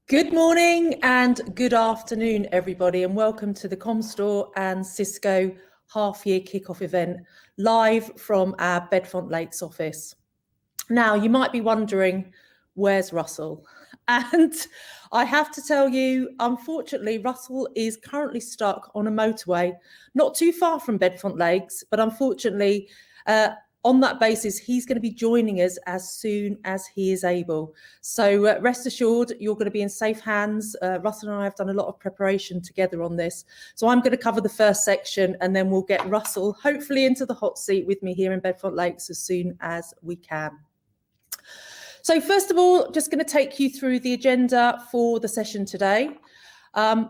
Good morning and good afternoon, everybody, and welcome to the Comstore and Cisco half-year kickoff event, live from our Bedfont Lakes office. Now, you might be wondering, where's Russell? And I have to tell you, unfortunately, Russell is currently stuck on a motorway, not too far from Bedfont Lakes, but unfortunately, on that basis, he's going to be joining us as soon as he is able. So rest assured, you're going to be in safe hands. Russell and I have done a lot of preparation together on this. So I'm going to cover the first section and then we'll get Russell hopefully into the hot seat with me here in Bedfont Lakes as soon as we can. So first of all, just going to take you through the agenda for the session today.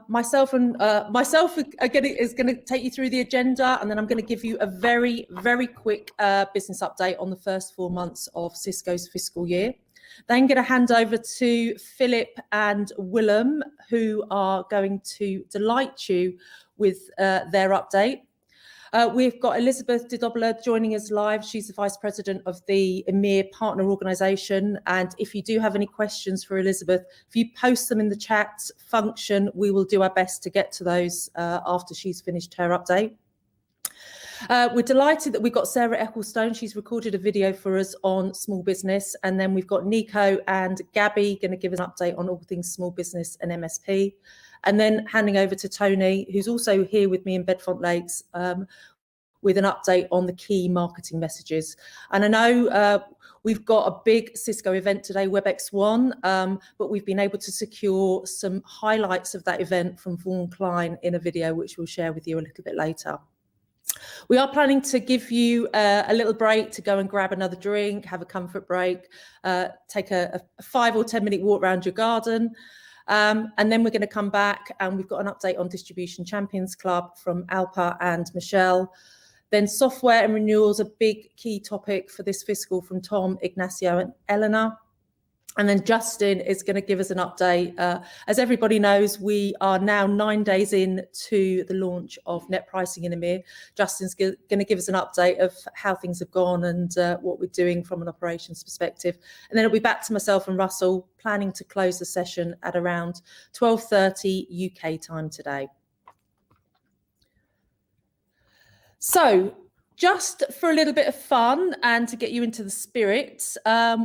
Myself is going to take you through the agenda, and then I'm going to give you a very, very quick business update on the first 4 months of Cisco's fiscal year. Then going to hand over to Philip and Willem, who are going to delight you with their update. We've got Elizabeth Didobler joining us live. She's the Vice President of the EMEA Partner Organisation. And if you do have any questions for Elizabeth, if you post them in the chat function, we will do our best to get to those after she's finished her update. We're delighted that we've got Sarah Ecclestone. She's recorded a video for us on small business. And then we've got Nico and Gabby going to give us an update on all things small business and MSP. And then handing over to Tony, who's also here with me in Bedfont Lakes, with an update on the key marketing messages. And I know we've got a big Cisco event today, WebEx1, but we've been able to secure some highlights of that event from Vaughan Klein in a video, which we'll share with you a little bit later. We are planning to give you a little break to go and grab another drink, have a comfort break, take a 5 or 10 minute walk around your garden. And then we're going to come back and we've got an update on Distribution Champions Club from Alpa and Michelle. Then software and renewals, a big key topic for this fiscal from Tom, Ignacio and Eleanor. And then Justin is going to give us an update. As everybody knows, we are now 9 days into the launch of net pricing in EMEA. Justin's going to give us an update of how things have gone and what we're doing from an operations perspective. And then it'll be back to myself and Russell, planning to close the session at around 12:30 UK time today. So, just for a little bit of fun and to get you into the spirit,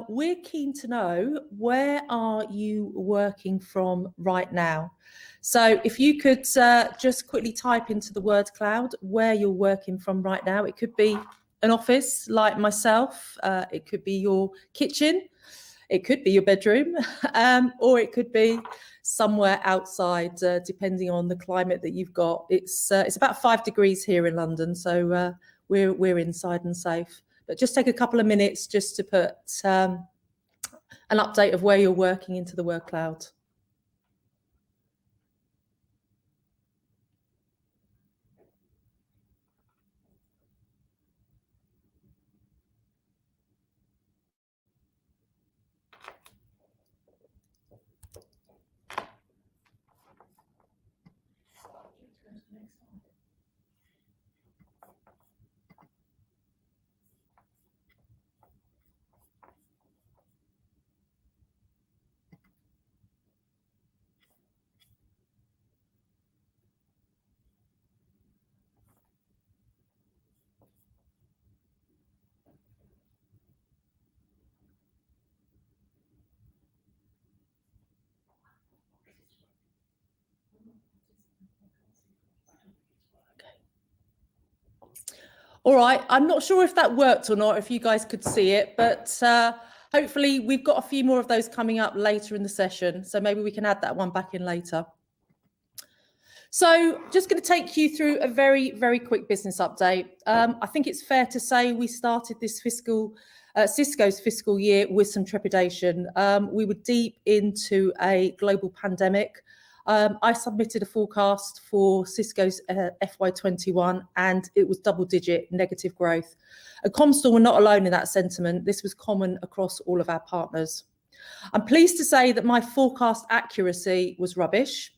we're keen to know, where are you working from right now? So if you could just quickly type into the word cloud where you're working from right now. It could be an office like myself, it could be your kitchen, it could be your bedroom, or it could be somewhere outside, depending on the climate that you've got. It's about 5 degrees here in London, so we're inside and safe. But just take a couple of minutes just to put an update of where you're working into the word cloud. All right, I'm not sure if that worked or not, if you guys could see it, but hopefully we've got a few more of those coming up later in the session. So maybe we can add that one back in later. So just going to take you through a very, very quick business update. I think it's fair to say we started this Cisco's fiscal year with some trepidation. We were deep into a global pandemic. I submitted a forecast for Cisco's FY21 and it was double-digit negative growth. And Comstor were not alone in that sentiment. This was common across all of our partners. I'm pleased to say that my forecast accuracy was rubbish.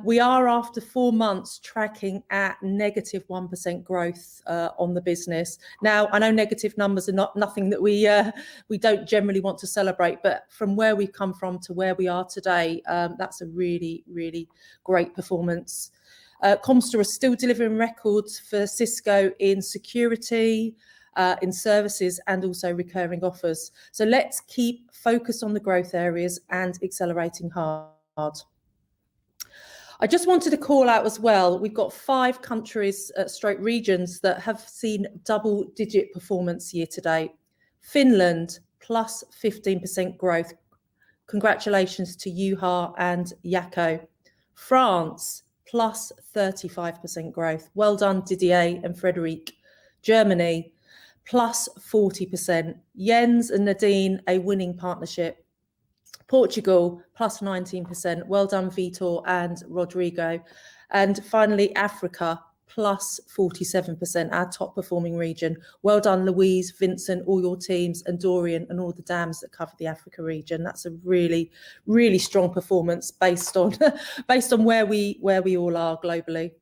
We are, after 4 months, tracking at negative 1% growth on the business. Now, I know negative numbers are nothing that we don't generally want to celebrate, but from where we've come from to where we are today, that's a really, really great performance. Comstor are still delivering records for Cisco in security, in services, and also recurring offers. So let's keep focused on the growth areas and accelerating hard. I just wanted to call out as well, we've got 5 countries, stroke regions, that have seen double-digit performance year to date. Finland, plus 15% growth. Congratulations to Juha and Jaco. France, plus 35% growth. Well done, Didier and Frederic. Germany, plus 40%. Jens and Nadine, a winning partnership. Portugal, plus 19%. Well done, Vitor and Rodrigo. And finally, Africa, plus 47%, our top performing region. Well done, Louise, Vincent, all your teams, and Dorian and all the dams that cover the Africa region. That's a really, really strong performance based on where we all are globally.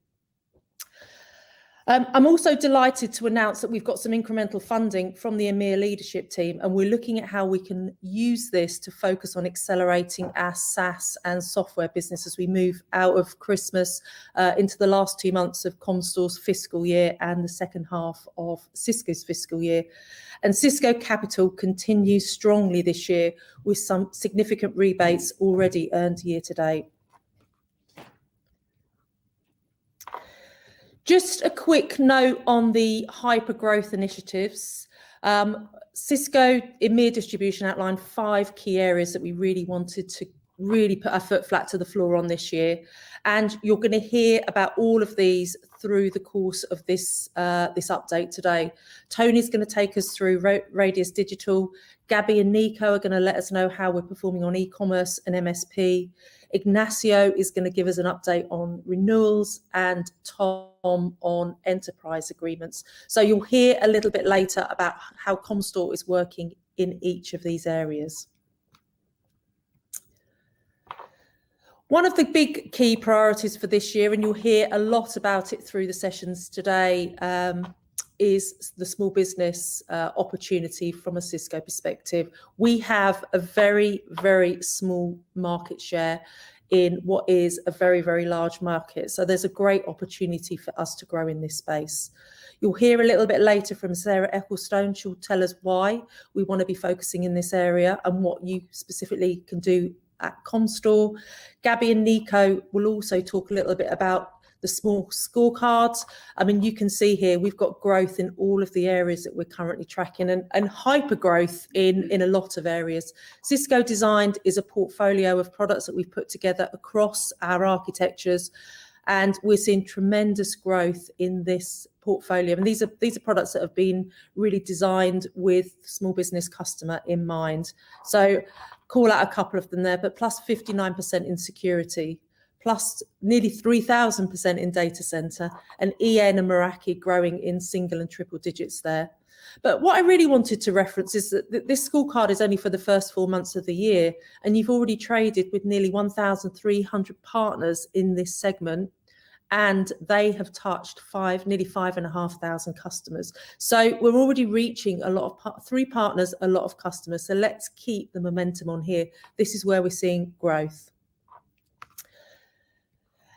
I'm also delighted to announce that we've got some incremental funding from the EMEA leadership team, and we're looking at how we can use this to focus on accelerating our SaaS and software business as we move out of Christmas into the last 2 months of Comstor's fiscal year and the second half of Cisco's fiscal year. And Cisco Capital continues strongly this year with some significant rebates already earned year to date. Just a quick note on the hyper-growth initiatives. Cisco EMEA distribution outlined 5 key areas that we really wanted to really put our foot flat to the floor on this year. And you're going to hear about all of these through the course of this update today. Tony's going to take us through Radius Digital. Gabby and Nico are going to let us know how we're performing on e-commerce and MSP. Ignacio is going to give us an update on renewals, and Tom on enterprise agreements. So you'll hear a little bit later about how Comstor is working in each of these areas. One of the big key priorities for this year, and you'll hear a lot about it through the sessions today, is the small business opportunity from a Cisco perspective. We have a very, very small market share in what is a very, very large market. So there's a great opportunity for us to grow in this space. You'll hear a little bit later from Sarah Ecclestone. She'll tell us why we want to be focusing in this area and what you specifically can do at Comstor. Gabby and Nico will also talk a little bit about the small scorecards. I mean, you can see here we've got growth in all of the areas that we're currently tracking, and hyper growth in a lot of areas. Cisco Designed is a portfolio of products that we've put together across our architectures, and we're seeing tremendous growth in this portfolio. And these are products that have been really designed with small business customer in mind. So call out a couple of them there, but plus 59% in security, plus nearly 3,000% in data center, and EN and Meraki growing in single and triple digits there. But what I really wanted to reference is that this scorecard is only for the first 4 months of the year, and you've already traded with nearly 1,300 partners in this segment, and they have touched nearly 5,500 customers. So we're already reaching a lot of 3 partners, a lot of customers. So let's keep the momentum on here. This is where we're seeing growth.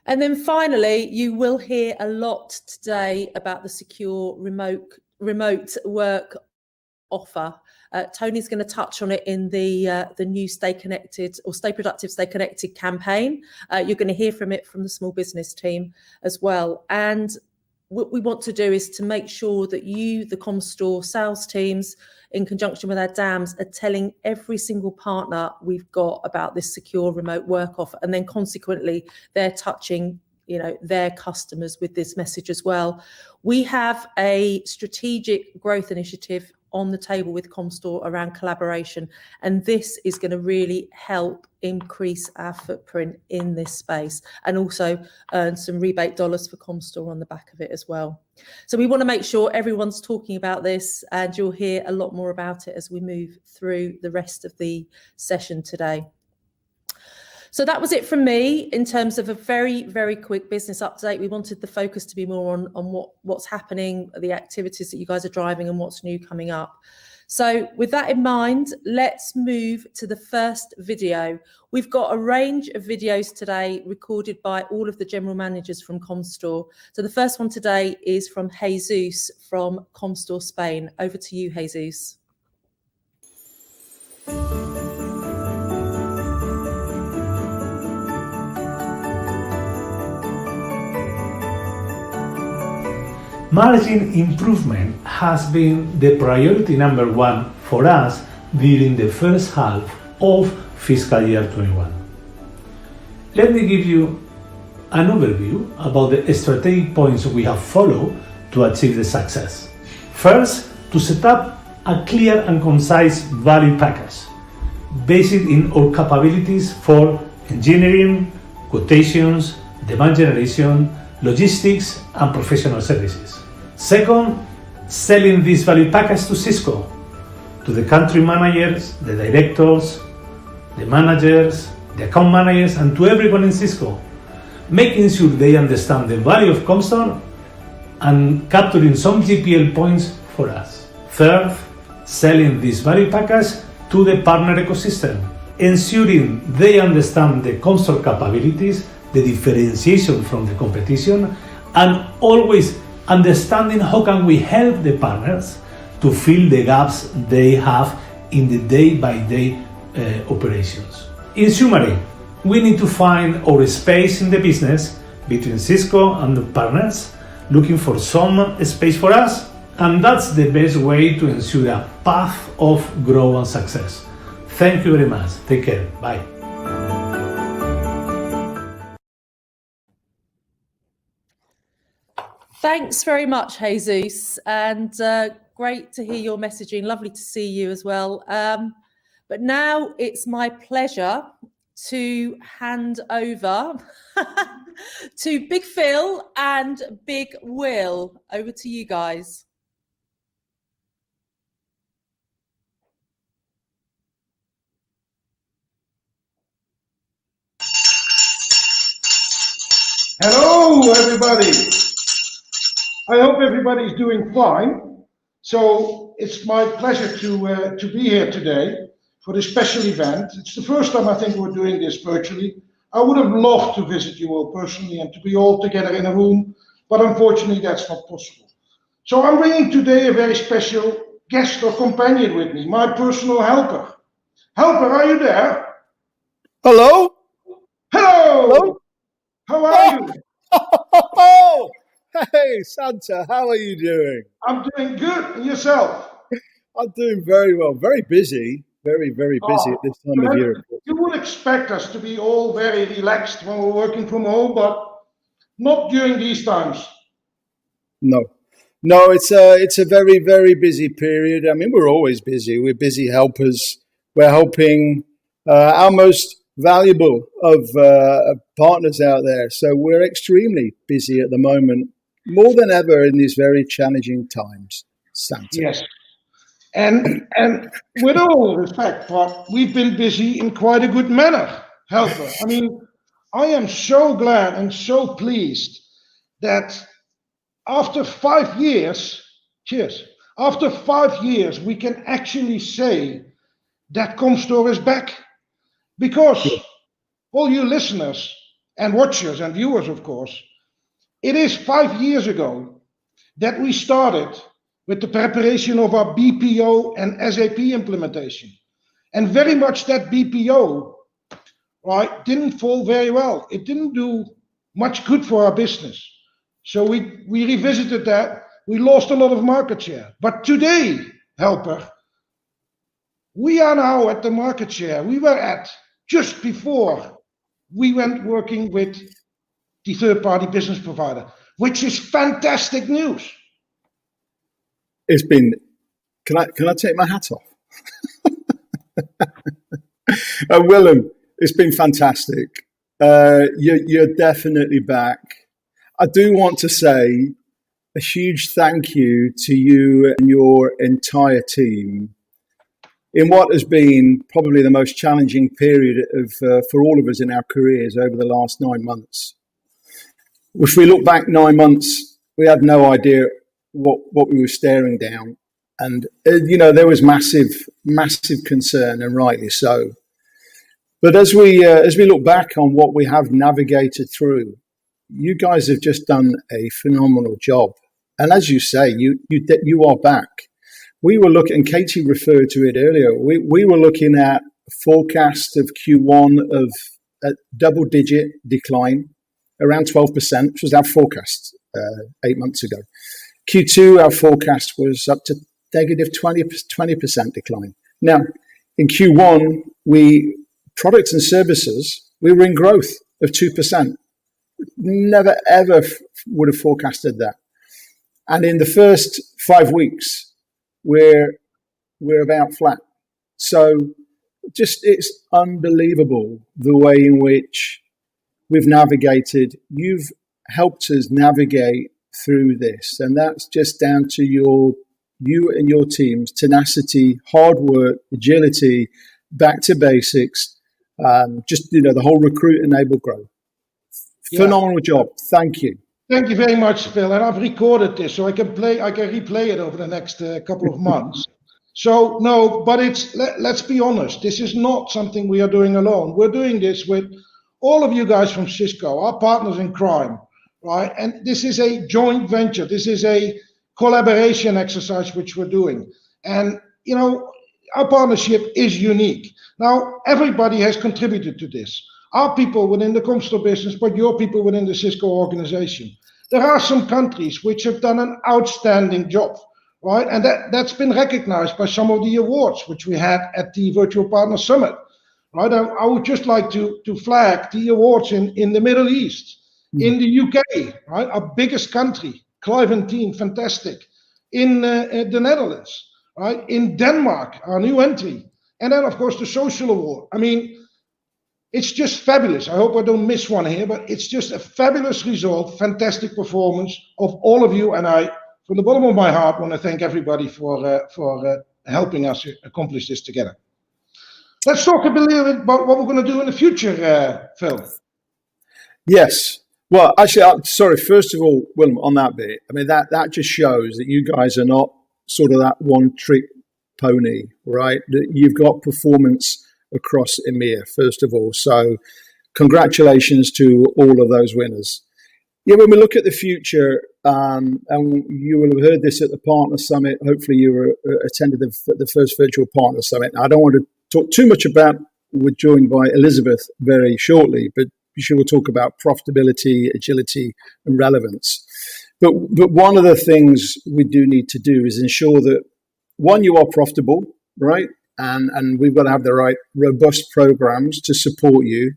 And then finally, you will hear a lot today about the secure remote work offer. Tony's going to touch on it in the new Stay Connected or Stay Productive, Stay Connected campaign. You're going to hear from it from the small business team as well. And what we want to do is to make sure that you, the Comstor sales teams, in conjunction with our DAMs, are telling every single partner we've got about this secure remote work offer, and then consequently they're touching their customers with this message as well. We have a strategic growth initiative on the table with Comstore around collaboration, and this is going to really help increase our footprint in this space and also earn some rebate dollars for Comstore on the back of it as well. So we want to make sure everyone's talking about this, and you'll hear a lot more about it as we move through the rest of the session today. So that was it from me in terms of a very, very quick business update. We wanted the focus to be more on what's happening, the activities that you guys are driving and what's new coming up. So with that in mind, let's move to the first video. We've got a range of videos today recorded by all of the general managers from Comstore. So the first one today is from Jesus from Comstore Spain. Over to you, Jesus. Margin improvement has been the priority number one for us during the first half of fiscal year 21. Let me give you an overview about the strategic points we have followed to achieve the success. First, to set up a clear and concise value package based in our capabilities for engineering, quotations, demand generation, logistics, and professional services. Second, selling this value package to Cisco, to the country managers, the directors, the managers, the account managers, and to everyone in Cisco, making sure they understand the value of Comstore and capturing some GPL points for us. Third, selling this value package to the partner ecosystem, ensuring they understand the Comstore capabilities, the differentiation from the competition, and always understanding how can we help the partners to fill the gaps they have in the day-by-day operations. In summary, we need to find our space in the business between Cisco and the partners, looking for some space for us, and that's the best way to ensure a path of growth and success. Thank you very much. Take care. Bye. Thanks very much, Jesus, and great to hear your messaging. Lovely to see you as well. But now it's my pleasure to hand over to Big Phil and Big Will. Over to you guys. Hello, everybody. I hope everybody's doing fine. So it's my pleasure to be here today for this special event. It's the first time I think we're doing this virtually. I would have loved to visit you all personally and to be all together in a room, but unfortunately that's not possible. So I'm bringing today a very special guest or companion with me, my personal helper. Helper, are you there? Hello? Hello! Hello? How are you? Oh, hey, Santa, how are you doing? I'm doing good. And yourself? I'm doing very well. Very busy. Very, very busy at this time of year. You would expect us to be all very relaxed when we're working from home, but not during these times. No, it's a very, very busy period. I mean, we're always busy. We're busy helpers. We're helping our most valuable of partners out there. So we're extremely busy at the moment, more than ever in these very challenging times, Santa. Yes. And with all respect, but we've been busy in quite a good manner, helper. I mean, I am so glad and so pleased that after 5 years, after 5 years, we can actually say that Comstore is back. Because all you listeners and watchers and viewers, of course, it is 5 years ago that we started with the preparation of our BPO and SAP implementation. And very much that BPO, right, didn't fall very well. It didn't do much good for our business. So we revisited that. We lost a lot of market share. But today, helper, we are now at the market share we were at just before we went working with the third-party business provider, which is fantastic news. It's been Can I take my hat off? Willem, it's been fantastic. You're definitely back. I do want to say a huge thank you to you and your entire team in what has been probably the most challenging period for all of us in our careers over the last 9 months. If we look back 9 months, we had no idea what we were staring down. And, there was massive concern, and rightly so. But as we look back on what we have navigated through, you guys have just done a phenomenal job. And as you say, you are back. We were looking, and Katie referred to it earlier, we were looking at a forecast of Q1 of a double-digit decline, around 12%, which was our forecast 8 months ago. Q2, our forecast was up to negative 20% decline. Now, in Q1, products and services, we were in growth of 2%. Never, ever would have forecasted that. And in the first 5 weeks, we're about flat. So it's unbelievable the way in which we've navigated. You've helped us navigate through this. And that's just down to you and your team's tenacity, hard work, agility, back to basics, the whole recruit, enable, grow. Phenomenal job. Thank you. Thank you very much, Phil. And I've recorded this, so I can replay it over the next couple of months. So no, but let's be honest. This is not something we are doing alone. We're doing this with all of you guys from Cisco, our partners in crime, right? And this is a joint venture. This is a collaboration exercise which we're doing. And, our partnership is unique. Now, everybody has contributed to this. Our people within the Comstor business, but your people within the Cisco organization. There are some countries which have done an outstanding job, right? And that's been recognized by some of the awards which we had at the Virtual Partner Summit, right? I would just like to flag the awards in the Middle East, in the UK, right? Our biggest country, Clive and team, fantastic. In the Netherlands, right? In Denmark, our new entry. And then, of course, the social award. I mean, it's just fabulous. I hope I don't miss one here, but it's just a fabulous result, fantastic performance of all of you. And I, from the bottom of my heart, want to thank everybody for helping us accomplish this together. Let's talk a little bit about what we're going to do in the future, Phil. Yes. Well, actually, sorry, first of all, Willem, on that bit, I mean, that just shows that you guys are not sort of that one-trick pony, right? That you've got performance across EMEA, first of all. So congratulations to all of those winners. Yeah, when we look at the future, and you will have heard this at the Partner Summit, hopefully you attended the first Virtual Partner Summit. Now, I don't want to talk too much about, we're joined by Elizabeth very shortly, but we will talk about profitability, agility, and relevance. But one of the things we do need to do is ensure that, one, you are profitable, right? And we've got to have the right robust programs to support you.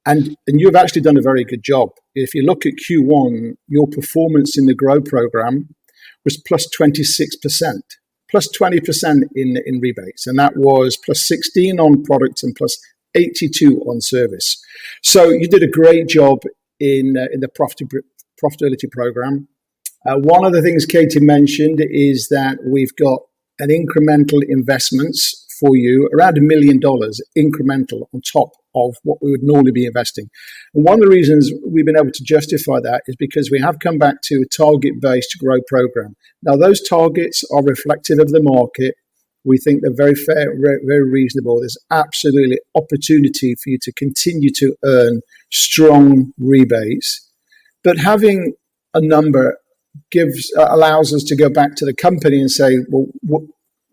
And you've actually done a very good job. If you look at Q1, your performance in the Grow program was plus 26%, plus 20% in rebates. And that was plus 16 on product and plus 82 on service. So you did a great job in the profitability program. One of the things Katie mentioned is that we've got an incremental investments for you, around $1 million incremental on top of what we would normally be investing. And one of the reasons we've been able to justify that is because we have come back to a target-based grow program. Now, those targets are reflective of the market. We think they're very fair, very reasonable. There's absolutely opportunity for you to continue to earn strong rebates. But having a number allows us to go back to the company and say, well,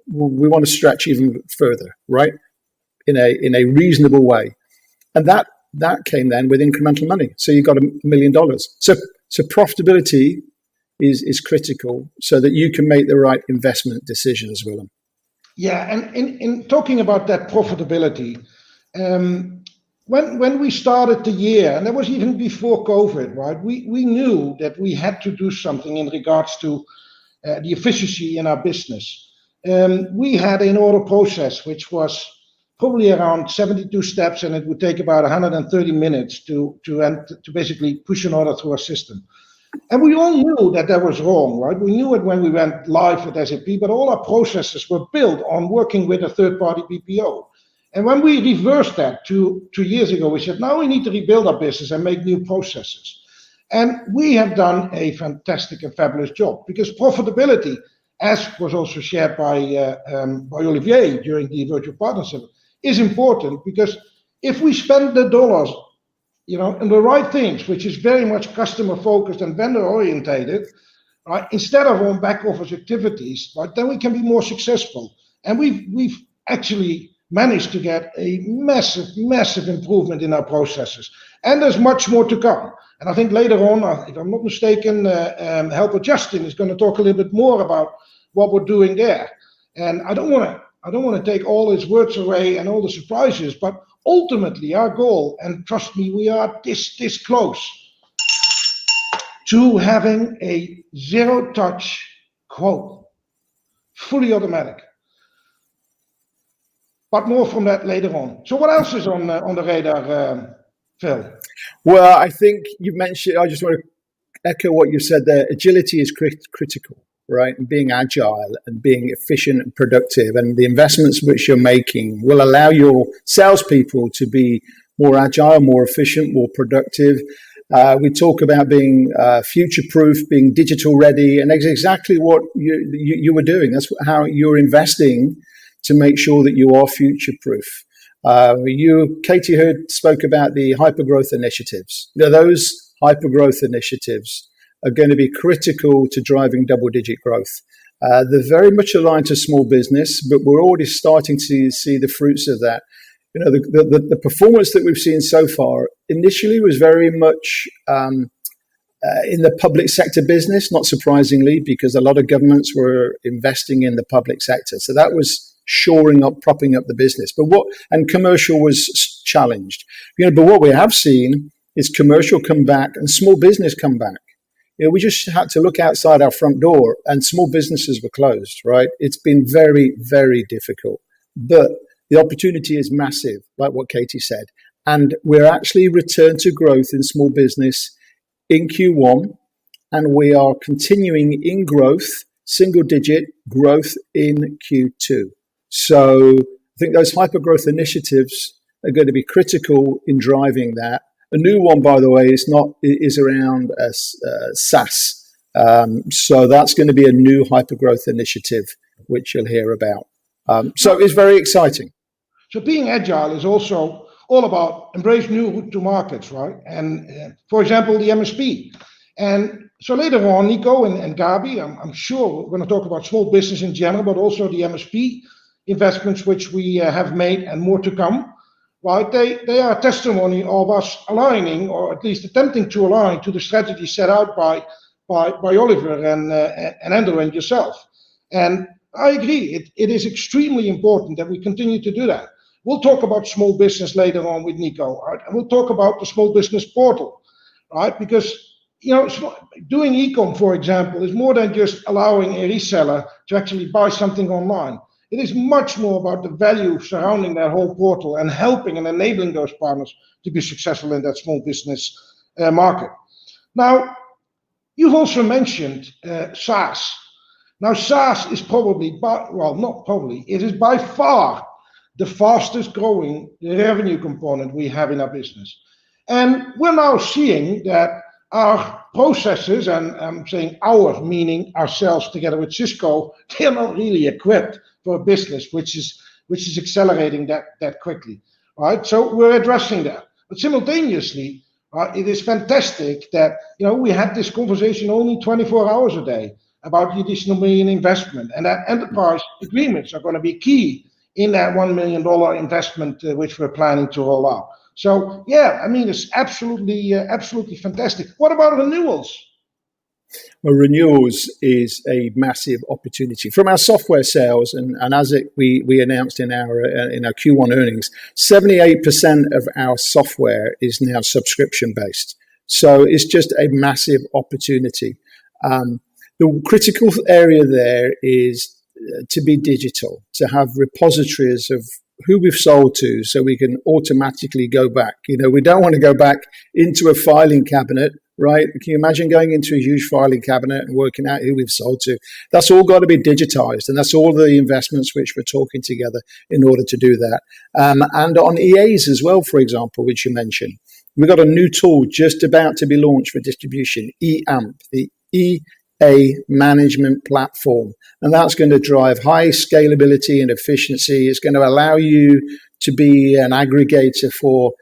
we want to stretch even further, right? In a reasonable way. And that came then with incremental money. So you got $1 million. So profitability is critical so that you can make the right investment decisions, Willem. Yeah, and in talking about that profitability, when we started the year, and that was even before COVID, right? We knew that we had to do something in regards to the efficiency in our business. we had an order process which was probably around 72 steps, and it would take about 130 minutes to basically push an order through our system. And we all knew that that was wrong, right? We knew it when we went live with SAP, but all our processes were built on working with a third-party BPO. And when we reversed that 2 years ago, we said, now we need to rebuild our business and make new processes. And we have done a fantastic and fabulous job, because profitability, as was also shared by Olivier during the virtual partnership, is important, because if we spend the dollars, in the right things, which is very much customer focused and vendor orientated, right, instead of on back office activities, right, then we can be more successful. And we've actually managed to get a massive improvement in our processes, and there's much more to come. And I think later on, if I'm not mistaken, Helper Justin is going to talk a little bit more about what we're doing there. And I don't want to take all his words away and all the surprises, but ultimately our goal, and trust me, we are this close to having a zero-touch quote, fully automatic. But more from that later on. So what else is on the radar, Phil? Well, I think you mentioned, I just want to echo what you said there. Agility is critical, right? And being agile and being efficient and productive, and the investments which you're making will allow your salespeople to be more agile, more efficient, more productive. We talk about being future-proof, being digital ready, and that's exactly what you were doing. That's how you're investing to make sure that you are future-proof. Katie spoke about the hypergrowth initiatives. Those hypergrowth initiatives are going to be critical to driving double-digit growth. They're very much aligned to small business, but we're already starting to see the fruits of that. The performance that we've seen so far initially was very much in the public sector business, not surprisingly, because a lot of governments were investing in the public sector. So that was shoring up, propping up the business. And commercial was challenged. But what we have seen is commercial come back and small business come back. We just had to look outside our front door and small businesses were closed, right? It's been very, very difficult. But the opportunity is massive, like what Katie said. And we're actually returned to growth in small business in Q1, and we are continuing in growth, single-digit growth in Q2. So I think those hypergrowth initiatives are going to be critical in driving that. A new one, by the way, is around SaaS. So that's going to be a new hypergrowth initiative, which you'll hear about. So it's very exciting. So being agile is also all about embrace new route to markets, right? And for example, the MSP. And so later on, Nico and Gabi, I'm sure we're going to talk about small business in general, but also the MSP investments which we have made and more to come, right? They are a testimony of us aligning, or at least attempting to align to the strategy set out by Oliver and Andrew and yourself. And I agree, it is extremely important that we continue to do that. We'll talk about small business later on with Nico, right? And we'll talk about the small business portal, right? Because doing e-com, for example, is more than just allowing a reseller to actually buy something online. It is much more about the value surrounding that whole portal and helping and enabling those partners to be successful in that small business market. Now, you've also mentioned SaaS. Now, SaaS is it is by far the fastest growing revenue component we have in our business. And we're now seeing that our processes, and I'm saying our, meaning ourselves together with Cisco, they're not really equipped for a business which is accelerating that quickly, right? So we're addressing that. But simultaneously, it is fantastic that we had this conversation only 24 hours a day about the additional $1 million investment, and that enterprise agreements are going to be key in that $1 million investment which we're planning to roll out. So yeah, I mean, it's absolutely fantastic. What about renewals? Well, renewals is a massive opportunity from our software sales, and as we announced in our Q1 earnings, 78% of our software is now subscription based. So it's just a massive opportunity. The critical area there is to be digital, to have repositories of who we've sold to so we can automatically go back. We don't want to go back into a filing cabinet, right? Can you imagine going into a huge filing cabinet and working out who we've sold to? That's all got to be digitized, and that's all the investments which we're talking together in order to do that. And on EAs as well, for example, which you mentioned, we've got a new tool just about to be launched for distribution, EAMP, the EA management platform. And that's going to drive high scalability and efficiency. It's going to allow you to be an aggregator for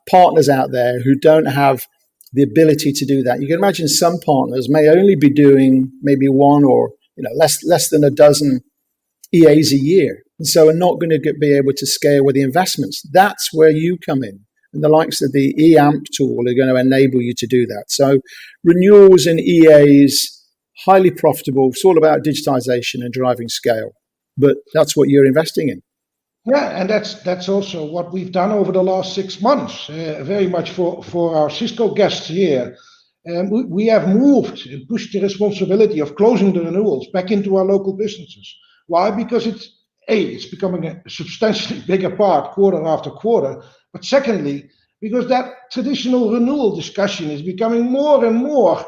partners out there who don't have the ability to do that. You can imagine some partners may only be doing maybe one or less than a dozen EAs a year. And so are not going to be able to scale with the investments. That's where you come in. And the likes of the EAMP tool are going to enable you to do that. So renewals and EAs, highly profitable. It's all about digitization and driving scale. But that's what you're investing in. Yeah, and that's also what we've done over the last 6 months, very much for our Cisco guests here. We have moved and pushed the responsibility of closing the renewals back into our local businesses. Why? Because it's becoming a substantially bigger part quarter after quarter. But secondly, because that traditional renewal discussion is becoming more and more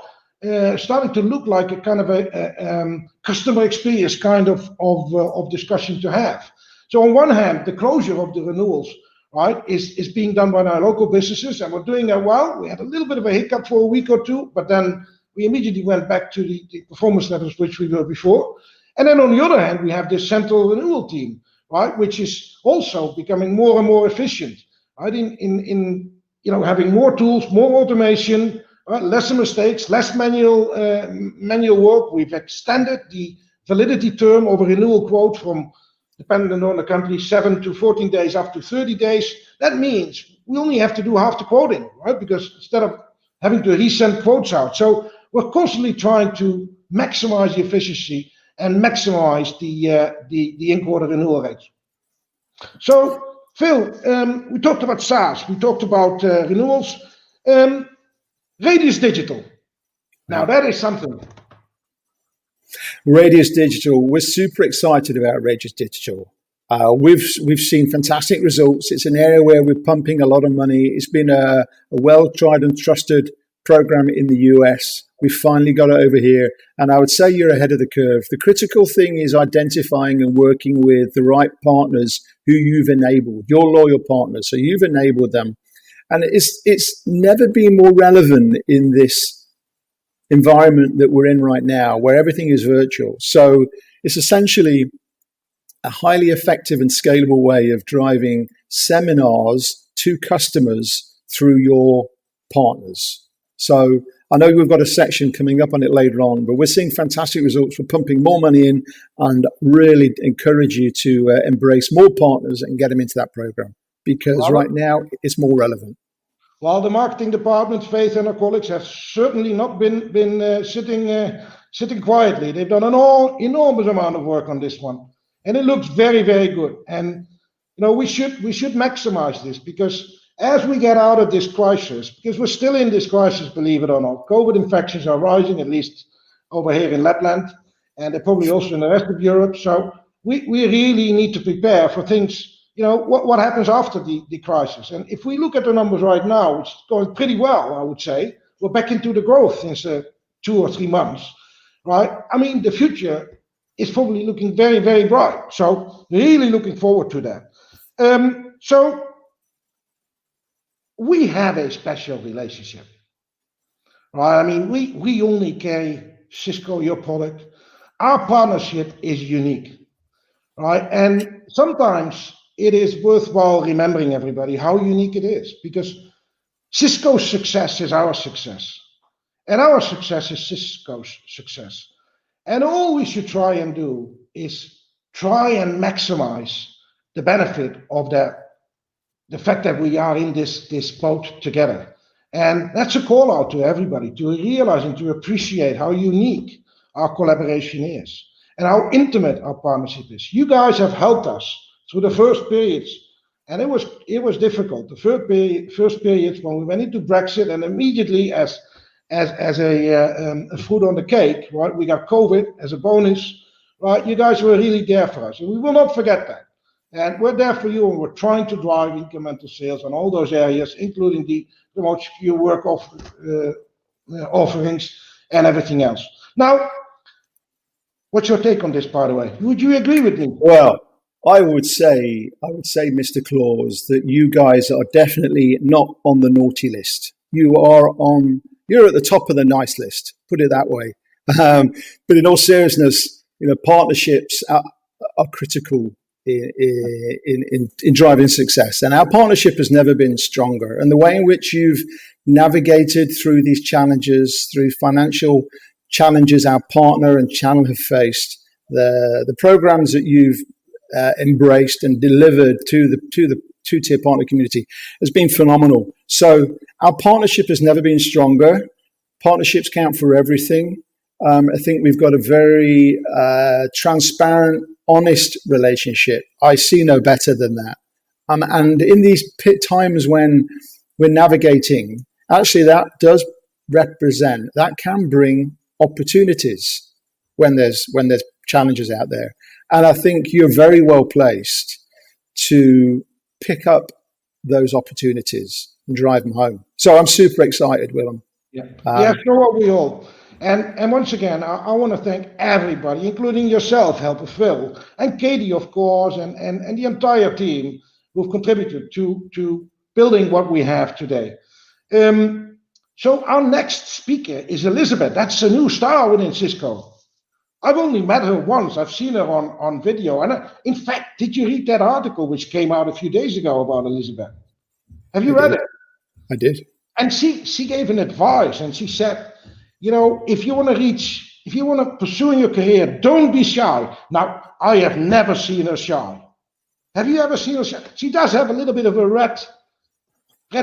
starting to look like a kind of a customer experience kind of discussion to have. So on one hand, the closure of the renewals, right, is being done by our local businesses, and we're doing that well. We had a little bit of a hiccup for a week or two, but then we immediately went back to the performance levels which we were before. And then on the other hand, we have this central renewal team, right, which is also becoming more and more efficient, right, in having more tools, more automation, right, lesser mistakes, less manual work. We've extended the validity term of a renewal quote from, depending on the country, 7 to 14 days up to 30 days. That means we only have to do half the quoting, right? Because instead of having to resend quotes out. So we're constantly trying to maximize the efficiency and maximize the in-quarter renewal rates. So, Phil, we talked about SaaS, we talked about renewals. Radius Digital. Now that is something. Radius Digital, we're super excited about Radius Digital. We've seen fantastic results. It's an area where we're pumping a lot of money. It's been a well tried and trusted program in the US. We finally got it over here, and I would say you're ahead of the curve. The critical thing is identifying and working with the right partners who you've enabled, your loyal partners. So you've enabled them, and it's never been more relevant in this environment that we're in right now, where everything is virtual. So it's essentially a highly effective and scalable way of driving seminars to customers through your partners. So I know we've got a section coming up on it later on, but we're seeing fantastic results. We're pumping more money in and really encourage you to embrace more partners and get them into that program, because right now it's more relevant. Well, the marketing department, Faith and her colleagues, have certainly not been sitting quietly. They've done an enormous amount of work on this one, and it looks very, very good. And we should maximize this, because as we get out of this crisis, because we're still in this crisis, believe it or not, COVID infections are rising, at least over here in Lapland, and they're probably also in the rest of Europe. So we really need to prepare for things. What happens after the crisis. And if we look at the numbers right now, it's going pretty well, I would say. We're back into the growth since 2 or 3 months, right? I mean, the future is probably looking very, very bright. So really looking forward to that. So we have a special relationship, right? I mean, we only carry Cisco, your product. Our partnership is unique, right? And sometimes it is worthwhile remembering, everybody, how unique it is, because Cisco's success is our success, and our success is Cisco's success. And all we should try and do is try and maximize the benefit of the fact that we are in this boat together. And that's a call out to everybody to realize and to appreciate how unique our collaboration is and how intimate our partnership is. You guys have helped us through the first periods, and it was difficult. The first periods when we went into Brexit, and immediately as a fruit on the cake, right? We got COVID as a bonus, right? You guys were really there for us, and we will not forget that. And we're there for you, and we're trying to drive incremental sales on all those areas, including the remote secure work offerings and everything else. Now, what's your take on this, by the way? Would you agree with me? Well, I would say, Mr. Claus, that you guys are definitely not on the naughty list. You're at the top of the nice list, put it that way. But in all seriousness, partnerships are critical in driving success. And our partnership has never been stronger. And the way in which you've navigated through these challenges, through financial challenges our partner and channel have faced, the programs that you've embraced and delivered to the two-tier partner community has been phenomenal. So our partnership has never been stronger. Partnerships count for everything. I think we've got a very transparent, honest relationship. I see no better than that. And in these times when we're navigating, actually that can bring opportunities when there's challenges out there. And I think you're very well placed to pick up those opportunities and drive them home. So I'm super excited, Willem. Yeah, sure are we all. And once again, I want to thank everybody, including yourself, Helper Phil, and Katie, of course, and the entire team who've contributed to building what we have today. So our next speaker is Elizabeth. That's a new star within Cisco. I've only met her once. I've seen her on video. And in fact, did you read that article which came out a few days ago about Elizabeth? Have you read it? I did. And she gave an advice, and she said, if you want to pursue in your career, don't be shy. Now, I have never seen her shy. Have you ever seen her shy? She does have a little bit of a red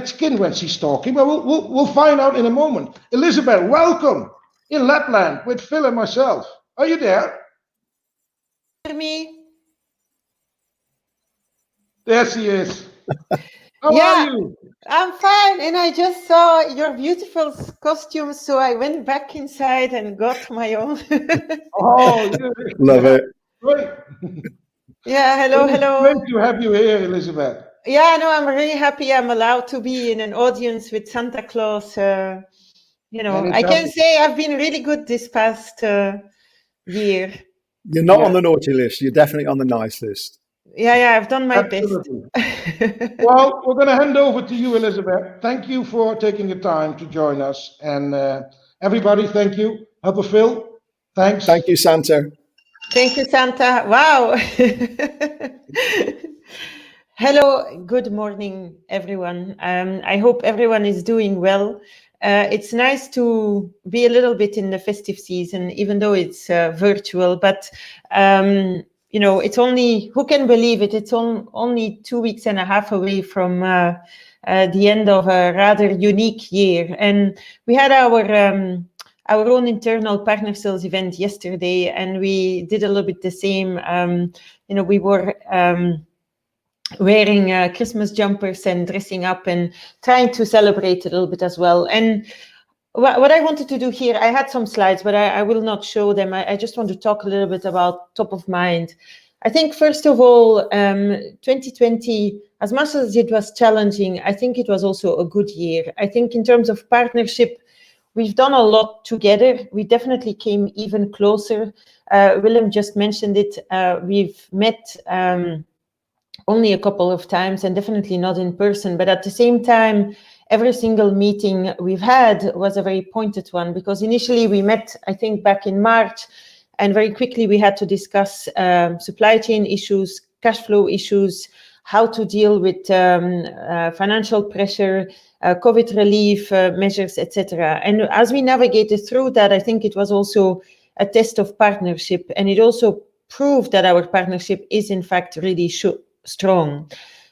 skin when she's talking, but we'll find out in a moment. Elizabeth, welcome in Lapland with Phil and myself. Are you there? Hear me? There she is. How are you? I'm fine, and I just saw your beautiful costume, so I went back inside and got my own. Oh, love it. Great. Yeah, hello. Great to have you here, Elizabeth. Yeah, no, I'm really happy I'm allowed to be in an audience with Santa Claus. I can say I've been really good this past year. You're not on the naughty list. You're definitely on the nice list. Yeah, I've done my best. Well, we're going to hand over to you, Elizabeth. Thank you for taking the time to join us. And everybody, thank you. Helper Phil, thanks. Thank you, Santa. Thank you, Santa. Wow. Hello, good morning, everyone. I hope everyone is doing well. It's nice to be a little bit in the festive season, even though it's virtual, but it's only, who can believe it? It's only 2 weeks and a half away from the end of a rather unique year. And we had our own internal partner sales event yesterday, and we did a little bit the same. We were wearing Christmas jumpers and dressing up and trying to celebrate a little bit as well. And what I wanted to do here, I had some slides, but I will not show them. I just want to talk a little bit about top of mind. I think, first of all, 2020, as much as it was challenging, I think it was also a good year. I think in terms of partnership, we've done a lot together. We definitely came even closer. Willem just mentioned it. We've met only a couple of times and definitely not in person, but at the same time, every single meeting we've had was a very pointed one, because initially we met, I think, back in March, and very quickly we had to discuss supply chain issues, cash flow issues, how to deal with financial pressure, COVID relief measures, etc. And as we navigated through that, I think it was also a test of partnership, and it also proved that our partnership is in fact really strong.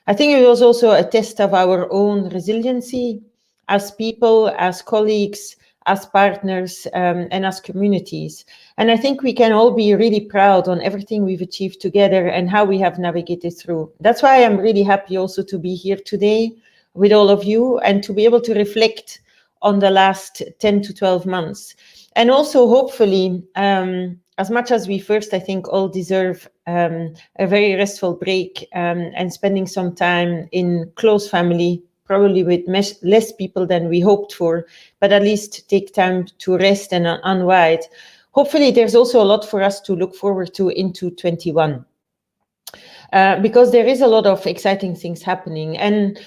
I think it was also a test of our own resiliency as people, as colleagues, as partners, and as communities. And I think we can all be really proud on everything we've achieved together and how we have navigated through. That's why I'm really happy also to be here today with all of you and to be able to reflect on the last 10 to 12 months. And also, hopefully, as much as we first, I think, all deserve a very restful break and spending some time in close family, probably with less people than we hoped for, but at least take time to rest and unwind. Hopefully, there's also a lot for us to look forward to into 21. Because there is a lot of exciting things happening. And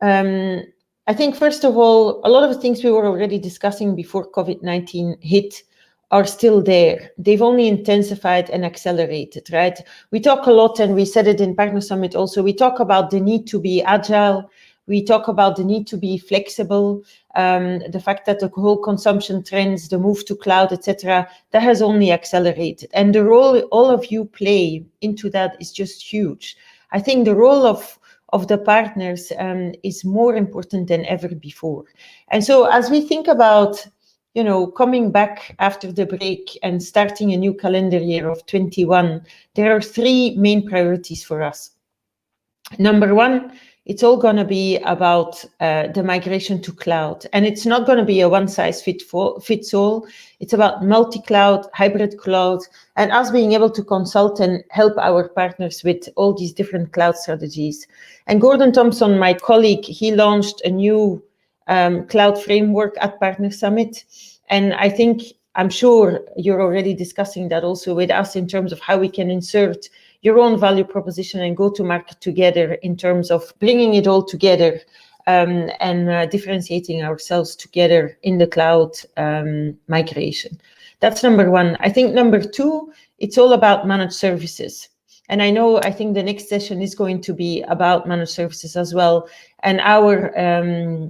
I think, first of all, a lot of the things we were already discussing before COVID-19 hit are still there. They've only intensified and accelerated, right? We talk a lot, and we said it in Partner Summit also, we talk about the need to be agile. We talk about the need to be flexible, the fact that the whole consumption trends, the move to cloud, etc., that has only accelerated. And the role all of you play into that is just huge. I think the role of the partners is more important than ever before. And so as we think about, coming back after the break and starting a new calendar year of 21, there are 3 main priorities for us. Number 1, it's all going to be about the migration to cloud. And it's not going to be a one-size-fits all. It's about multi-cloud, hybrid cloud, and us being able to consult and help our partners with all these different cloud strategies. And Gordon Thompson, my colleague, he launched a new cloud framework at Partner Summit. And I'm sure you're already discussing that also with us in terms of how we can insert your own value proposition and go to market together in terms of bringing it all together and differentiating ourselves together in the cloud migration. That's number 1. I think number 2, it's all about managed services. And I think the next session is going to be about managed services as well, and our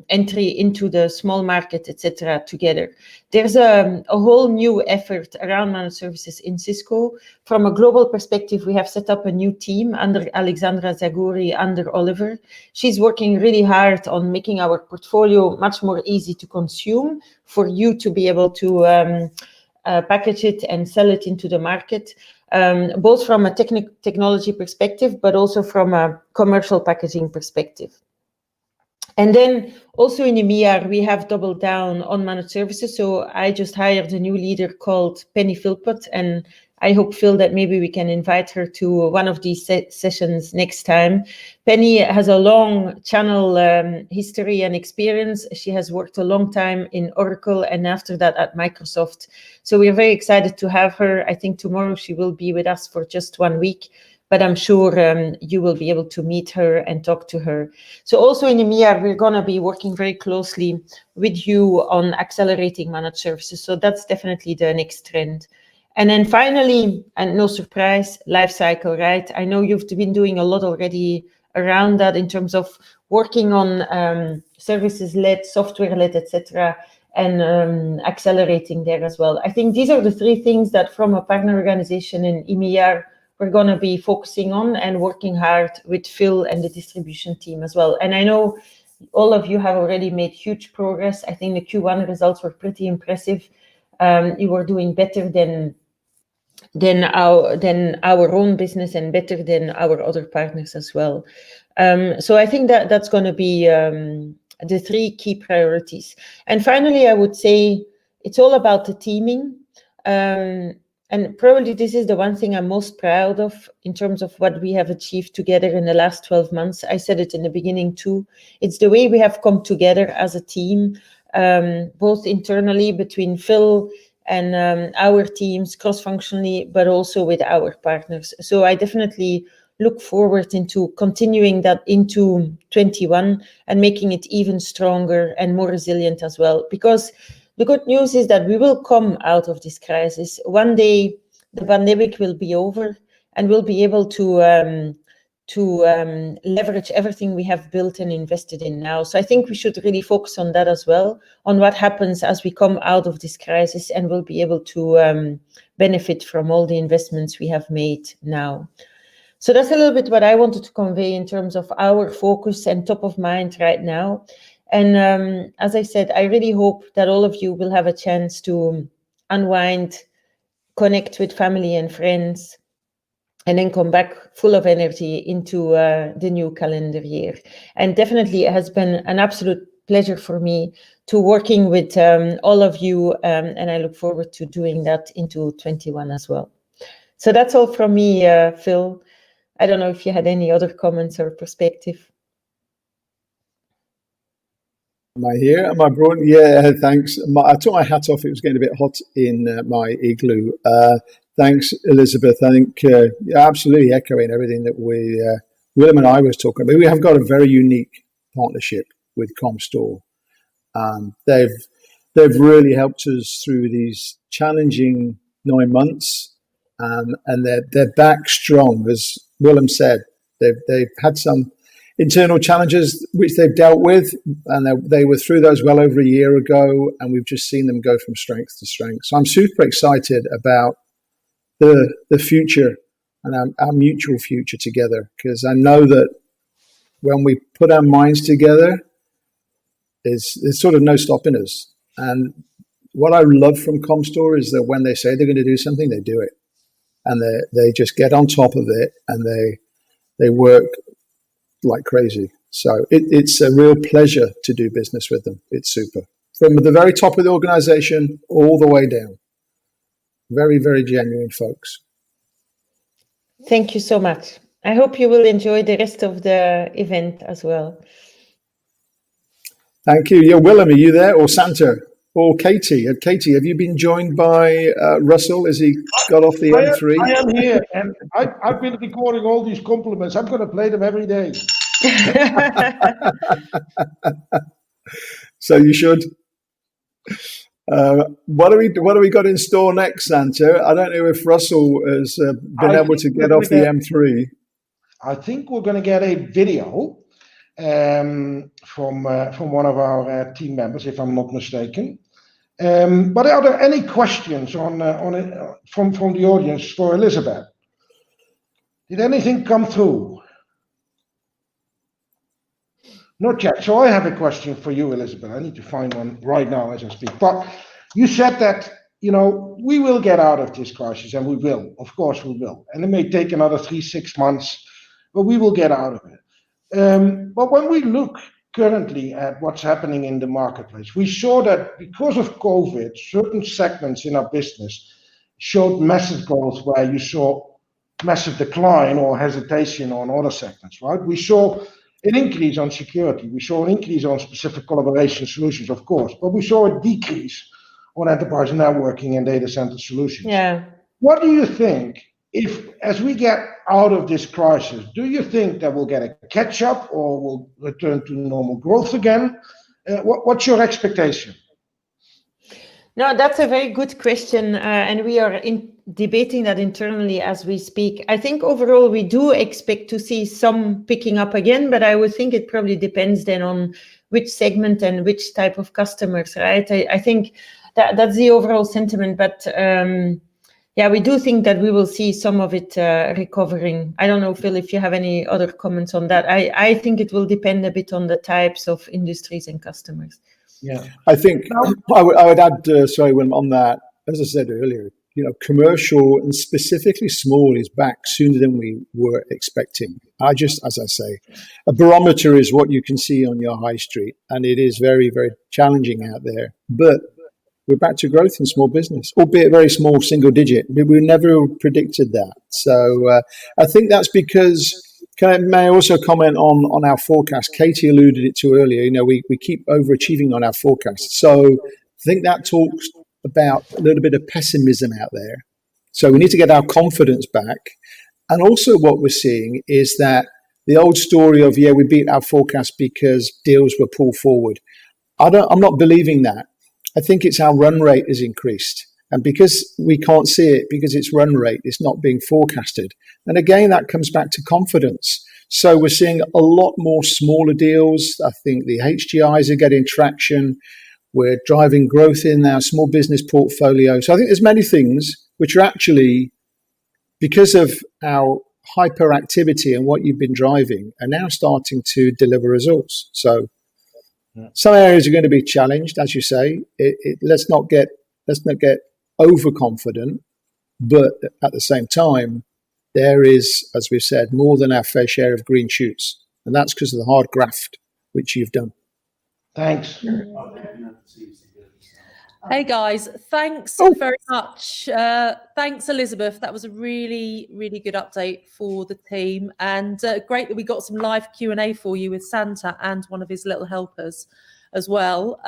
entry into the small market, etc. together. There's a whole new effort around managed services in Cisco. From a global perspective, we have set up a new team under Alexandra Zagori, under Oliver. She's working really hard on making our portfolio much more easy to consume for you to be able to package it and sell it into the market. Both from a technology perspective, but also from a commercial packaging perspective. And then also in EMEA, we have doubled down on managed services. So I just hired a new leader called Penny Philpott, and I hope, Phil, that maybe we can invite her to one of these sessions next time. Penny has a long channel history and experience. She has worked a long time in Oracle and after that at Microsoft. So we're very excited to have her. I think tomorrow she will be with us for just 1 week, but I'm sure you will be able to meet her and talk to her. So also in EMEA, we're going to be working very closely with you on accelerating managed services. So that's definitely the next trend. And then finally, and no surprise, life cycle, right? I know you've been doing a lot already around that in terms of working on services-led, software-led, etc., and accelerating there as well. I think these are the 3 things that from a partner organization in EMEA, we're going to be focusing on and working hard with Phil and the distribution team as well. And I know all of you have already made huge progress. I think the Q1 results were pretty impressive. You were doing better than our own business and better than our other partners as well. So I think that's going to be the 3 key priorities. And finally, I would say it's all about the teaming. And probably this is the one thing I'm most proud of in terms of what we have achieved together in the last 12 months. I said it in the beginning too. It's the way we have come together as a team, both internally between Phil and our teams, cross-functionally, but also with our partners. So I definitely look forward into continuing that into 21 and making it even stronger and more resilient as well. Because the good news is that we will come out of this crisis. One day, the pandemic will be over and we'll be able to leverage everything we have built and invested in now. So I think we should really focus on that as well, on what happens as we come out of this crisis, and we'll be able to benefit from all the investments we have made now. So that's a little bit what I wanted to convey in terms of our focus and top of mind right now. And as I said, I really hope that all of you will have a chance to unwind, connect with family and friends, and then come back full of energy into the new calendar year. And definitely it has been an absolute pleasure for me to working with all of you, and I look forward to doing that into 21 as well. So that's all from me, Phil. I don't know if you had any other comments or perspective. Am I here? Am I broad? Yeah, thanks. I took my hat off. It was getting a bit hot in my igloo. Thanks, Elizabeth. I think absolutely echoing everything that Willem and I was talking about. We have got a very unique partnership with Comstore. They've really helped us through these challenging 9 months, and they're back strong. As Willem said, they've had some internal challenges which they've dealt with, and they were through those well over a year ago, and we've just seen them go from strength to strength. So I'm super excited about the future and our mutual future together, because I know that when we put our minds together, there's sort of no stopping us. And what I love from Comstore is that when they say they're going to do something, they do it, and they just get on top of it, and they work like crazy. So it's a real pleasure to do business with them. It's super. From the very top of the organization all the way down. Very, very genuine folks. Thank you so much. I hope you will enjoy the rest of the event as well. Thank you. Yeah, Willem, are you there? Or Santa? Or Katie? Katie, have you been joined by Russell as he got off the M3? I am here, and I've been recording all these compliments. I'm going to play them every day. So you should. What do we got in store next, Santa? I don't know if Russell has been able to get off the M3. I think we're going to get a video from one of our team members, if I'm not mistaken. But are there any questions on it from the audience for Elizabeth? Did anything come through? Not yet. So I have a question for you, Elizabeth. I need to find one right now as I speak. But you said that, we will get out of this crisis, and we will. Of course we will. And it may take another 3-6 months, but we will get out of it. But when we look currently at what's happening in the marketplace, we saw that because of COVID, certain segments in our business showed massive growth where you saw massive decline or hesitation on other segments, right? We saw an increase on security. We saw an increase on specific collaboration solutions, of course, but we saw a decrease on enterprise networking and data center solutions. Yeah. What do you think, as we get out of this crisis, do you think that we'll get a catch up or we'll return to normal growth again? What's your expectation? No, that's a very good question, and we are debating that internally as we speak. I think overall we do expect to see some picking up again, but I would think it probably depends then on which segment and which type of customers, right? I think that's the overall sentiment, but yeah, we do think that we will see some of it recovering. I don't know, Phil, if you have any other comments on that. I think it will depend a bit on the types of industries and customers. Yeah, I think I would add, Willem, on that, as I said earlier, commercial and specifically small is back sooner than we were expecting. As I say, a barometer is what you can see on your high street, and it is very, very challenging out there. But we're back to growth in small business, albeit very small, single digit. We never predicted that. So I think that's because. May I also comment on our forecast? Katie alluded it to earlier. We keep overachieving on our forecast. So I think that talks about a little bit of pessimism out there. So we need to get our confidence back. And also what we're seeing is that the old story of, we beat our forecast because deals were pulled forward. I'm not believing that. I think it's our run rate has increased. And because we can't see it, because it's run rate, it's not being forecasted. And again, that comes back to confidence. So we're seeing a lot more smaller deals. I think the HGIs are getting traction. We're driving growth in our small business portfolio. So I think there's many things which are actually, because of our hyperactivity and what you've been driving, are now starting to deliver results. So some areas are going to be challenged, as you say. Let's not get overconfident, but at the same time, there is, as we've said, more than our fair share of green shoots, and that's because of the hard graft which you've done. Thanks. Hey guys, thanks very much. Thanks, Elizabeth. That was a really, really good update for the team, and great that we got some live Q&A for you with Santa and one of his little helpers as well.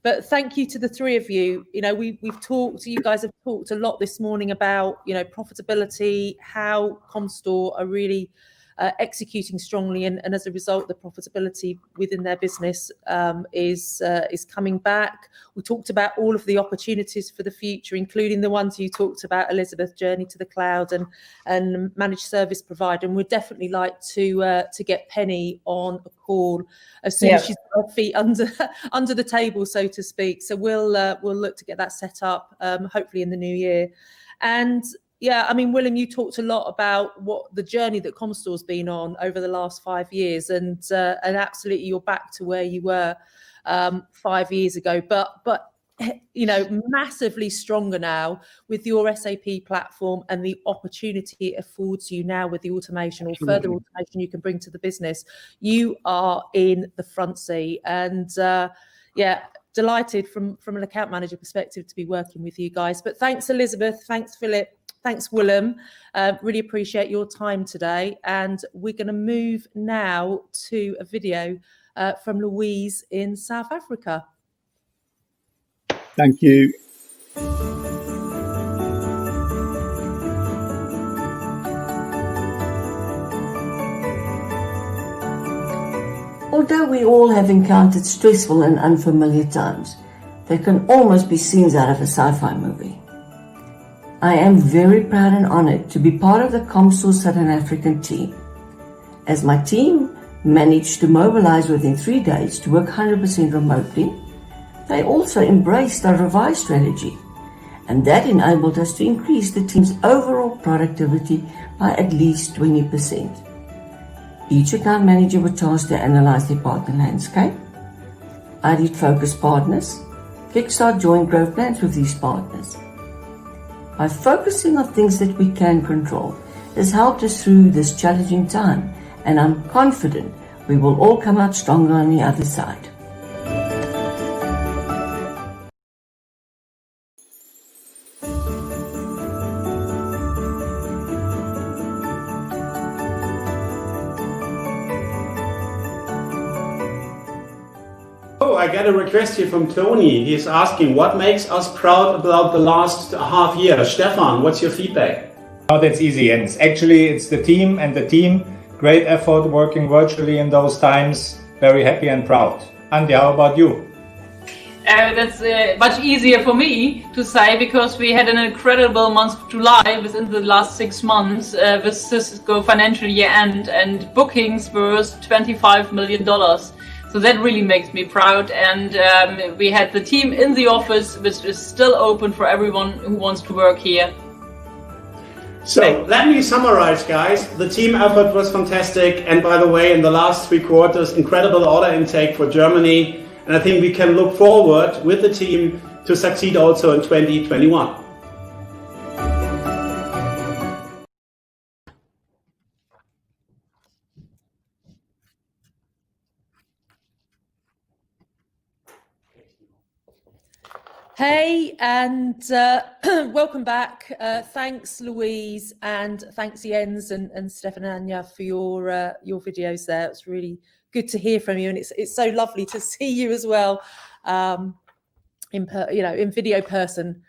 But thank you to the three of you. You know, we've talked. You guys have talked a lot this morning about profitability, how Comstore are really executing strongly, and as a result, the profitability within their business is coming back. We talked about all of the opportunities for the future, including the ones you talked about, Elizabeth, journey to the cloud and managed service provider. And we'd definitely like to get Penny on a call as soon as she's got her feet under the table, so to speak. So we'll look to get that set up, hopefully in the new year. And yeah, I mean, William, you talked a lot about what the journey that Comstore's been on over the last 5 years, and absolutely you're back to where you were 5 years ago, but massively stronger now with your SAP platform and the opportunity it affords you now with the automation or further automation you can bring to the business. You are in the front seat, and delighted from an account manager perspective to be working with you guys. But thanks, Elizabeth. Thanks, Philip. Thanks, Willem. Really appreciate your time today. And we're going to move now to a video from Louise in South Africa. Thank you. Although we all have encountered stressful and unfamiliar times, they can almost be scenes out of a sci-fi movie. I am very proud and honored to be part of the Comstore Southern African team. As my team managed to mobilize within 3 days to work 100% remotely, they also embraced our revised strategy, and that enabled us to increase the team's overall productivity by at least 20%. Each account manager was tasked to analyze their partner landscape. I did focus partners, kickstart joint growth plans with these partners. By focusing on things that we can control, has helped us through this challenging time, and I'm confident we will all come out stronger on the other side. I get a request here from Tony. He's asking, what makes us proud about the last half year? Stefan, what's your feedback? Oh, that's easy, Jens. Actually, it's the team and the team. Great effort working virtually in those times. Very happy and proud. Andi, how about you? That's much easier for me to say, because we had an incredible month of July within the last 6 months with Cisco financial year end, and bookings were $25 million. So that really makes me proud, and we had the team in the office, which is still open for everyone who wants to work here. So let me summarize, guys. The team effort was fantastic, and by the way, in the last 3 quarters, incredible order intake for Germany, and I think we can look forward with the team to succeed also in 2021. Hey, and welcome back. Thanks, Louise, and thanks, Jens and Stefan and Anya, for your videos there. It's really good to hear from you, and it's so lovely to see you as well, in video person.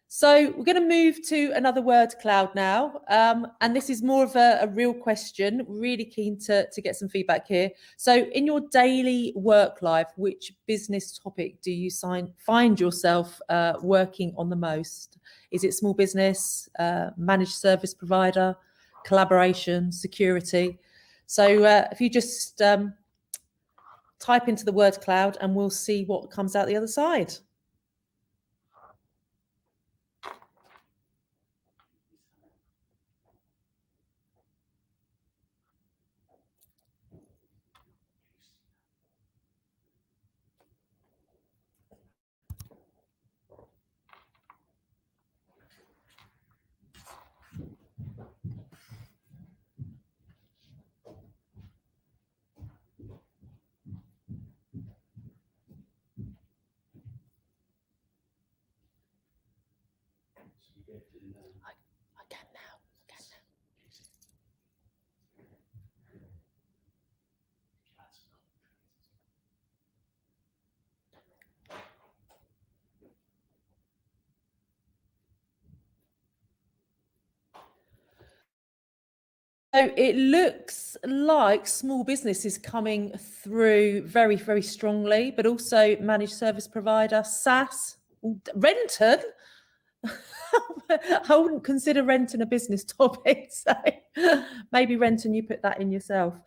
So we're going to move to another word cloud now, and this is more of a real question. Really keen to get some feedback here. So in your daily work life, which business topic do you find yourself working on the most? Is it small business, managed service provider, collaboration, security? So if you just type into the word cloud, and we'll see what comes out the other side. I can now. So it looks like small business is coming through very, very strongly, but also managed service provider, SaaS, Renton. I wouldn't consider Renton a business topic, so maybe Renton, you put that in yourself.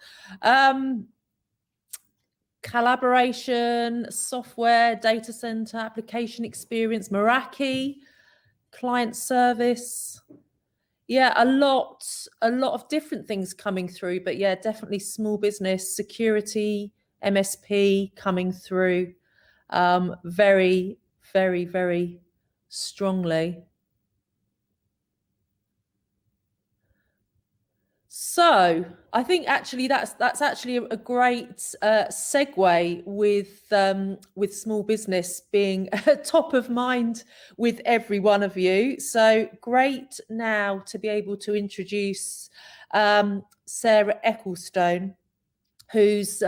Collaboration, software, data center, application experience, Meraki, client service. Yeah, a lot of different things coming through, but yeah, definitely small business, security, MSP coming through very, very, very strongly. So I think actually that's actually a great segue with small business being top of mind with every one of you. So great now to be able to introduce Sarah Ecclestone, who's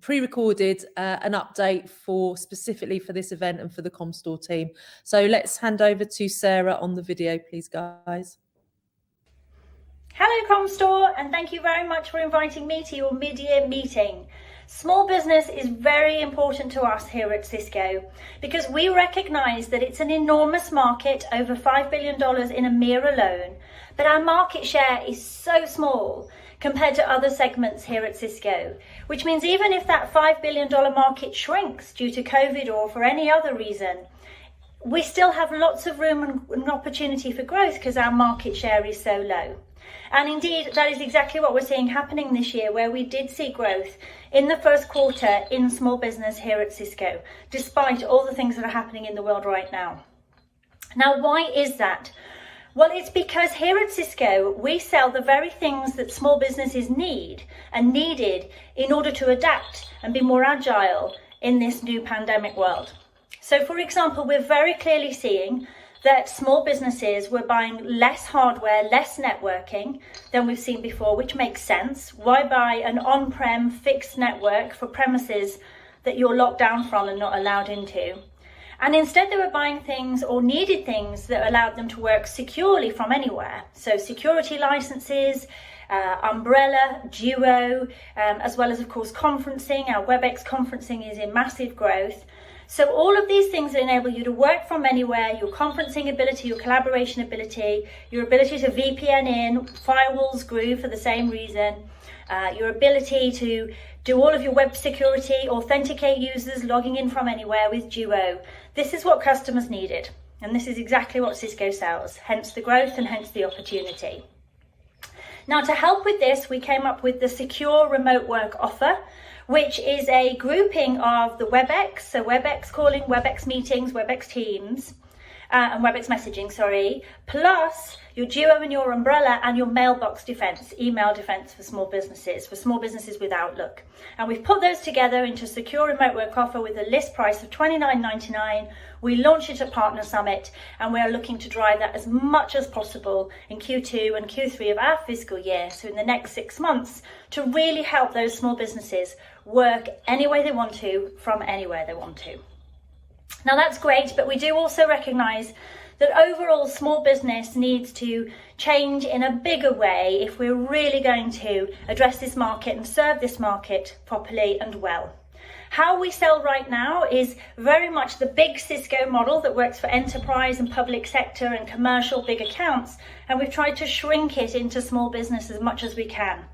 pre-recorded an update specifically for this event and for the Comstore team. So let's hand over to Sarah on the video, please, guys. Hello Comstore, and thank you very much for inviting me to your mid-year meeting. Small business is very important to us here at Cisco because we recognise that it's an enormous market, over $5 billion in EMEA alone, but our market share is so small compared to other segments here at Cisco, which means even if that $5 billion market shrinks due to COVID or for any other reason, we still have lots of room and opportunity for growth because our market share is so low. And indeed, that is exactly what we're seeing happening this year, where we did see growth in the first quarter in small business here at Cisco, despite all the things that are happening in the world right now. Now, why is that? Well, it's because here at Cisco, we sell the very things that small businesses need and needed in order to adapt and be more agile in this new pandemic world. So, for example, we're very clearly seeing that small businesses were buying less hardware, less networking than we've seen before, which makes sense. Why buy an on-prem fixed network for premises that you're locked down from and not allowed into? And instead they were buying things or needed things that allowed them to work securely from anywhere. So security licenses, Umbrella, Duo, as well as, of course, conferencing. Our WebEx conferencing is in massive growth. So all of these things enable you to work from anywhere, your conferencing ability, your collaboration ability, your ability to VPN in, firewalls grew for the same reason, your ability to do all of your web security, authenticate users logging in from anywhere with Duo. This is what customers needed, and this is exactly what Cisco sells, hence the growth and hence the opportunity. Now, to help with this, we came up with the Secure Remote Work Offer, which is a grouping of the WebEx, so WebEx calling, WebEx meetings, WebEx Teams, and WebEx messaging, plus your Duo and your Umbrella and your mailbox defense, email defense for small businesses with Outlook. And we've put those together into a secure remote work offer with a list price of $29.99. We launched it at Partner Summit, and we are looking to drive that as much as possible in Q2 and Q3 of our fiscal year, so in the next 6 months, to really help those small businesses work any way they want to, from anywhere they want to. Now that's great, but we do also recognise that overall small business needs to change in a bigger way if we're really going to address this market and serve this market properly and well. How we sell right now is very much the big Cisco model that works for enterprise and public sector and commercial big accounts, and we've tried to shrink it into small business as much as we can.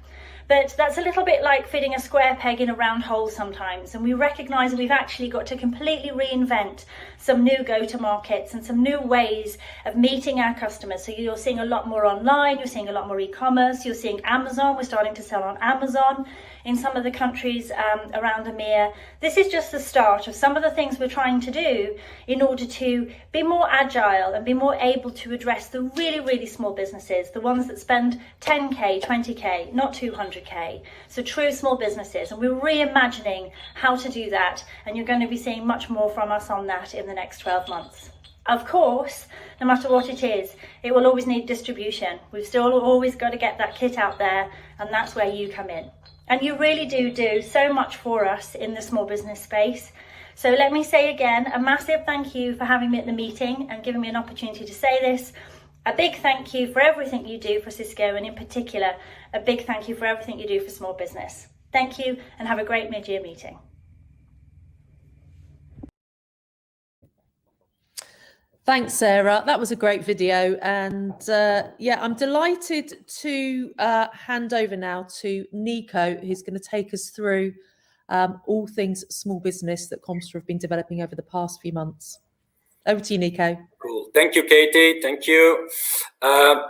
But that's a little bit like fitting a square peg in a round hole sometimes, and we recognise we've actually got to completely reinvent some new go-to-markets and some new ways of meeting our customers. So you're seeing a lot more online, you're seeing a lot more e-commerce, you're seeing Amazon, we're starting to sell on Amazon in some of the countries around EMEA. This is just the start of some of the things we're trying to do in order to be more agile and be more able to address the really, really small businesses, the ones that spend 10K, 20K, not 200K. So true small businesses. And we're reimagining how to do that. And you're going to be seeing much more from us on that in the next 12 months. Of course, no matter what it is, it will always need distribution. We've still always got to get that kit out there, and that's where you come in. And you really do so much for us in the small business space. So let me say again, a massive thank you for having me at the meeting and giving me an opportunity to say this. A big thank you for everything you do for Cisco, and in particular, a big thank you for everything you do for small business. Thank you, and have a great mid-year meeting. Thanks, Sarah. That was a great video. And yeah, I'm delighted to hand over now to Nico, who's going to take us through all things small business that Comstor have been developing over the past few months. Over to you, Nico. Cool. Thank you, Katie. Thank you.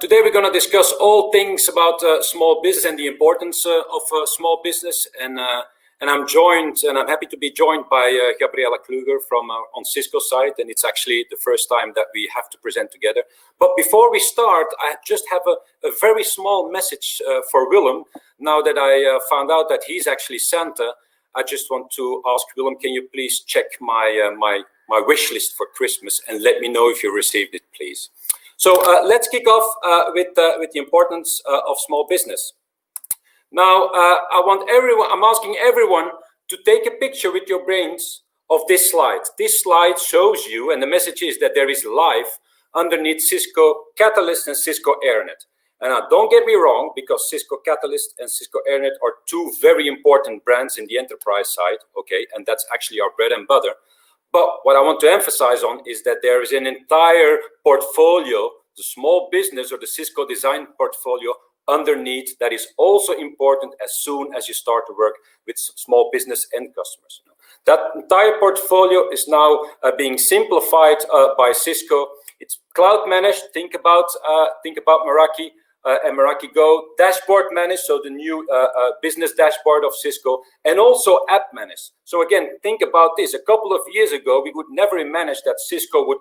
Today we're going to discuss all things about small business and the importance of small business. And I'm joined, and I'm happy to be joined by Gabriella Kluger from on Cisco side. And it's actually the first time that we have to present together. But before we start, I just have a very small message for Willem. Now that I found out that he's actually Santa, I just want to ask Willem, can you please check my wish list for Christmas and let me know if you received it, please. So let's kick off with the importance of small business. Now, I'm asking everyone to take a picture with your brains of this slide. This slide shows you, and the message is that there is life underneath Cisco Catalyst and Cisco AirNet. And now, don't get me wrong, because Cisco Catalyst and Cisco AirNet are two very important brands in the enterprise side, okay, and that's actually our bread and butter. But what I want to emphasize on is that there is an entire portfolio, the small business or the Cisco design portfolio underneath that is also important as soon as you start to work with small business end customers. That entire portfolio is now being simplified by Cisco. It's cloud managed. Think about Meraki and Meraki Go, dashboard managed, so the new business dashboard of Cisco, and also app managed. So again, think about this. A couple of years ago, we would never imagine that Cisco would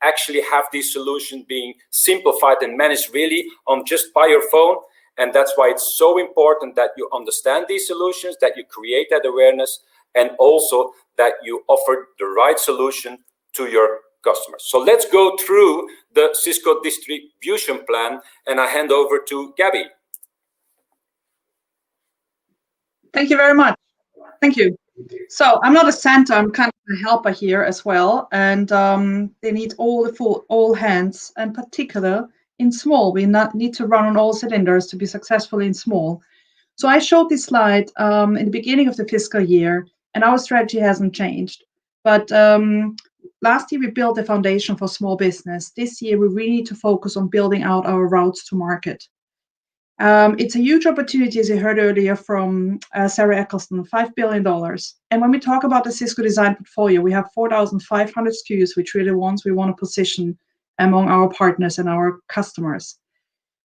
actually have these solutions being simplified and managed really on just by your phone. And that's why it's so important that you understand these solutions, that you create that awareness, and also that you offer the right solution to your customers. So let's go through the Cisco distribution plan, and I hand over to Gabby. Thank you very much. Thank you. So I'm not a Santa, I'm kind of a helper here as well. And they need all hands, and particular in small. We need to run on all cylinders to be successful in small. So I showed this slide in the beginning of the fiscal year, and our strategy hasn't changed. But last year we built the foundation for small business. This year we really need to focus on building out our routes to market. It's a huge opportunity, as you heard earlier from Sarah Eccleston, $5 billion. And when we talk about the Cisco design portfolio, we have 4,500 SKUs, which are the ones we want to position among our partners and our customers.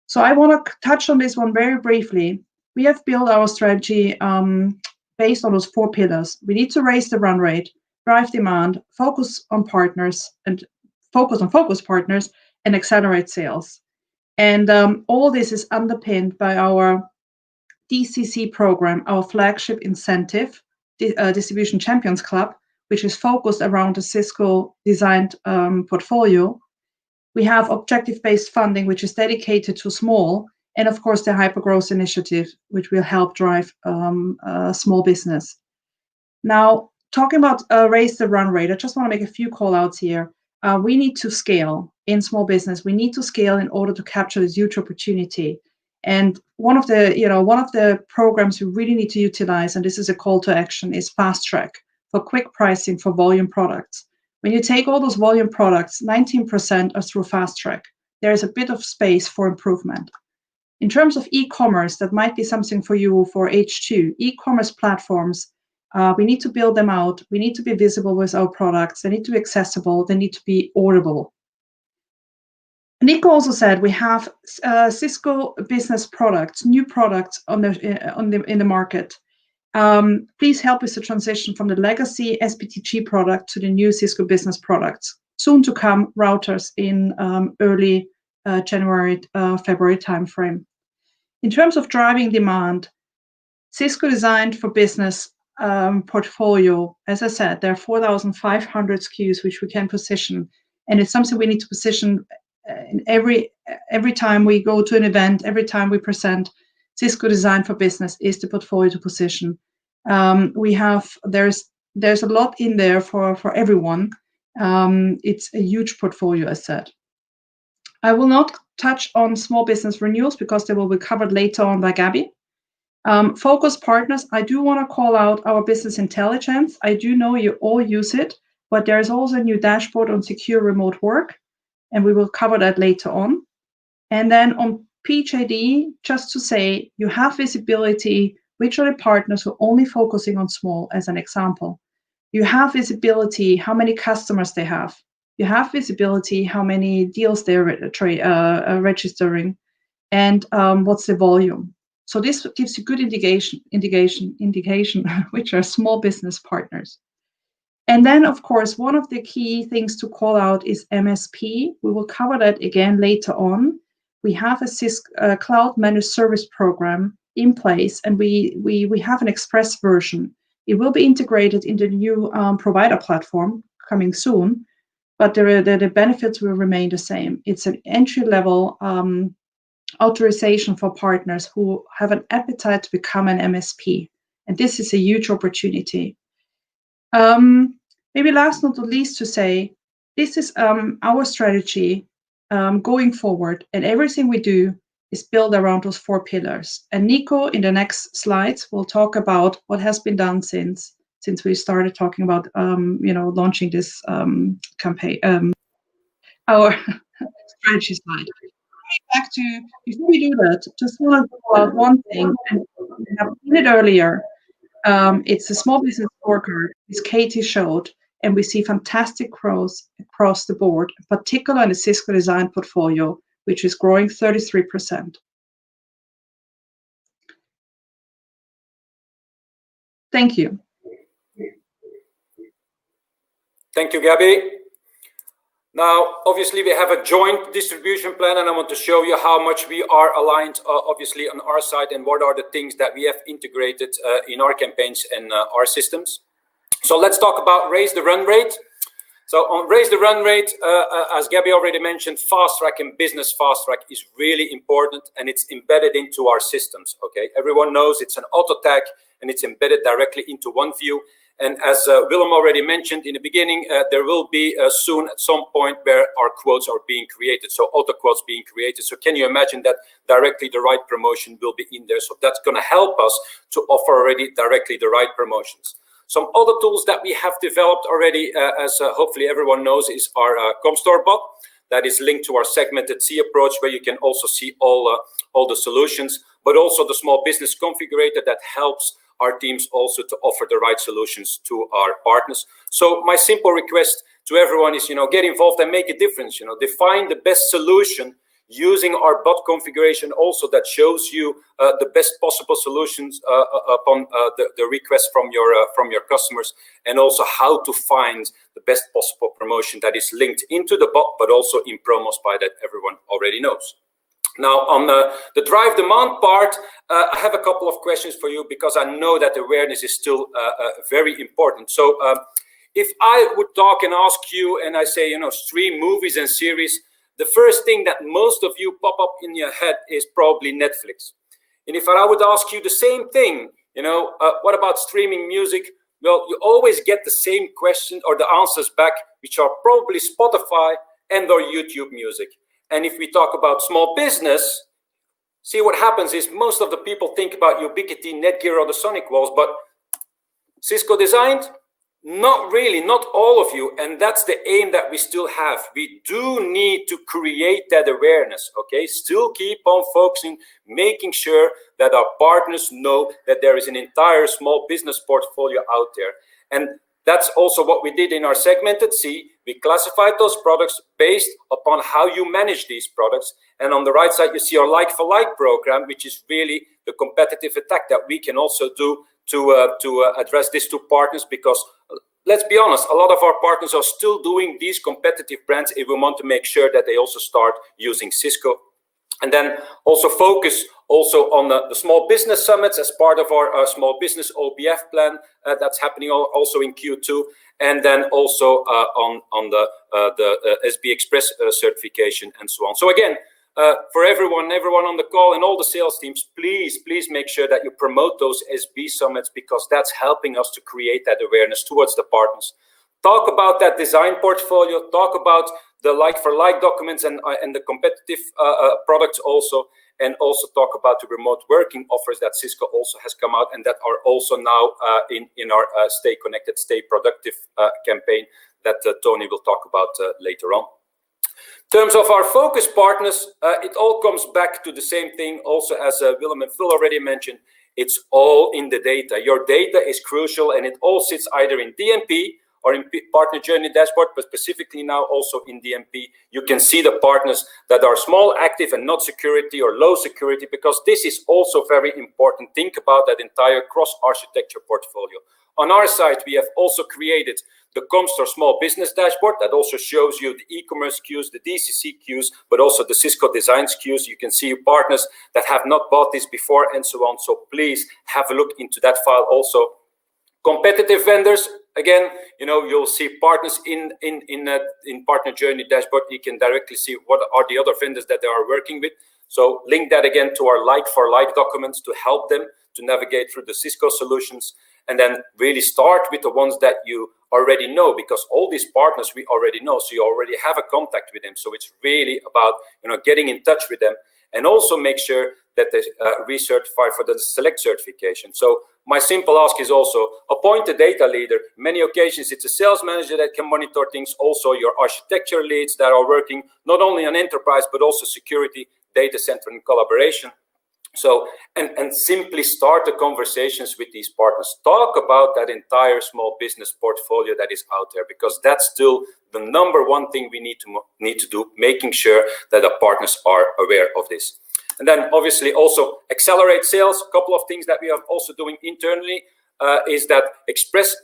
So I want to touch on this one very briefly. We have built our strategy based on those 4 pillars. We need to raise the run rate, drive demand, focus on partners, and focus partners, and accelerate sales. And all this is underpinned by our DCC program, our flagship incentive, Distribution Champions Club, which is focused around the Cisco designed portfolio. We have objective-based funding, which is dedicated to small, and of course the Hypergrowth Initiative, which will help drive small business. Now, talking about raise the run rate, I just want to make a few call-outs here. We need to scale in small business. We need to scale in order to capture this huge opportunity. And one of the programs we really need to utilize, and this is a call to action, is Fast Track for quick pricing for volume products. When you take all those volume products, 19% are through Fast Track. There is a bit of space for improvement. In terms of e-commerce, that might be something for you for H2. E-commerce platforms, we need to build them out. We need to be visible with our products. They need to be accessible. They need to be audible. Nico also said we have Cisco business products, new products in the market. Please help with the transition from the legacy SPTG product to the new Cisco business products. Soon to come routers in early January, February timeframe. In terms of driving demand, Cisco designed for business portfolio, as I said, there are 4,500 SKUs which we can position. And it's something we need to position in every time we go to an event, every time we present. Cisco Design for Business is the portfolio to position. There's a lot in there for everyone. It's a huge portfolio, as said. I will not touch on small business renewals because they will be covered later on by Gabby. Focus partners, I do want to call out our business intelligence. I do know you all use it, but there is also a new dashboard on secure remote work, and we will cover that later on. And then on PHID, just to say, you have visibility, which are the partners who are only focusing on small, as an example. You have visibility, how many customers they have. You have visibility, how many deals they're registering, and what's the volume. So this gives you good indication, which are small business partners. And then, of course, one of the key things to call out is MSP. We will cover that again later on. We have a Cisco Cloud Managed Service program in place, and we have an express version. It will be integrated in the new provider platform coming soon, but the benefits will remain the same. It's an entry-level authorization for partners who have an appetite to become an MSP, and this is a huge opportunity. Maybe last not the least to say, this is our strategy going forward, and everything we do is built around those 4 pillars. And Nico, in the next slides, will talk about what has been done since we started talking about launching this campaign, our strategy slide. Back to, before we do that, just want to call out one thing, and we have seen it earlier. It's a small business scorecard, as Katie showed, and we see fantastic growth across the board, particularly in the Cisco Design portfolio, which is growing 33%. Thank you. Thank you, Gabby. Now, obviously, we have a joint distribution plan, and I want to show you how much we are aligned, obviously, on our side, and what are the things that we have integrated in our campaigns and our systems. So let's talk about raise the run rate. So on raise the run rate, as Gabby already mentioned, fast track and business fast track is really important, and it's embedded into our systems. Okay, everyone knows it's an auto tag, and it's embedded directly into OneView. And as Willem already mentioned in the beginning, there will be soon at some point where our quotes are being created, so auto quotes being created. So can you imagine that directly the right promotion will be in there? So that's going to help us to offer already directly the right promotions. Some other tools that we have developed already, as hopefully everyone knows, is our Comstore bot that is linked to our segmented C approach, where you can also see all the solutions, but also the small business configurator that helps our teams also to offer the right solutions to our partners. So my simple request to everyone is, get involved and make a difference. Define the best solution using our bot configuration also that shows you the best possible solutions upon the request from your customers, and also how to find the best possible promotion that is linked into the bot, but also in promos by that everyone already knows. Now, on the drive demand part, I have a couple of questions for you, because I know that awareness is still very important. So if I would talk and ask you, and I say, stream movies and series, the first thing that most of you pop up in your head is probably Netflix. And if I would ask you the same thing, what about streaming music? Well, you always get the same question or the answers back, which are probably Spotify and or YouTube music. And if we talk about small business, see what happens is most of the people think about Ubiquiti, Netgear, or the Sonic Walls, but Cisco Designed? Not really, not all of you. And that's the aim that we still have. We do need to create that awareness, okay? Still keep on focusing, making sure that our partners know that there is an entire small business portfolio out there. And that's also what we did in our segmented C. We classified those products based upon how you manage these products. And on the right side, you see our like-for-like program, which is really the competitive attack that we can also do to address these two partners, because let's be honest, a lot of our partners are still doing these competitive brands if we want to make sure that they also start using Cisco. And then also focus also on the small business summits as part of our small business OBF plan that's happening also in Q2, and then also on the SB Express certification and so on. So again, for everyone on the call and all the sales teams, please make sure that you promote those SB summits, because that's helping us to create that awareness towards the partners. Talk about that design portfolio, talk about the like-for-like documents and the competitive products also, and also talk about the remote working offers that Cisco also has come out and that are also now in our Stay Connected, Stay Productive campaign that Tony will talk about later on. In terms of our focus partners, it all comes back to the same thing also as Willem and Phil already mentioned. It's all in the data. Your data is crucial, and it all sits either in DMP or in Partner Journey Dashboard, but specifically now also in DMP. You can see the partners that are small, active, and not security or low security, because this is also very important. Think about that entire cross-architecture portfolio. On our side, we have also created the Comstor Small Business Dashboard that also shows you the e-commerce queues, the DCC queues, but also the Cisco Designs queues. You can see partners that have not bought this before and so on. So please have a look into that file also. Competitive vendors, again, you'll see partners in Partner Journey Dashboard. You can directly see what are the other vendors that they are working with. So link that again to our like-for-like documents to help them to navigate through the Cisco solutions. And then really start with the ones that you already know, because all these partners we already know, so you already have a contact with them. So it's really about getting in touch with them, and also make sure that they recertify for the select certification. So my simple ask is also appoint a data leader. Many occasions it's a sales manager that can monitor things, also your architecture leads that are working not only on enterprise but also security, data center, and collaboration. So, and simply start the conversations with these partners. Talk about that entire small business portfolio that is out there, because that's still the number one thing we need to do, making sure that the partners are aware of this. And then obviously also accelerate sales. A couple of things that we are also doing internally is that express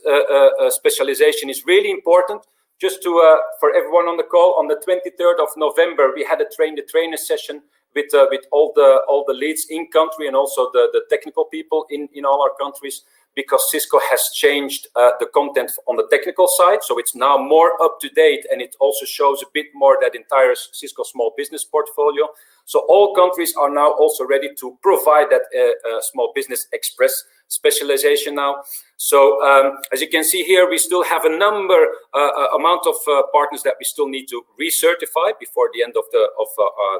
specialization is really important. Just to for everyone on the call, on the 23rd of November, we had a train-the-trainer session with all the leads in country, and also the technical people in all our countries, because Cisco has changed the content on the technical side. So it's now more up to date, and it also shows a bit more that entire Cisco small business portfolio. So all countries are now also ready to provide that small business express specialization now. So as you can see here, we still have a amount of partners that we still need to recertify before the end of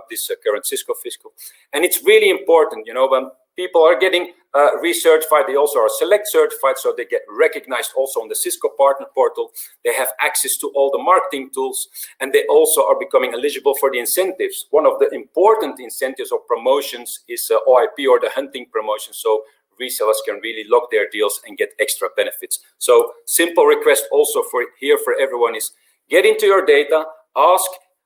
this current Cisco fiscal. And it's really important, when people are getting recertified, they also are select certified, so they get recognized also on the Cisco partner portal. They have access to all the marketing tools, and they also are becoming eligible for the incentives. One of the important incentives or promotions is OIP, or the hunting promotion. So resellers can really lock their deals and get extra benefits. So simple request also for everyone is get into your data, ask,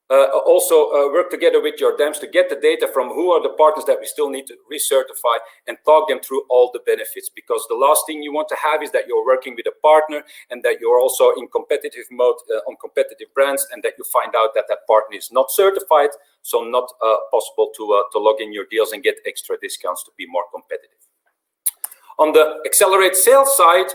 also work together with your DEMs to get the data from who are the partners that we still need to recertify, and talk them through all the benefits. Because the last thing you want to have is that you're working with a partner and that you're also in competitive mode on competitive brands, and that you find out that that partner is not certified, so not possible to log in your deals and get extra discounts to be more competitive. On the accelerate sales side,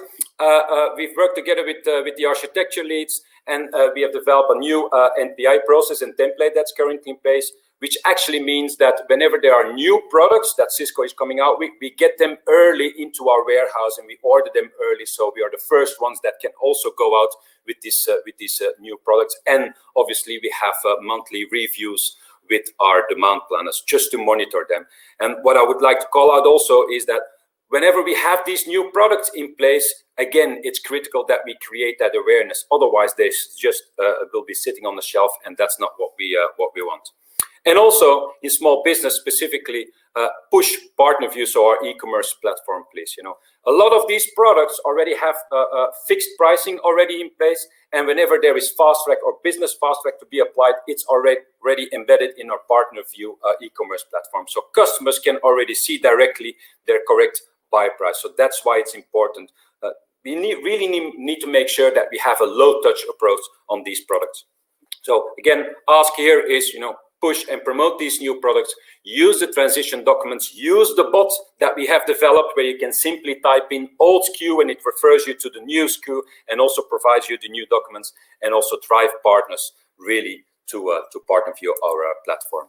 we've worked together with the architecture leads, and we have developed a new NPI process and template that's currently in place, which actually means that whenever there are new products that Cisco is coming out with, we get them early into our warehouse and we order them early. So we are the first ones that can also go out with these new products. And obviously we have monthly reviews with our demand planners just to monitor them. And what I would like to call out also is that whenever we have these new products in place, again, it's critical that we create that awareness. Otherwise, they just will be sitting on the shelf, and that's not what we want. And also, in small business specifically, push partner view, so our e-commerce platform, please. A lot of these products already have fixed pricing already in place, and whenever there is fast track or business fast track to be applied, it's already embedded in our partner view e-commerce platform. So customers can already see directly their correct buy price. So that's why it's important. We really need to make sure that we have a low touch approach on these products. So again, ask here is, push and promote these new products, use the transition documents, use the bot that we have developed where you can simply type in old SKU and it refers you to the new SKU and also provides you the new documents, and also drive partners really to partner via our platform.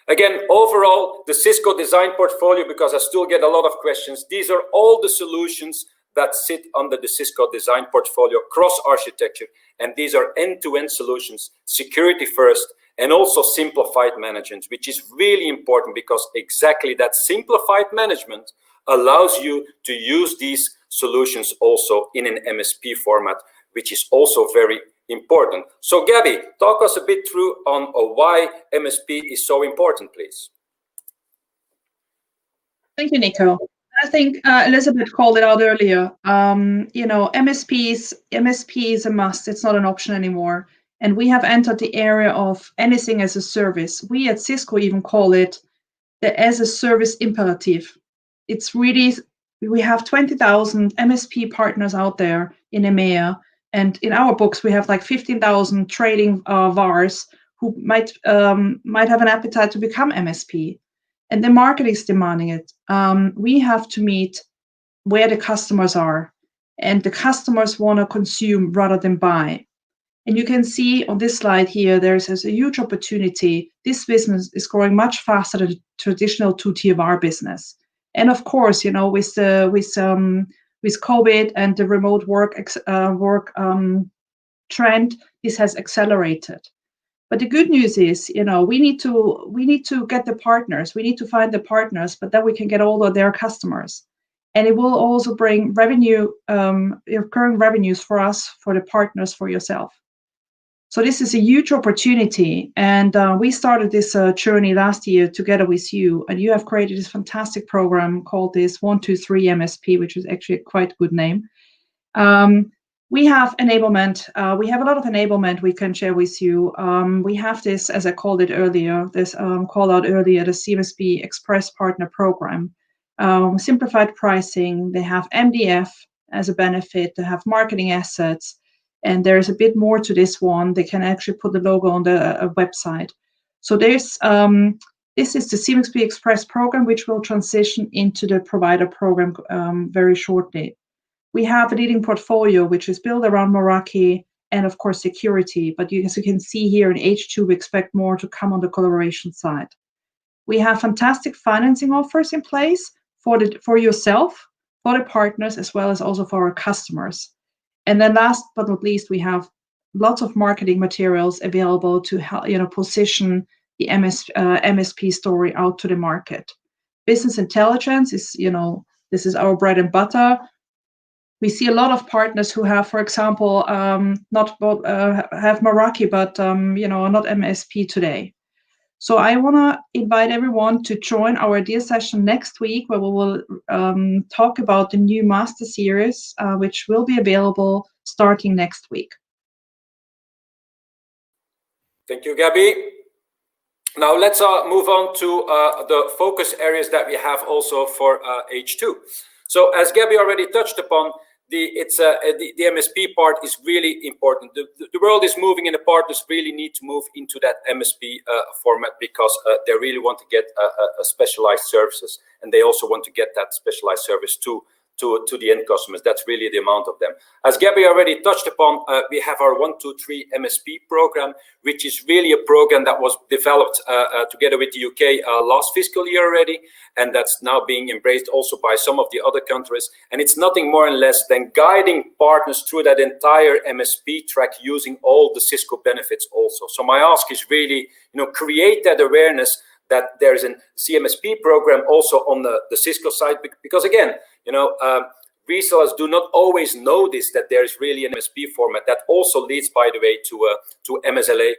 Again, overall, the Cisco design portfolio, because I still get a lot of questions, these are all the solutions that sit under the Cisco design portfolio cross architecture, and these are end-to-end solutions, security first, and also simplified management, which is really important because exactly that simplified management allows you to use these solutions also in an MSP format, which is also very important. So Gabby, talk us a bit through on why MSP is so important, please. Thank you, Nico. I think Elizabeth called it out earlier. You know, MSP is a must. It's not an option anymore. And we have entered the area of anything as a service. We at Cisco even call it the as a service imperative. It's really, we have 20,000 MSP partners out there in EMEA. And in our books, we have like 15,000 trading VARs who might have an appetite to become MSP. And the market is demanding it. We have to meet where the customers are. And the customers want to consume rather than buy. And you can see on this slide here, there's a huge opportunity. This business is growing much faster than the traditional two-tier VAR business. And of course, you know, with COVID and the remote work trend, this has accelerated. But the good news is, you know, we need to get the partners. We need to find the partners, but then we can get all of their customers. And it will also bring revenue, recurring revenues for us, for the partners, for yourself. So this is a huge opportunity. And we started this journey last year together with you. And you have created this fantastic program called this 123 MSP, which is actually a quite good name. We have enablement. We have a lot of enablement we can share with you. We have this, as I called it earlier, this called out earlier, the CMSP Express Partner Program. Simplified pricing. They have MDF as a benefit. They have marketing assets. And there's a bit more to this one. They can actually put the logo on the website. So there's this is the CMSP Express program, which will transition into the provider program very shortly. We have a leading portfolio, which is built around Meraki and, of course, security. But as you can see here in H2, we expect more to come on the collaboration side. We have fantastic financing offers in place for yourself, for the partners, as well as also for our customers. And then last but not least, we have lots of marketing materials available to help, you know, position the MSP story out to the market. Business intelligence is, you know, this is our bread and butter. We see a lot of partners who have, for example, not have Meraki, but you know, are not MSP today. So I want to invite everyone to join our idea session next week, where we will talk about the new master series, which will be available starting next week. Thank you, Gabby. Now let's move on to the focus areas that we have also for H2. So as Gabby already touched upon, the MSP part is really important. The world is moving, and the partners really need to move into that MSP format, because they really want to get specialized services, and they also want to get that specialized service to the end customers. That's really the amount of them. As Gabby already touched upon, we have our 123 MSP program, which is really a program that was developed together with the UK last fiscal year already, and that's now being embraced also by some of the other countries. And it's nothing more and less than guiding partners through that entire MSP track using all the Cisco benefits also. So my ask is really, you know, create that awareness that there's a CMSP program also on the Cisco side, because again, you know, resellers do not always know this, that there is really an MSP format that also leads, by the way, to MSLA.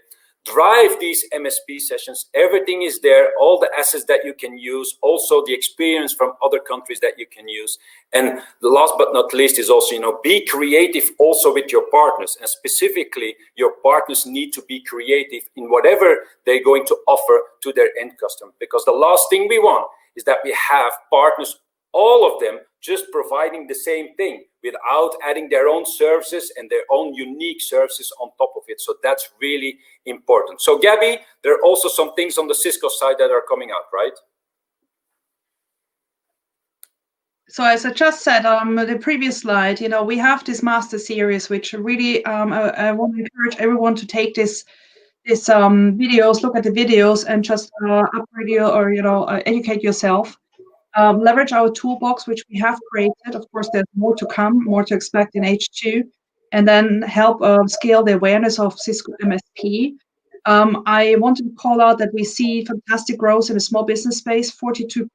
Drive these MSP sessions. Everything is there, all the assets that you can use, also the experience from other countries that you can use. And the last but not least is also, you know, be creative also with your partners. And specifically, your partners need to be creative in whatever they're going to offer to their end customer. Because the last thing we want is that we have partners all of them just providing the same thing without adding their own services and their own unique services on top of it. So that's really important. So Gabby, there are also some things on the Cisco side that are coming out, right? So as I just said on the previous slide, we have this master series, which really I want to encourage everyone to take this videos, look at the videos, and just upgrade you or educate yourself. Leverage our toolbox, which we have created. Of course, there's more to come, more to expect in H2, and then help scale the awareness of Cisco MSP. I wanted to call out that we see fantastic growth in the small business space, 42%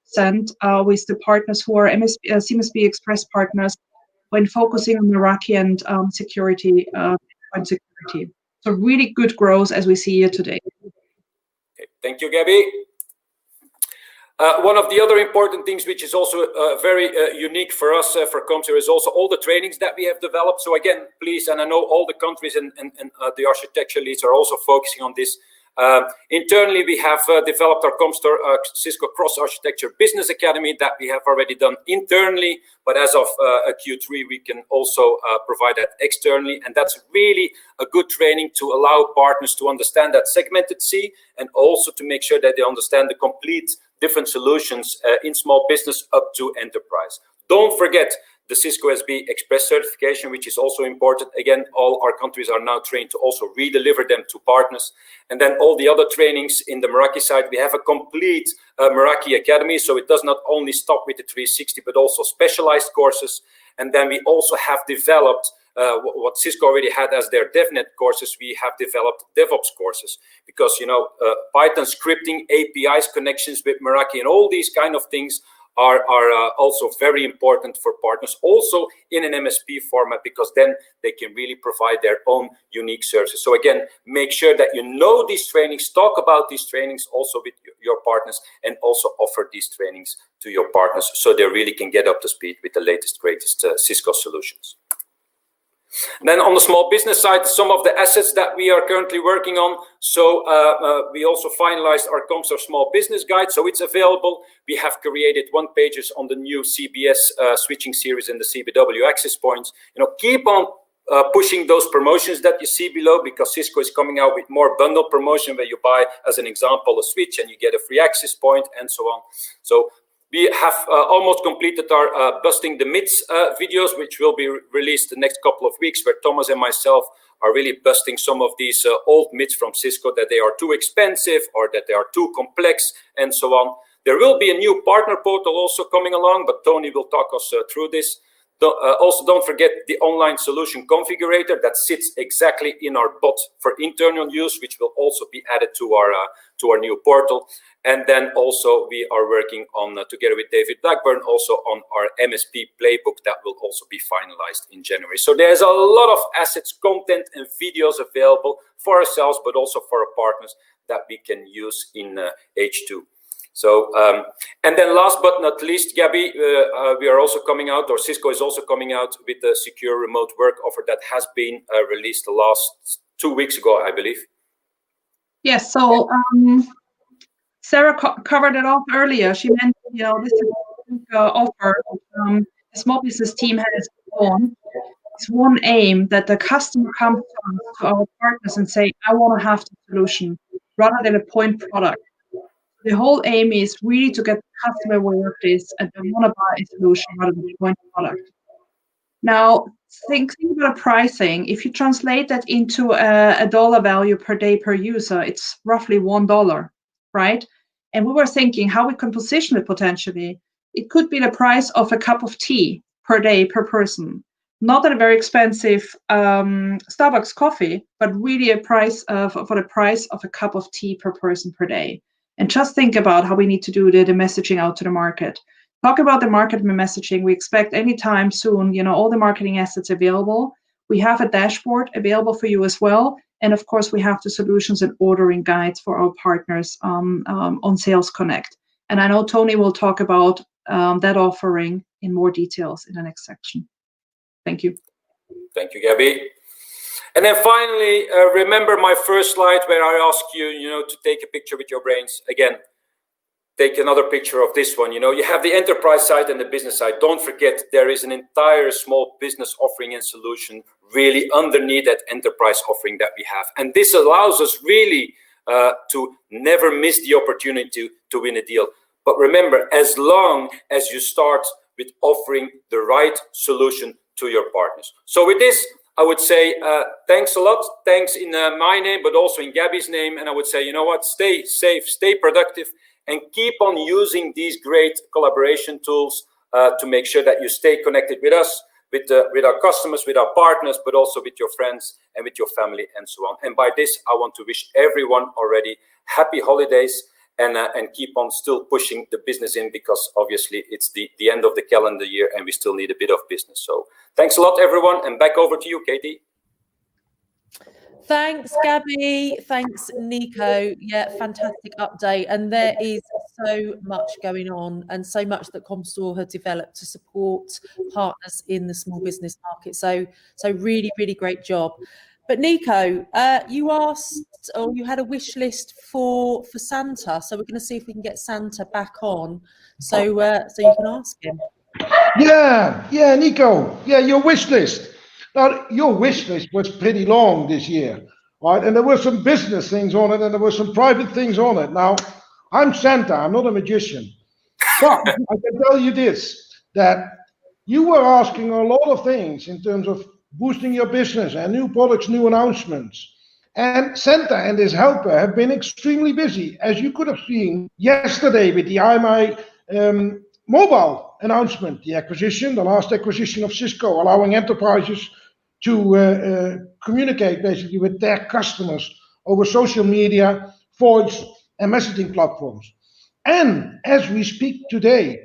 with the partners who are CMSB Express partners when focusing on Meraki and security. So really good growth as we see here today. Okay. Thank you, Gabby. One of the other important things, which is also very unique for us, for ComStore, is also all the trainings that we have developed. So again, please, and I know all the countries and the architecture leads are also focusing on this. Internally, we have developed our ComStore Cisco Cross Architecture Business Academy that we have already done internally, but as of Q3, we can also provide that externally. And that's really a good training to allow partners to understand that segmented C and also to make sure that they understand the complete different solutions in small business up to enterprise. Don't forget the Cisco SB Express certification, which is also important. Again, all our countries are now trained to also re-deliver them to partners. And then all the other trainings in the Meraki side, we have a complete Meraki Academy. So it does not only stop with the 360, but also specialized courses. And then we also have developed what Cisco already had as their DevNet courses. We have developed DevOps courses because, Python scripting, APIs, connections with Meraki, and all these kind of things are also very important for partners, also in an MSP format, because then they can really provide their own unique services. So again, make sure that you know these trainings, talk about these trainings also with your partners, and also offer these trainings to your partners so they really can get up to speed with the latest, greatest Cisco solutions. And then on the small business side, some of the assets that we are currently working on. So we also finalized our ComStore Small Business Guide. So it's available. We have created one pages on the new CBS switching series and the CBW access points. Keep on pushing those promotions that you see below, because Cisco is coming out with more bundle promotion where you buy, as an example, a switch and you get a free access point and so on. So we have almost completed our Busting the Myths videos, which will be released the next couple of weeks, where Thomas and myself are really busting some of these old myths from Cisco, that they are too expensive or that they are too complex and so on. There will be a new partner portal also coming along, but Tony will talk us through this. Also, don't forget the online solution configurator that sits exactly in our bot for internal use, which will also be added to our new portal. And then also we are working on, together with David Blackburn, also on our MSP playbook that will also be finalized in January. So there's a lot of assets, content, and videos available for ourselves, but also for our partners that we can use in H2. So, and then last but not least, Gabby, we are also coming out, or Cisco is also coming out with the secure remote work offer that has been released the last 2 weeks ago, I believe. Yes, so Sarah covered it off earlier. She mentioned, this is a offer the small business team has on. It's one aim that the customer comes to our partners and say, I want to have the solution, rather than a point product. The whole aim is really to get the customer aware of this and they want to buy a solution rather than a point product. Now, think about pricing. If you translate that into a dollar value per day per user, it's roughly $1, right? And we were thinking how we can position it potentially. It could be the price of a cup of tea per day per person. Not at a very expensive Starbucks coffee, but really a price for the price of a cup of tea per person per day. And just think about how we need to do the messaging out to the market. Talk about the marketing messaging. We expect anytime soon, all the marketing assets available. We have a dashboard available for you as well. And of course, we have the solutions and ordering guides for our partners on Sales Connect. And I know Tony will talk about that offering in more details in the next section. Thank you. Thank you, Gabby. And then finally, remember my first slide where I asked you, to take a picture with your brains. Again, take another picture of this one. You have the enterprise side and the business side. Don't forget, there is an entire small business offering and solution really underneath that enterprise offering that we have. And this allows us really to never miss the opportunity to win a deal. But remember, as long as you start with offering the right solution to your partners. So with this, I would say thanks a lot. Thanks in my name, but also in Gabby's name. And I would say, you know what, stay safe, stay productive, and keep on using these great collaboration tools to make sure that you stay connected with us, with our customers, with our partners, but also with your friends and with your family and so on. And by this, I want to wish everyone already happy holidays and keep on still pushing the business in, because obviously it's the end of the calendar year and we still need a bit of business. So thanks a lot, everyone. And back over to you, Katie. Thanks, Gabby. Thanks, Nico. Yeah, fantastic update. And there is so much going on and so much that Comstore have developed to support partners in the small business market. So really, really great job. But Nico, you asked, or you had a wish list for Santa. So we're going to see if we can get Santa back on, so you can ask him. Yeah, Nico. Yeah, your wish list. Now, your wish list was pretty long this year, right? And there were some business things on it, and there were some private things on it. Now, I'm Santa. I'm not a magician, but I can tell you this: that you were asking a lot of things in terms of boosting your business and new products, new announcements. And Santa and his helper have been extremely busy, as you could have seen yesterday with the IMI mobile announcement, the last acquisition of Cisco, allowing enterprises to communicate basically with their customers over social media, voice, and messaging platforms. And as we speak today,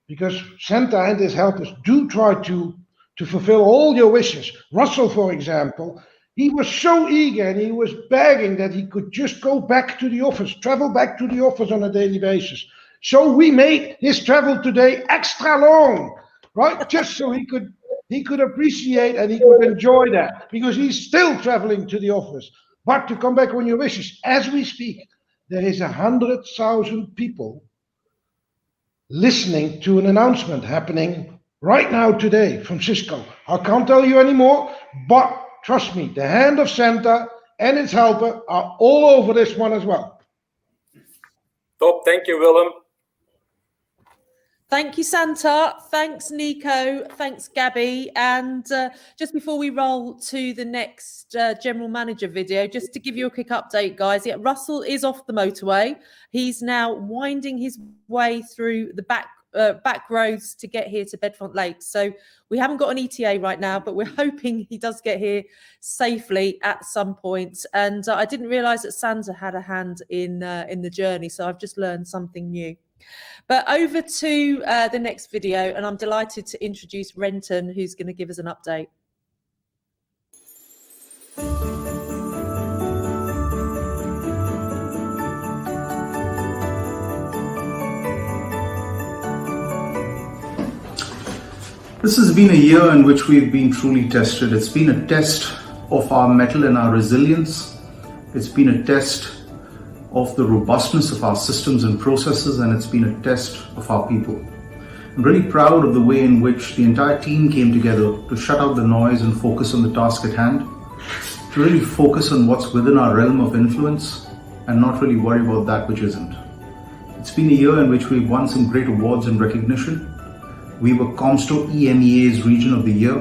because Santa and his helpers do try to fulfill all your wishes. Russell, for example, he was so eager and he was begging that he could just go back to the office, travel back to the office on a daily basis. So we made his travel today extra long, right? Just so he could appreciate and he could enjoy that, because he's still traveling to the office. But to come back on your wishes, as we speak, there is 100,000 people listening to an announcement happening right now today from Cisco. I can't tell you anymore, but trust me, the hand of Santa and its helper are all over this one as well. Top. Thank you, Willem. Thank you, Santa. Thanks, Nico. Thanks, Gabby. And just before we roll to the next general manager video, just to give you a quick update, guys. Yeah, Russell is off the motorway. He's now winding his way through the back roads to get here to Bedfont Lakes. So we haven't got an ETA right now, but we're hoping he does get here safely at some point. And I didn't realize that Santa had a hand in the journey, so I've just learned something new. But over to the next video, and I'm delighted to introduce Renton, who's going to give us an update. This has been a year in which we've been truly tested. It's been a test of our mettle and our resilience. It's been a test of the robustness of our systems and processes, and it's been a test of our people. I'm really proud of the way in which the entire team came together to shut out the noise and focus on the task at hand, to really focus on what's within our realm of influence and not really worry about that which isn't. It's been a year in which we've won some great awards and recognition. We were Comstore EMEA's Region of the Year,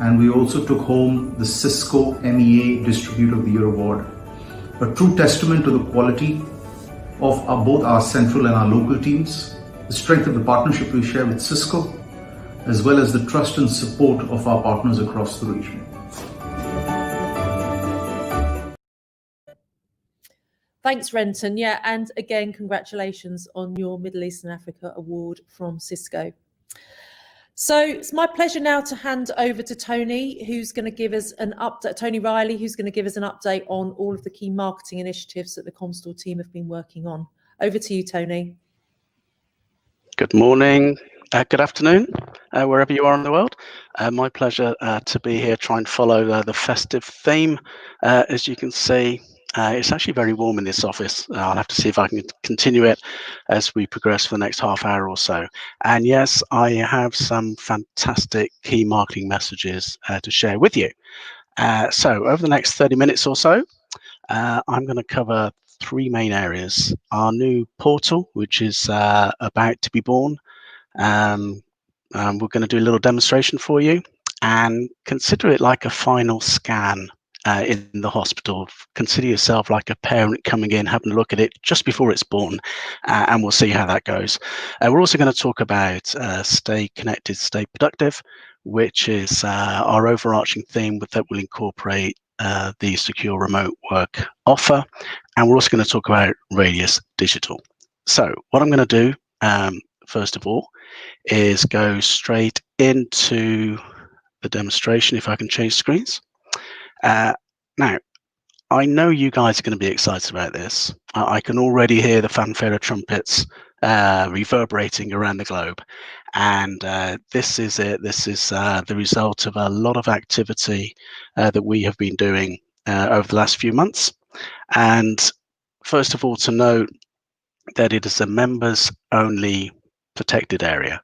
and we also took home the Cisco MEA Distributor of the Year award. A true testament to the quality of both our central and our local teams, the strength of the partnership we share with Cisco, as well as the trust and support of our partners across the region. Thanks, Renton. Yeah, and again, congratulations on your Middle East and Africa Award from Cisco. So it's my pleasure now to hand over to Tony, who's going to give us an update, Tony Riley, who's going to give us an update on all of the key marketing initiatives that the Comstore team have been working on. Over to you, Tony. Good morning, good afternoon, wherever you are in the world. My pleasure to be here, try and follow the festive theme. As you can see, It's actually very warm in this office. I'll have to see if I can continue it as we progress for the next half hour or so. And yes, I have some fantastic key marketing messages to share with you. So over the next 30 minutes or so, I'm going to cover 3 main areas. Our new portal, which is about to be born. We're going to do a little demonstration for you, and consider it like a final scan in the hospital. Consider yourself like a parent coming in, having a look at it just before it's born, and we'll see how that goes. We're also going to talk about stay connected, stay productive, which is our overarching theme that will incorporate the secure remote work offer. And we're also going to talk about Radius Digital. So what I'm going to do, first of all, is go straight into the demonstration, if I can change screens. Now, I know you guys are going to be excited about this. I can already hear the fanfare of trumpets reverberating around the globe. And this is it. This is the result of a lot of activity that we have been doing over the last few months. And first of all, to note that it is a members-only protected area.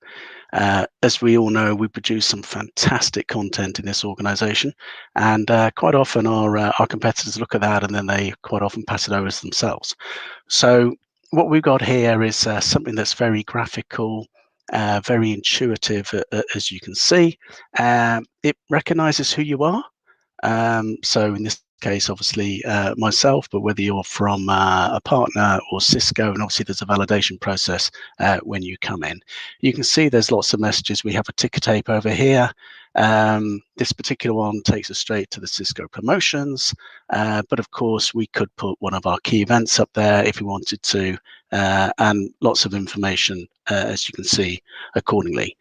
As we all know, we produce some fantastic content in this organization, and quite often our competitors look at that and then they quite often pass it over to themselves. So what we've got here is something that's very graphical, very intuitive, as you can see. It recognizes who you are. So in this case, obviously myself, but whether you're from a partner or Cisco, and obviously there's a validation process when you come in. You can see there's lots of messages. We have a ticker tape over here. This particular one takes us straight to the Cisco promotions, but of course we could put one of our key events up there if we wanted to, and lots of information, as you can see, accordingly.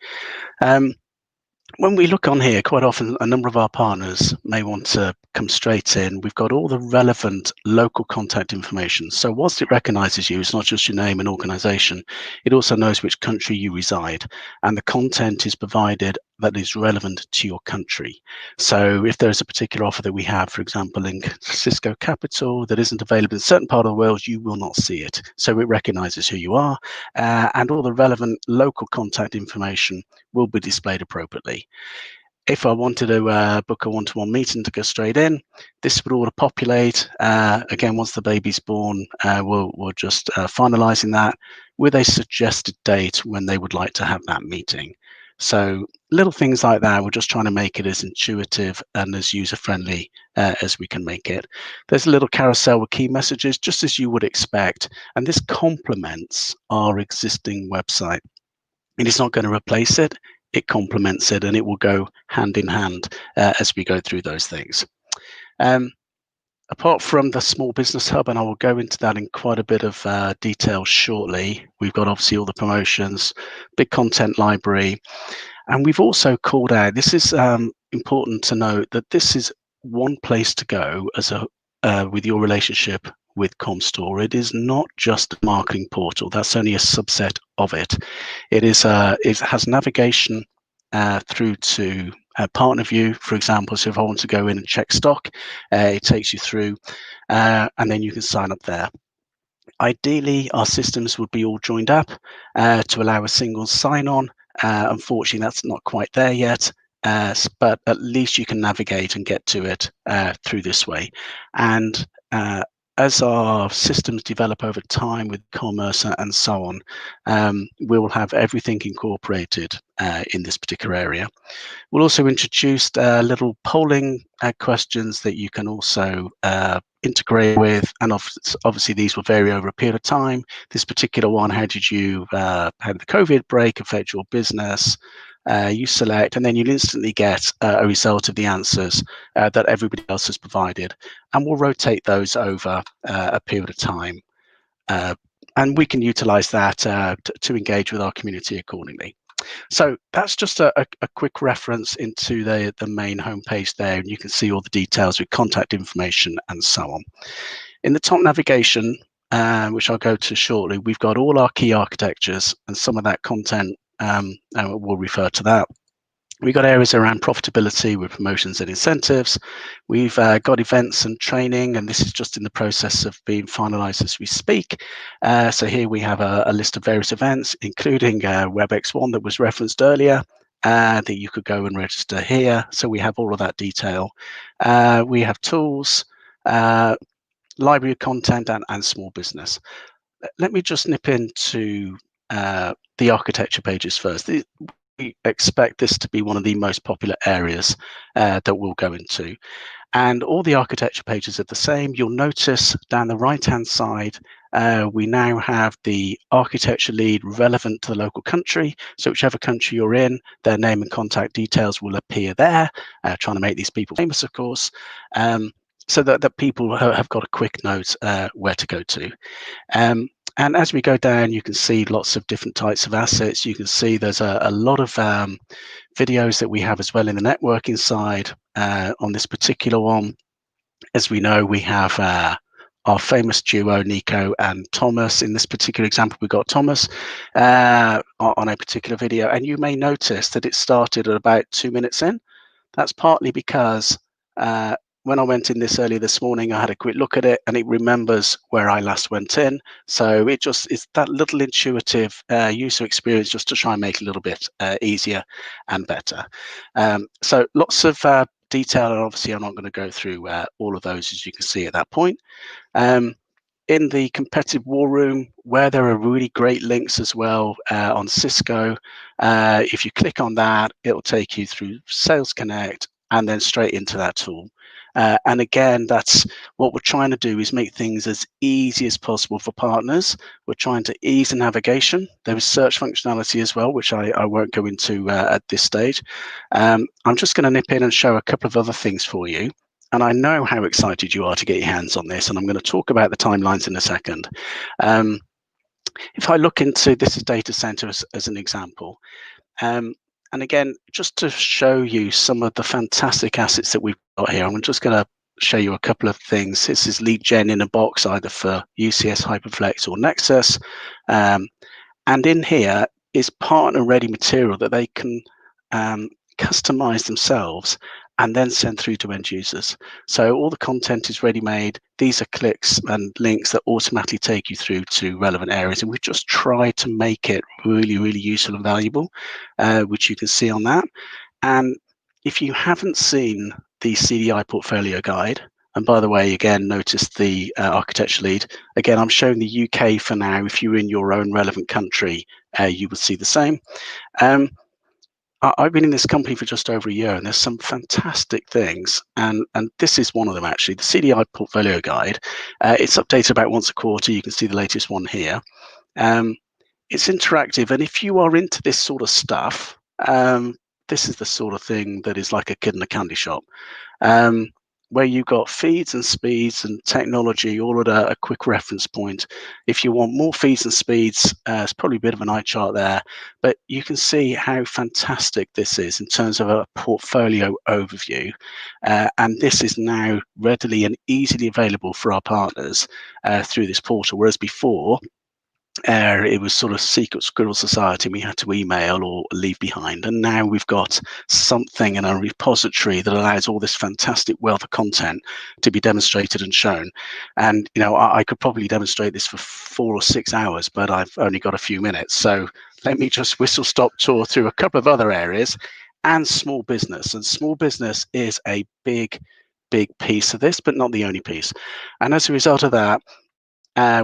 When we look on here, quite often a number of our partners may want to come straight in. We've got all the relevant local contact information. So whilst it recognizes you, it's not just your name and organization, it also knows which country you reside, and the content is provided that is relevant to your country. So if there's a particular offer that we have, for example, in Cisco Capital that isn't available in a certain part of the world, you will not see it. So it recognizes who you are, and all the relevant local contact information will be displayed appropriately. If I wanted to book a one-to-one meeting to go straight in, this would auto populate. Again, once the baby's born, we're just finalizing that with a suggested date when they would like to have that meeting. So little things like that, we're just trying to make it as intuitive and as user-friendly as we can make it. There's a little carousel with key messages, just as you would expect, and this complements our existing website. It is not going to replace it. It complements it, and it will go hand in hand as we go through those things. Apart from the Small Business Hub, and I will go into that in quite a bit of detail shortly, we've got obviously all the promotions, big content library, and we've also called out, this is important to note, that this is one place to go as with your relationship with Comstore. It is not just a marketing portal. That's only a subset of it. It has navigation through to partner view, for example. So if I want to go in and check stock, it takes you through, and then you can sign up there. Ideally, our systems would be all joined up to allow a single sign-on. Unfortunately, that's not quite there yet. But at least you can navigate and get to it through this way. And as our systems develop over time with commerce and so on, we will have everything incorporated in this particular area. We'll also introduce little polling questions that you can also integrate with, and obviously these will vary over a period of time. This particular one, how did the COVID break affect your business? You select, and then you'll instantly get a result of the answers that everybody else has provided, and we'll rotate those over a period of time, and we can utilize that to engage with our community accordingly. So that's just a quick reference into the main homepage there, and you can see all the details with contact information and so on. In the top navigation, which I'll go to shortly, we've got all our key architectures, and some of that content we'll refer to that. We've got areas around profitability with promotions and incentives. We've got events and training, and this is just in the process of being finalized as we speak. So here we have a list of various events, including WebEx1 that was referenced earlier, that you could go and register here. So we have all of that detail. We have tools, library of content, and small business. Let me just nip into the architecture pages first. We expect this to be one of the most popular areas that we'll go into. And all the architecture pages are the same. You'll notice down the right-hand side, we now have the architecture lead relevant to the local country. So whichever country you're in, their name and contact details will appear there, trying to make these people famous, of course, so that people have got a quick note where to go to. And as we go down, you can see lots of different types of assets. You can see there's a lot of videos that we have as well in the networking side on this particular one. As we know, we have our famous duo, Nico and Thomas. In this particular example, we've got Thomas on a particular video. And you may notice that it started at about 2 minutes in. That's partly because when I went in this earlier this morning, I had a quick look at it and it remembers where I last went in. So it just is that little intuitive user experience just to try and make it a little bit easier and better. So lots of detail, and obviously I'm not going to go through all of those, as you can see at that point. In the competitive war room, where there are really great links as well on Cisco, if you click on that, it'll take you through Sales Connect and then straight into that tool. And again, that's what we're trying to do, is make things as easy as possible for partners. We're trying to ease the navigation. There is search functionality as well, which I won't go into at this stage. I'm just going to nip in and show a couple of other things for you. And I know how excited you are to get your hands on this, and I'm going to talk about the timelines in a second. If I look into, this is data center as an example. And again, just to show you some of the fantastic assets that we've got here, I'm just going to show you a couple of things. This is lead gen in a box, either for UCS, Hyperflex, or Nexus. And in here is partner ready material that they can customize themselves and then send through to end users. So all the content is ready made. These are clicks and links that automatically take you through to relevant areas. And we've just tried to make it really, really useful and valuable, which you can see on that. And if you haven't seen the CDI portfolio guide, and by the way, again, notice the architecture lead. Again, I'm showing the UK for now. If you're in your own relevant country, you will see the same. I've been in this company for just over a year, and there's some fantastic things, and this is one of them actually. The CDI portfolio guide, it's updated about once a quarter. You can see the latest one here. It's interactive, and if you are into this sort of stuff, this is the sort of thing that is like a kid in a candy shop, where you've got feeds and speeds and technology all at a quick reference point. If you want more feeds and speeds, it's probably a bit of an eye chart there, but you can see how fantastic this is in terms of a portfolio overview. And this is now readily and easily available for our partners through this portal, whereas before, it was sort of secret squirrel society. We had to email or leave behind, and now we've got something in our repository that allows all this fantastic wealth of content to be demonstrated and shown. And you know, I could probably demonstrate this for 4 or 6 hours, but I've only got a few minutes, so let me just whistle stop tour through a couple of other areas. And small business, and small business is a big piece of this, but not the only piece. And as a result of that,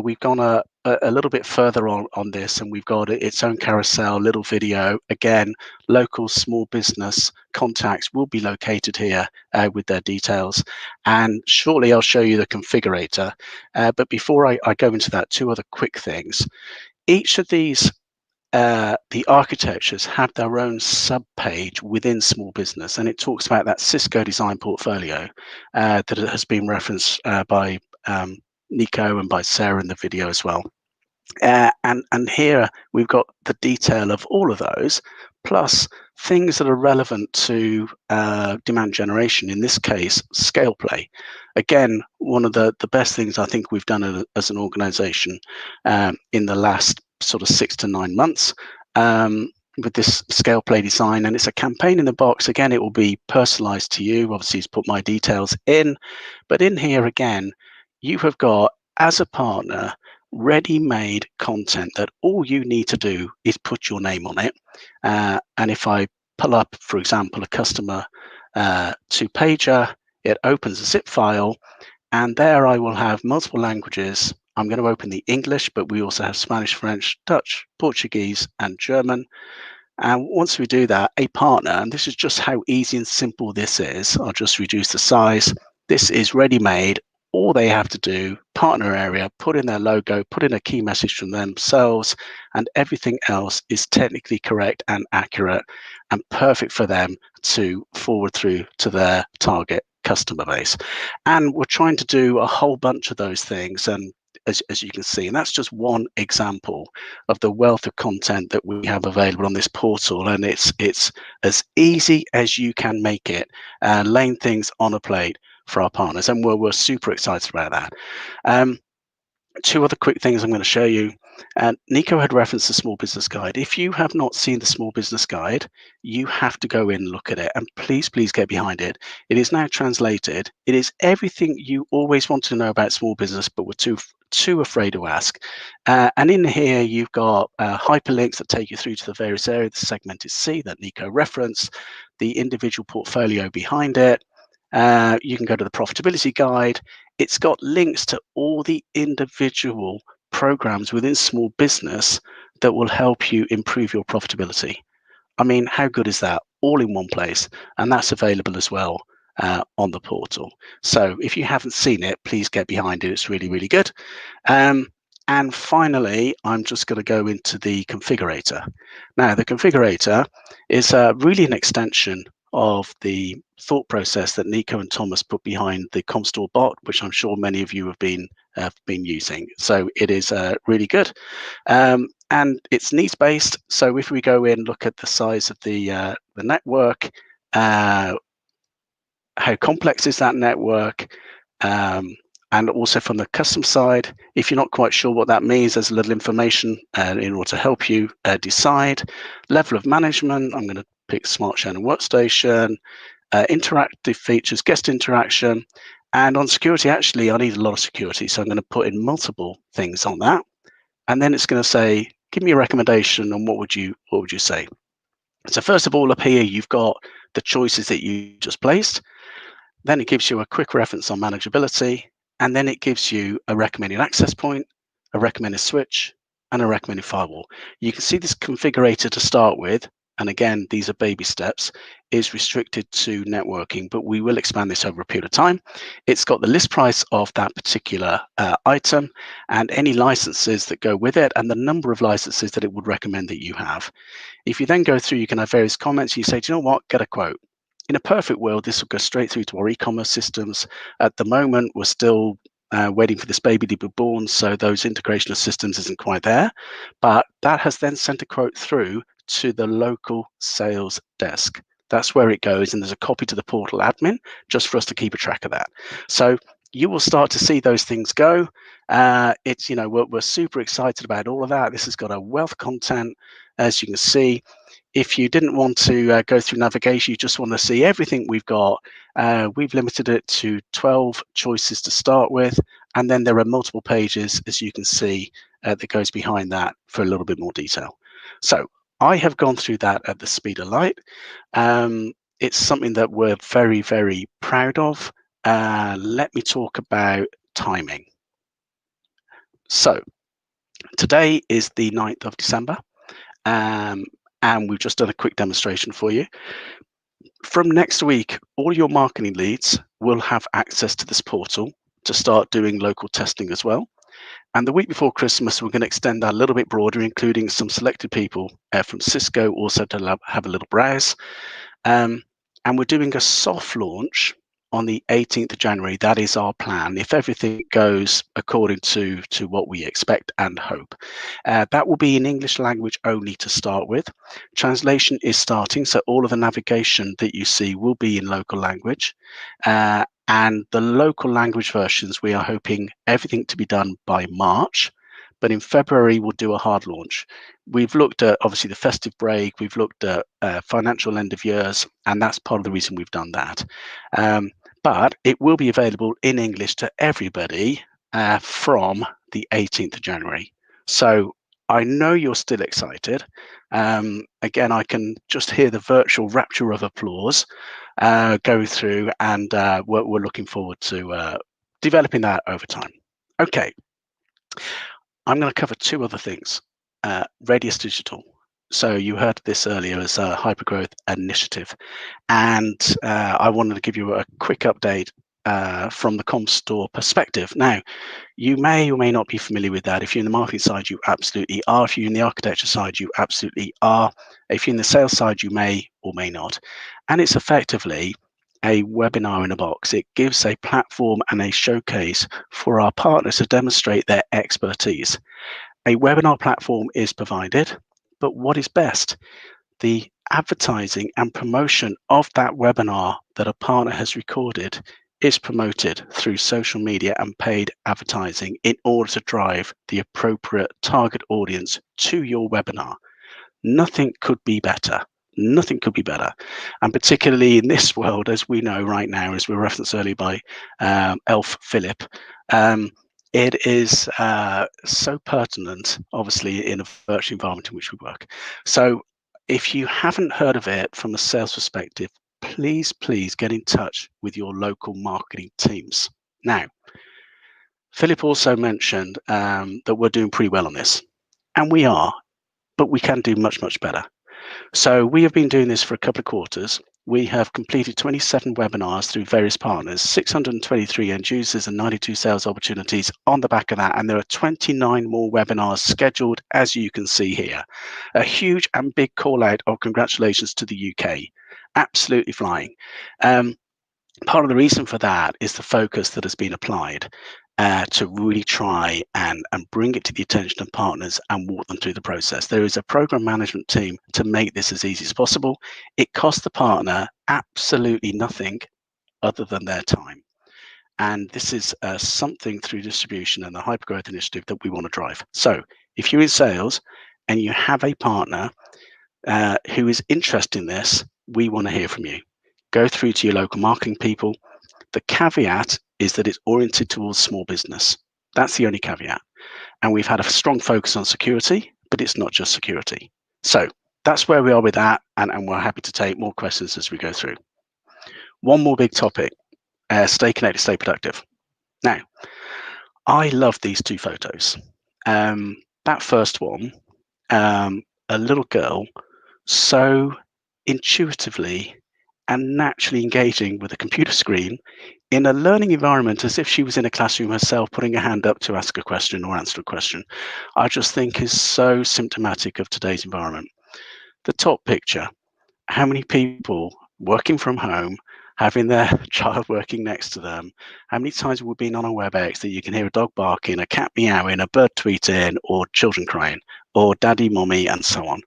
we've gone a little bit further on this, and we've got its own carousel, little video. Again, local small business contacts will be located here with their details. And shortly I'll show you the configurator. But before I go into that, 2 other quick things. Each of these, the architectures have their own sub-page within small business, and it talks about that Cisco design portfolio that has been referenced by Nico and by Sarah in the video as well. And here we've got the detail of all of those, plus things that are relevant to demand generation, in this case, scale play. Again, one of the best things I think we've done as an organization in the last sort of 6 to 9 months. with this scale play design, and it's a campaign in the box. Again, it will be personalized to you. Obviously, it's put my details in, but in here again, you have got, as a partner, ready-made content that all you need to do is put your name on it. And if I pull up, for example, a customer two-pager, it opens a zip file, and there I will have multiple languages. I'm going to open the English, but we also have Spanish, French, Dutch, Portuguese, and German. And once we do that, a partner, and this is just how easy and simple this is, I'll just reduce the size. This is ready-made. All they have to do, partner area, put in their logo, put in a key message from themselves, and everything else is technically correct and accurate and perfect for them to forward through to their target customer base. And we're trying to do a whole bunch of those things, and as you can see, and that's just one example of the wealth of content that we have available on this portal. And it's as easy as you can make it, laying things on a plate for our partners, and we're super excited about that. Two other quick things I'm going to show you. Nico had referenced the Small Business Guide. If you have not seen the Small Business Guide, you have to go in and look at it, and please get behind it. It is now translated. It is everything you always want to know about small business, but were too afraid to ask. And in here, you've got hyperlinks that take you through to the various areas. The segmented C that Nico referenced, the individual portfolio behind it. You can go to the profitability guide. It's got links to all the individual programs within small business that will help you improve your profitability. I mean, how good is that? All in one place, and that's available as well on the portal. So if you haven't seen it, please get behind it. It's really, really good. And finally, I'm just going to go into the configurator. Now, the configurator is really an extension of the thought process that Nico and Thomas put behind the Comstore bot, which I'm sure many of you have been using. So it is really good, and it's needs based. So if we go in, look at the size of the network, how complex is that network, and also from the custom side, if you're not quite sure what that means, there's a little information in order to help you decide. Level of management, I'm going to pick Smart Share and Workstation. Interactive features, guest interaction, and on security, actually, I need a lot of security, so I'm going to put in multiple things on that, and then it's going to say, give me a recommendation, and what would you say? So first of all, up here, you've got the choices that you just placed. Then it gives you a quick reference on manageability, and then it gives you a recommended access point, a recommended switch, and a recommended firewall. You can see this configurator to start with, and again, these are baby steps, is restricted to networking, but we will expand this over a period of time. It's got the list price of that particular item and any licenses that go with it, and the number of licenses that it would recommend that you have. If you then go through, you can have various comments. You say, do you know what, get a quote. In a perfect world, this will go straight through to our e-commerce systems. At the moment, we're still waiting for this baby to be born, so those integration of systems isn't quite there, but that has then sent a quote through to the local sales desk. That's where it goes, and there's a copy to the portal admin just for us to keep a track of that. So you will start to see those things go. It's, you know, we're super excited about all of that. This has got a wealth of content, as you can see. If you didn't want to go through navigation, you just want to see everything we've got, we've limited it to 12 choices to start with, and then there are multiple pages, as you can see, that goes behind that for a little bit more detail. So I have gone through that at the speed of light. It's something that we're very, very proud of. Let me talk about timing. So today is the 9th of December. And we've just done a quick demonstration for you. From next week, all your marketing leads will have access to this portal to start doing local testing as well. And the week before Christmas, we're going to extend that a little bit broader, including some selected people from Cisco also to have a little browse. And we're doing a soft launch on the 18th of January. That is our plan, if everything goes according to what we expect and hope. That will be in English language only to start with. Translation is starting, so all of the navigation that you see will be in local language. And the local language versions, we are hoping everything to be done by March. But in February, we'll do a hard launch. We've looked at obviously the festive break. We've looked at financial end of years, and that's part of the reason we've done that. But it will be available in English to everybody from the 18th of January. So I know you're still excited. Again, I can just hear the virtual rapture of applause go through, and we're looking forward to developing that over time. Okay, I'm going to cover two other things. Radius Digital. So you heard this earlier as a hypergrowth initiative, and I wanted to give you a quick update from the ComStore perspective. Now, you may or may not be familiar with that. If you're in the marketing side, you absolutely are. If you're in the architecture side, you absolutely are. If you're in the sales side, you may or may not. And it's effectively a webinar in a box. It gives a platform and a showcase for our partners to demonstrate their expertise. A webinar platform is provided, but what is best? The advertising and promotion of that webinar that a partner has recorded is promoted through social media and paid advertising in order to drive the appropriate target audience to your webinar. Nothing could be better. Nothing could be better. And particularly in this world, as we know right now, as we were referenced earlier by Elf Philip, it is so pertinent, obviously, in a virtual environment in which we work. So if you haven't heard of it from a sales perspective, please get in touch with your local marketing teams. Now, Philip also mentioned that we're doing pretty well on this, and we are, but we can do much better. So we have been doing this for a couple of quarters. We have completed 27 webinars through various partners, 623 end users and 92 sales opportunities on the back of that. And there are 29 more webinars scheduled, as you can see here. A huge and big call out of congratulations to the UK. Absolutely flying. Part of the reason for that is the focus that has been applied to really try and bring it to the attention of partners and walk them through the process. There is a program management team to make this as easy as possible. It costs the partner absolutely nothing other than their time. And this is something through distribution and the hypergrowth initiative that we want to drive. So if you're in sales and you have a partner who is interested in this, we want to hear from you. Go through to your local marketing people. The caveat is that it's oriented towards small business. That's the only caveat. And we've had a strong focus on security, but it's not just security. So that's where we are with that, and we're happy to take more questions as we go through. One more big topic, stay connected, stay productive. Now, I love these two photos. That first one, a little girl so intuitively and naturally engaging with a computer screen in a learning environment as if she was in a classroom herself, putting her hand up to ask a question or answer a question, I just think is so symptomatic of today's environment. The top picture, how many people working from home, having their child working next to them, how many times have we been on a WebEx that you can hear a dog barking, a cat meowing, a bird tweeting, or children crying, or daddy, mommy, and so on.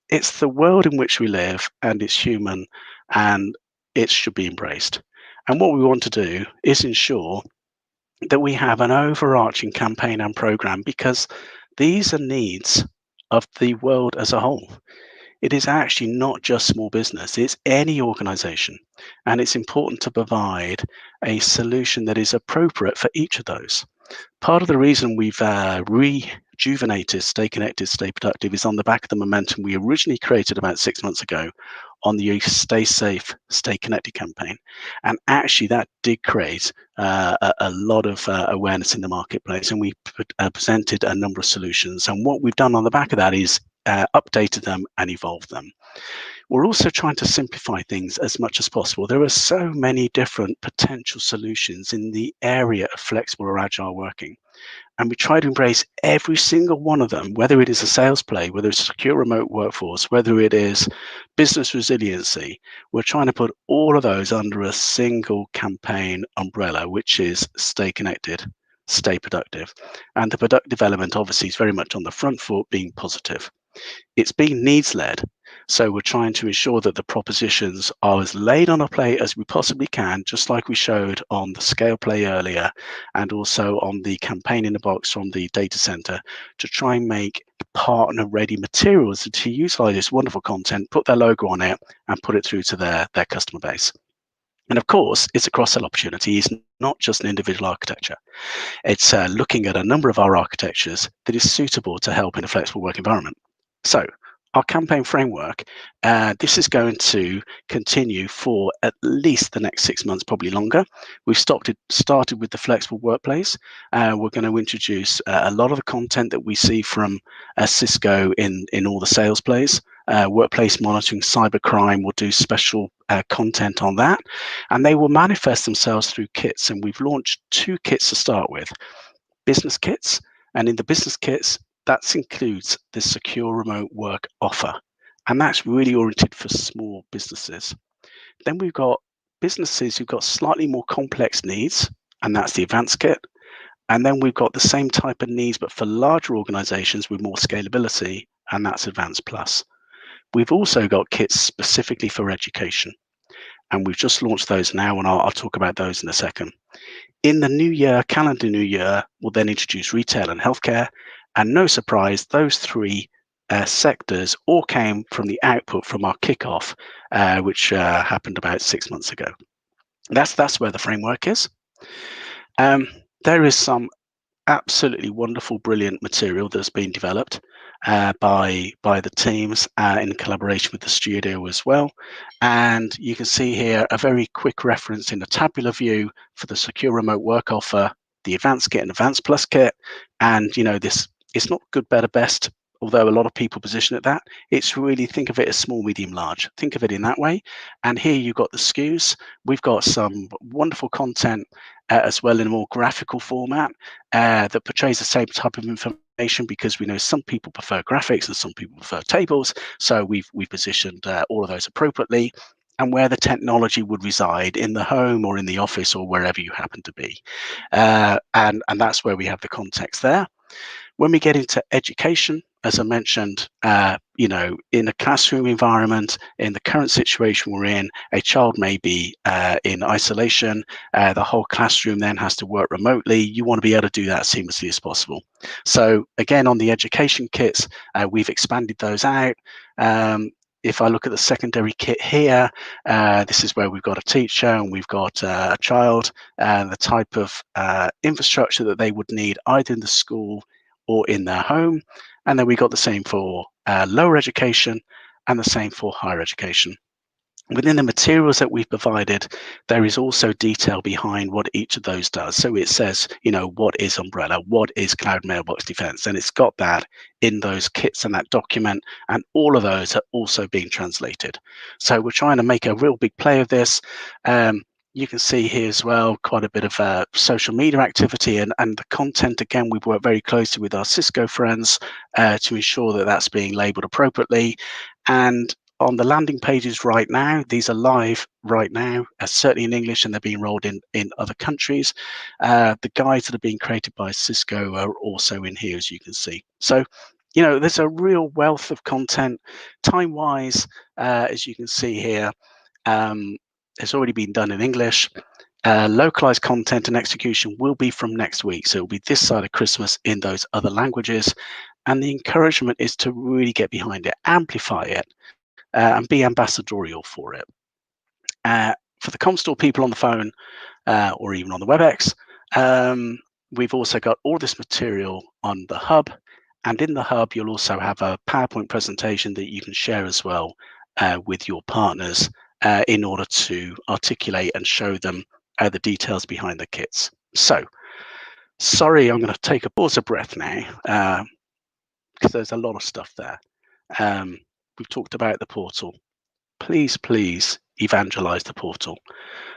It's the world in which we live, and it's human, and it should be embraced. And what we want to do is ensure that we have an overarching campaign and program, because these are needs of the world as a whole. It is actually not just small business, it's any organization. And it's important to provide a solution that is appropriate for each of those. Part of the reason we've rejuvenated Stay Connected, Stay Productive is on the back of the momentum we originally created about 6 months ago on the Stay Safe, Stay Connected campaign. And actually that did create a lot of awareness in the marketplace, and we presented a number of solutions. And what we've done on the back of that is updated them and evolved them. We're also trying to simplify things as much as possible. There are so many different potential solutions in the area of flexible or agile working. And we try to embrace every single one of them, whether it is a sales play, whether it's a secure remote workforce, whether it is business resiliency. We're trying to put all of those under a single campaign umbrella, which is Stay Connected, Stay Productive. And the productive element obviously is very much on the front foot, being positive. It's being needs-led. So we're trying to ensure that the propositions are as laid on a plate as we possibly can, just like we showed on the scale play earlier, and also on the campaign in the box from the data center, to try and make partner ready materials to utilize this wonderful content, put their logo on it, and put it through to their customer base. And of course, it's a cross-sell opportunity. It's not just an individual architecture. It's looking at a number of our architectures that is suitable to help in a flexible work environment. So our campaign framework, this is going to continue for at least the next 6 months, probably longer. We've started with the flexible workplace. We're going to introduce a lot of the content that we see from Cisco in all the sales plays. Workplace monitoring, cybercrime, will do special content on that, and they will manifest themselves through kits. And we've launched 2 kits to start with, business kits, and in the business kits, that includes the secure remote work offer, and that's really oriented for small businesses. Then we've got businesses who've got slightly more complex needs, and that's the advanced kit. And then we've got the same type of needs, but for larger organizations with more scalability, and that's advanced plus. We've also got kits specifically for education, and we've just launched those now, and I'll talk about those in a second. In the new year, calendar new year, we'll then introduce retail and healthcare, and no surprise, those 3 sectors all came from the output from our kickoff, which happened about 6 months ago. That's where the framework is. There is some absolutely wonderful, brilliant material that's been developed by the teams in collaboration with the studio as well. And you can see here a very quick reference in the tabular view for the secure remote work offer, the advanced kit and advanced plus kit. And this, it's not good, better, best, although a lot of people position it that. It's really, think of it as small, medium, large. Think of it in that way. And here you've got the SKUs. We've got some wonderful content as well in a more graphical format that portrays the same type of information, because we know some people prefer graphics and some people prefer tables. So we've positioned all of those appropriately, and where the technology would reside, in the home or in the office or wherever you happen to be. And that's where we have the context there. When we get into education, as I mentioned, in a classroom environment, in the current situation we're in, a child may be in isolation. The whole classroom then has to work remotely. You want to be able to do that as seamlessly as possible. So again, on the education kits, we've expanded those out. If I look at the secondary kit here, this is where we've got a teacher and we've got a child, and the type of infrastructure that they would need either in the school or in their home. And then we got the same for lower education and the same for higher education. Within the materials that we've provided, there is also detail behind what each of those does. So it says, what is Umbrella, what is Cloud Mailbox Defense, and it's got that in those kits and that document, and all of those are also being translated. So we're trying to make a real big play of this. You can see here as well quite a bit of social media activity, and the content, again, we've worked very closely with our Cisco friends to ensure that that's being labeled appropriately. And on the landing pages right now, these are live right now, certainly in English, and they're being rolled in other countries. The guides that are being created by Cisco are also in here, as you can see. So, there's a real wealth of content. Time-wise, as you can see here, it's already been done in English. Localized content and execution will be from next week. So it'll be this side of Christmas in those other languages. And the encouragement is to really get behind it, amplify it, and be ambassadorial for it. For the Comstore people on the phone or even on the WebEx, we've also got all this material on the hub. And in the hub, you'll also have a PowerPoint presentation that you can share as well with your partners in order to articulate and show them the details behind the kits. So, sorry, I'm going to take a pause of breath now because there's a lot of stuff there. We've talked about the portal. Please evangelize the portal.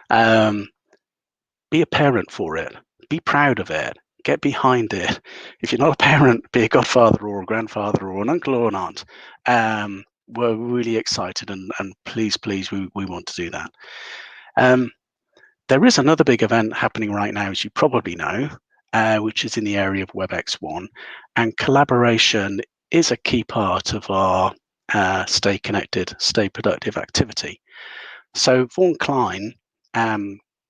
Be a parent for it. Be proud of it. Get behind it. If you're not a parent, be a godfather or a grandfather or an uncle or an aunt. We're really excited, and please, we want to do that. There is another big event happening right now, as you probably know, which is in the area of WebEx1, and collaboration is a key part of our stay connected, stay productive activity. So Vaughan Klein,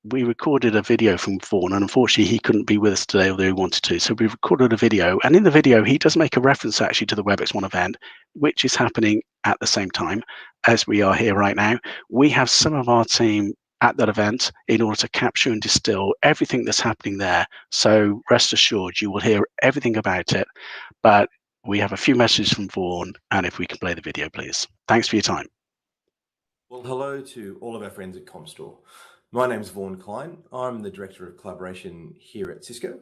we recorded a video from Vaughan, and unfortunately he couldn't be with us today, although he wanted to. So we recorded a video, and in the video he does make a reference actually to the WebEx1 event, which is happening at the same time as we are here right now. We have some of our team at that event in order to capture and distill everything that's happening there. So rest assured, you will hear everything about it, but we have a few messages from Vaughan, and if we can play the video, please. Thanks for your time. Well, hello to all of our friends at Comstore. My name is Vaughan Klein. I'm the Director of Collaboration here at Cisco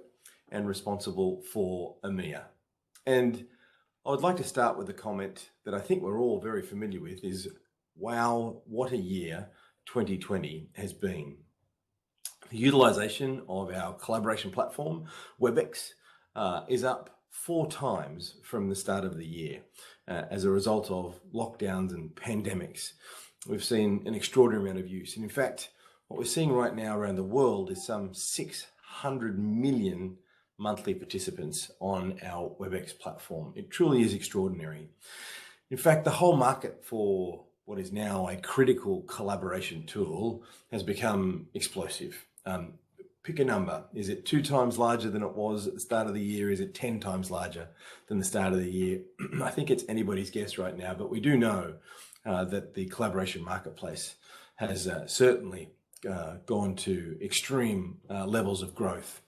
and responsible for EMEA. And I would like to start with a comment that I think we're all very familiar with is, wow, what a year 2020 has been. The utilization of our collaboration platform, WebEx, is up 4 times from the start of the year as a result of lockdowns and pandemics. We've seen an extraordinary amount of use. And in fact, what we're seeing right now around the world is some 600 million monthly participants on our WebEx platform. It truly is extraordinary. In fact, the whole market for what is now a critical collaboration tool has become explosive. Pick a number. Is it 2 times larger than it was at the start of the year? Is it 10 times larger than the start of the year? I think it's anybody's guess right now, but we do know that the collaboration marketplace has certainly gone to extreme levels of growth.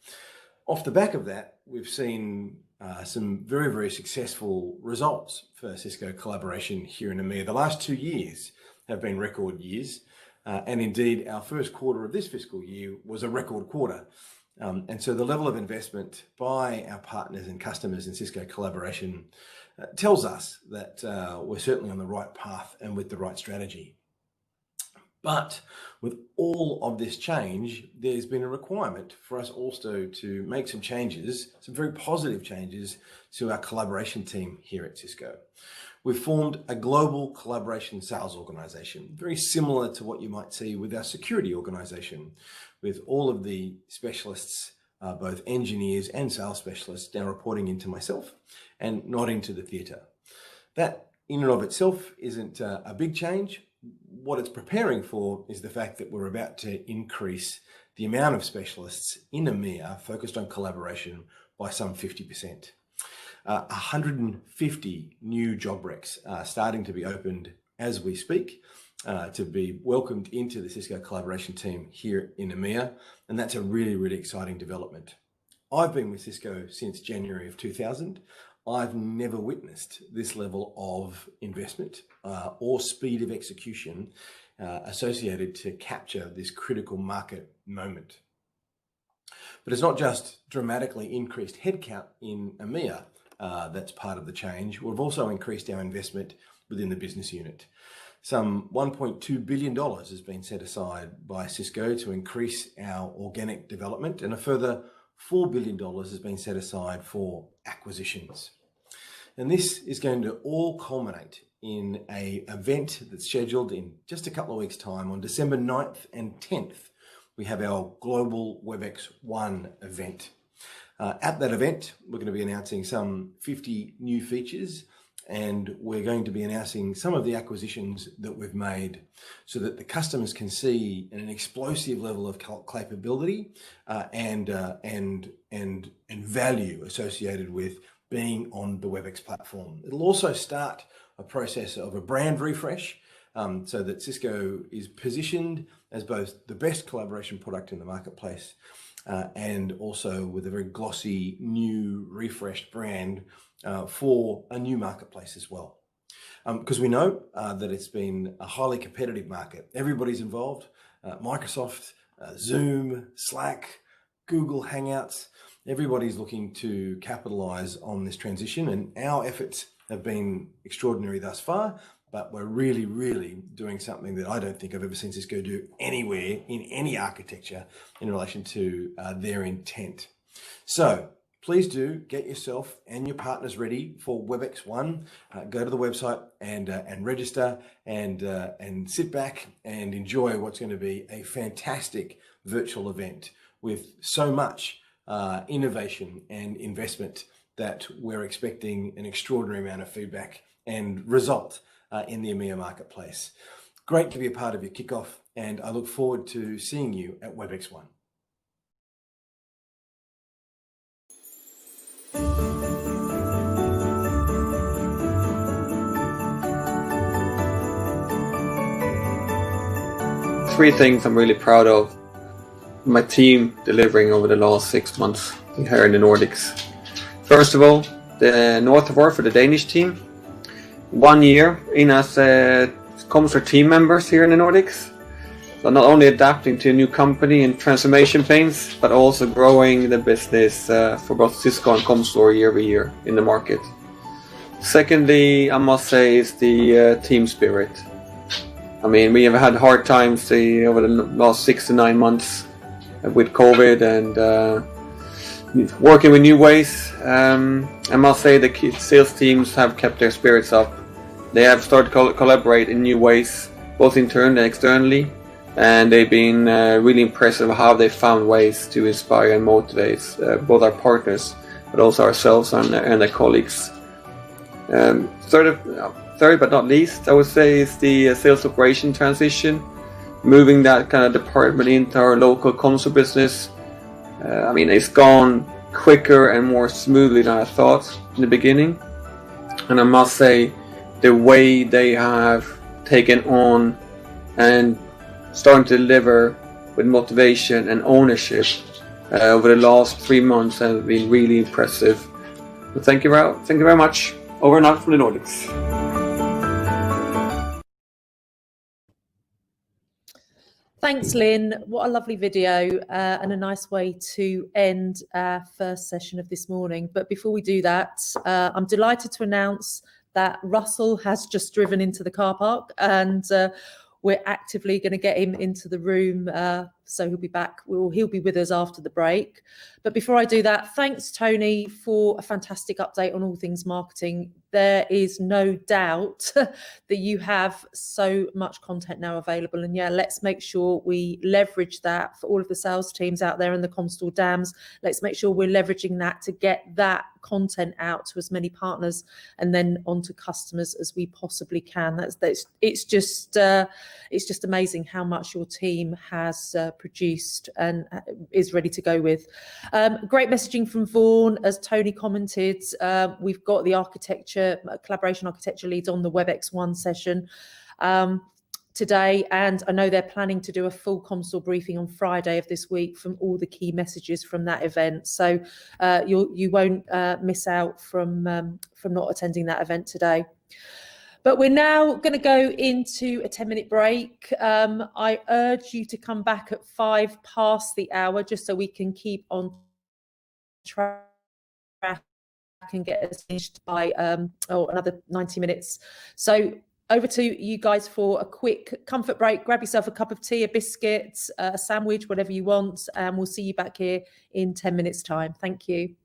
Off the back of that, we've seen some very, very successful results for Cisco collaboration here in EMEA. The last 2 years have been record years, and indeed our first quarter of this fiscal year was a record quarter. And so the level of investment by our partners and customers in Cisco collaboration tells us that we're certainly on the right path and with the right strategy. But with all of this change, there's been a requirement for us also to make some changes, some very positive changes to our collaboration team here at Cisco. We've formed a global collaboration sales organization, very similar to what you might see with our security organization, with all of the specialists, both engineers and sales specialists, now reporting into myself and not into the theatre. That in and of itself isn't a big change. What it's preparing for is the fact that we're about to increase the amount of specialists in EMEA focused on collaboration by some 50%. 150 new job recs are starting to be opened as we speak to be welcomed into the Cisco collaboration team here in EMEA, and that's a really, really exciting development. I've been with Cisco since January of 2000. I've never witnessed this level of investment or speed of execution associated to capture this critical market moment. But it's not just dramatically increased headcount in EMEA that's part of the change. We've also increased our investment within the business unit. Some $1.2 billion has been set aside by Cisco to increase our organic development, and a further $4 billion has been set aside for acquisitions. And this is going to all culminate in an event that's scheduled in just a couple of weeks' time. On December 9th and 10th, we have our global WebEx1 event. At that event, we're going to be announcing some 50 new features, and we're going to be announcing some of the acquisitions that we've made so that the customers can see an explosive level of capability and value associated with being on the WebEx platform. It'll also start a process of a brand refresh so that Cisco is positioned as both the best collaboration product in the marketplace and also with a very glossy, new, refreshed brand for a new marketplace as well. Because we know that it's been a highly competitive market. Everybody's involved. Microsoft, Zoom, Slack, Google Hangouts, everybody's looking to capitalize on this transition, and our efforts have been extraordinary thus far, but we're really, really doing something that I don't think I've ever seen Cisco do anywhere in any architecture in relation to their intent. So please do get yourself and your partners ready for WebEx1. Go to the website and register and sit back and enjoy what's going to be a fantastic virtual event with so much innovation and investment that we're expecting an extraordinary amount of feedback and result in the EMEA marketplace. Great to be a part of your kickoff, and I look forward to seeing you at WebEx1. Three things I'm really proud of my team delivering over the last 6 months here in the Nordics. First of all, the North of for the Danish team. 1 year in as Comstor team members here in the Nordics. So not only adapting to a new company and transformation pains, but also growing the business for both Cisco and Comstor year over year in the market. Secondly, I must say, is the team spirit. I mean, we have had hard times over the last 6 to 9 months with COVID and working with new ways. I must say the sales teams have kept their spirits up. They have started to collaborate in new ways, both internally and externally, and they've been really impressive how they found ways to inspire and motivate both our partners, but also ourselves and their colleagues. Third but not least, I would say, is the sales operation transition, moving that kind of department into our local Comstor business. I mean, it's gone quicker and more smoothly than I thought in the beginning. And I must say, the way they have taken on and starting to deliver with motivation and ownership over the last 3 months has been really impressive. So thank you very much. Over and out from the Nordics. Thanks, Lynn. What a lovely video and a nice way to end our first session of this morning. But before we do that, I'm delighted to announce that Russell has just driven into the car park, and we're actively going to get him into the room. So he'll be back. He'll be with us after the break. But before I do that, thanks, Tony, for a fantastic update on all things marketing. There is no doubt that you have so much content now available. And yeah, let's make sure we leverage that for all of the sales teams out there in the Comstor dams. Let's make sure we're leveraging that to get that content out to as many partners and then onto customers as we possibly can. It's just amazing how much your team has produced and is ready to go with. Great messaging from Vaughan, as Tony commented. We've got the collaboration architecture leads on the WebEx1 session today, and I know they're planning to do a full Comstor briefing on Friday of this week from all the key messages from that event. So you won't miss out from not attending that event today. But we're now going to go into a 10-minute break. I urge you to come back at 5 past the hour, just so we can keep on track and get us finished by another 90 minutes. So over to you guys for a quick comfort break. Grab yourself a cup of tea, a biscuit, a sandwich, whatever you want, and we'll see you back here in 10 minutes' time. Thank you.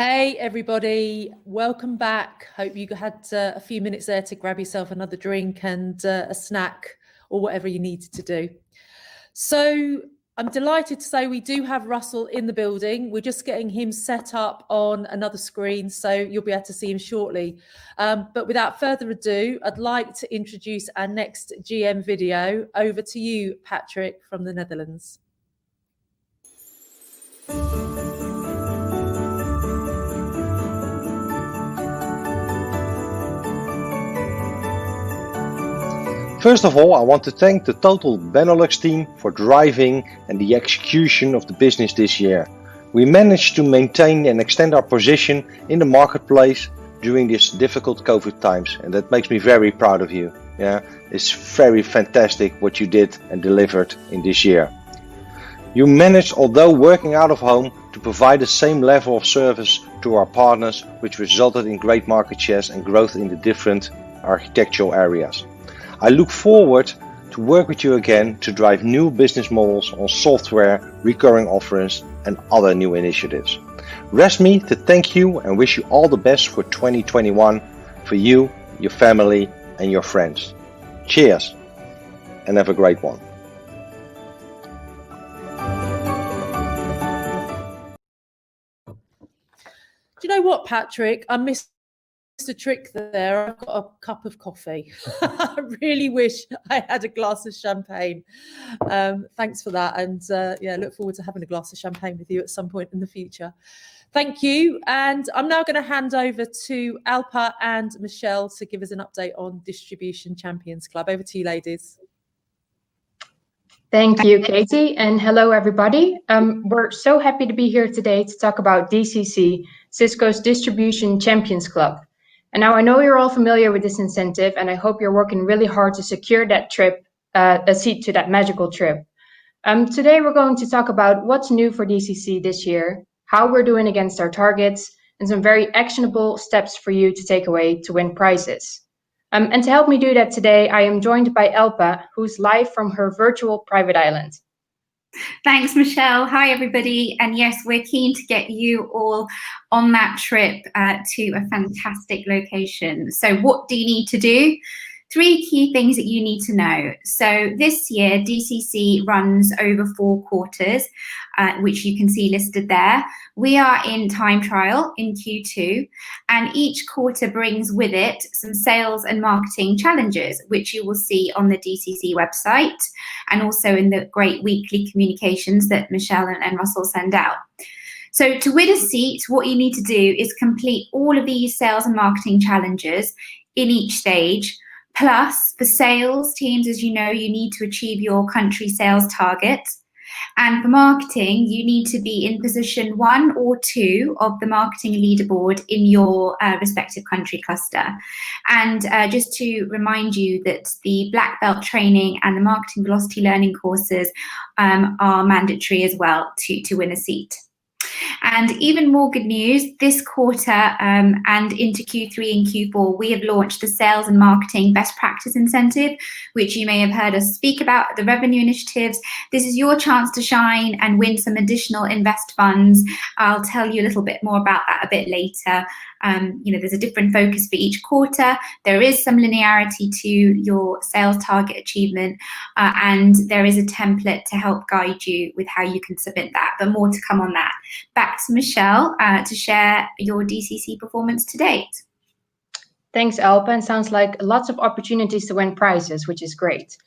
Hey everybody, welcome back. Hope you had a few minutes there to grab yourself another drink and a snack or whatever you needed to do. So I'm delighted to say we do have Russell in the building. We're just getting him set up on another screen, so you'll be able to see him shortly. But without further ado, I'd like to introduce our next GM video. Over to you, Patrick from the Netherlands. First of all, I want to thank the total Benelux team for driving and the execution of the business this year. We managed to maintain and extend our position in the marketplace during these difficult COVID times, and that makes me very proud of you. Yeah, it's very fantastic what you did and delivered in this year. You managed, although working out of home, to provide the same level of service to our partners, which resulted in great market shares and growth in the different architectural areas. I look forward to work with you again to drive new business models on software, recurring offerings and other new initiatives. Rest me to thank you and wish you all the best for 2021 for you, your family and your friends. Cheers and have a great one. Do you know what, Patrick? I missed a trick there. I've got a cup of coffee. I really wish I had a glass of champagne. Thanks for that. And yeah, look forward to having a glass of champagne with you at some point in the future. Thank you. And I'm now going to hand over to Alpa and Michelle to give us an update on Distribution Champions Club. Over to you, ladies. Thank you, Katie, and hello, everybody. We're so happy to be here today to talk about DCC, Cisco's Distribution Champions Club. And now I know you're all familiar with this incentive, and I hope you're working really hard to secure that trip, a seat to that magical trip. Today, we're going to talk about what's new for DCC this year, how we're doing against our targets, and some very actionable steps for you to take away to win prizes. And to help me do that today, I am joined by Elpa, who's live from her virtual private island. Thanks, Michelle. Hi, everybody. And yes, we're keen to get you all on that trip to a fantastic location. So what do you need to do? 3 key things that you need to know. So this year, DCC runs over 4 quarters, which you can see listed there. We are in time trial in Q2, and each quarter brings with it some sales and marketing challenges, which you will see on the DCC website and also in the great weekly communications that Michelle and Russell send out. So to win a seat, what you need to do is complete all of these sales and marketing challenges in each stage. Plus, for sales teams, as you know, you need to achieve your country sales targets. And for marketing, you need to be in position 1 or 2 of the marketing leaderboard in your respective country cluster. And just to remind you that the black belt training and the marketing velocity learning courses are mandatory as well to win a seat. And even more good news, this quarter and into Q3 and Q4, we have launched the Sales and Marketing Best Practice Incentive, which you may have heard us speak about, the revenue initiatives. This is your chance to shine and win some additional invest funds. I'll tell you a little bit more about that a bit later. There's a different focus for each quarter. There is some linearity to your sales target achievement, and there is a template to help guide you with how you can submit that, but more to come on that. Back to Michelle to share your DCC performance to date. Thanks, Alpa, and sounds like lots of opportunities to win prizes, which is great.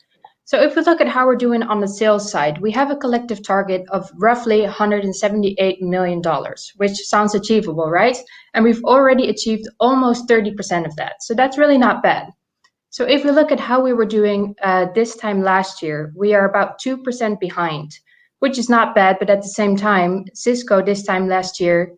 So if we look at how we're doing on the sales side, we have a collective target of roughly $178 million, which sounds achievable, right? And we've already achieved almost 30% of that. So that's really not bad. So if we look at how we were doing this time last year, we are about 2% behind, which is not bad. But at the same time, Cisco this time last year,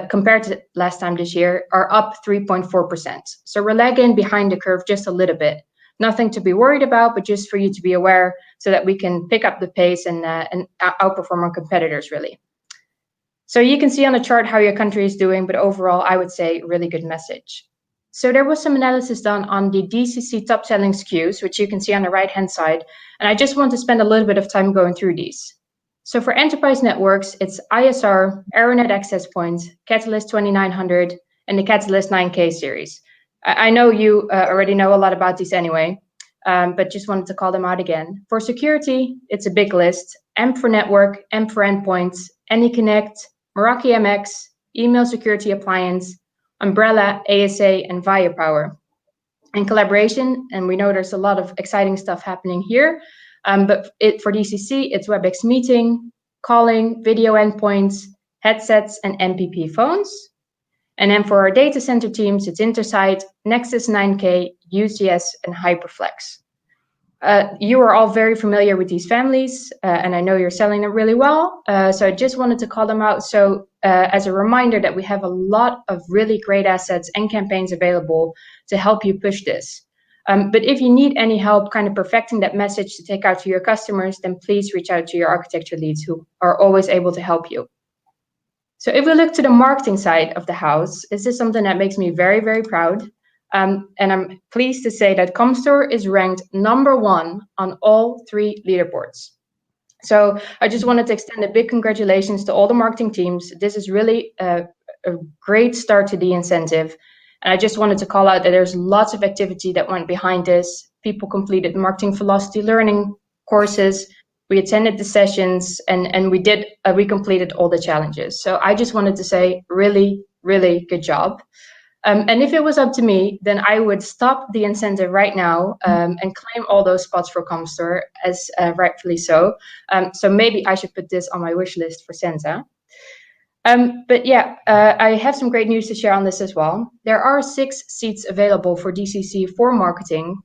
compared to last time this year, are up 3.4%. So we're lagging behind the curve just a little bit. Nothing to be worried about, but just for you to be aware so that we can pick up the pace and outperform our competitors, really. So you can see on the chart how your country is doing, but overall, I would say really good message. So there was some analysis done on the DCC top selling SKUs, which you can see on the right-hand side. And I just want to spend a little bit of time going through these. So for enterprise networks, it's ISR, Aeronet access points, Catalyst 2900, and the Catalyst 9K series. I know you already know a lot about these anyway, but just wanted to call them out again. For security, it's a big list: AMP for network, AMP for endpoints, AnyConnect, Meraki MX, email security appliance, Umbrella, ASA, and Viapower. And collaboration, and we know there's a lot of exciting stuff happening here, but for DCC, it's WebEx meeting, calling, video endpoints, headsets, and MPP phones. And then for our data center teams, it's Intersight, Nexus 9K, UCS, and Hyperflex. You are all very familiar with these families, and I know you're selling them really well. So I just wanted to call them out. So as a reminder that we have a lot of really great assets and campaigns available to help you push this. But if you need any help kind of perfecting that message to take out to your customers, then please reach out to your architecture leads who are always able to help you. So if we look to the marketing side of the house, this is something that makes me very, very proud. And I'm pleased to say that Comstore is ranked #1 on all 3 leaderboards. So I just wanted to extend a big congratulations to all the marketing teams. This is really a great start to the incentive. And I just wanted to call out that there's lots of activity that went behind this. People completed marketing velocity learning courses. We attended the sessions, and we completed all the challenges. So I just wanted to say really, really good job. And if it was up to me, then I would stop the incentive right now and claim all those spots for Comstore, as rightfully so. So maybe I should put this on my wish list for Santa. But yeah, I have some great news to share on this as well. There are 6 seats available for DCC for marketing.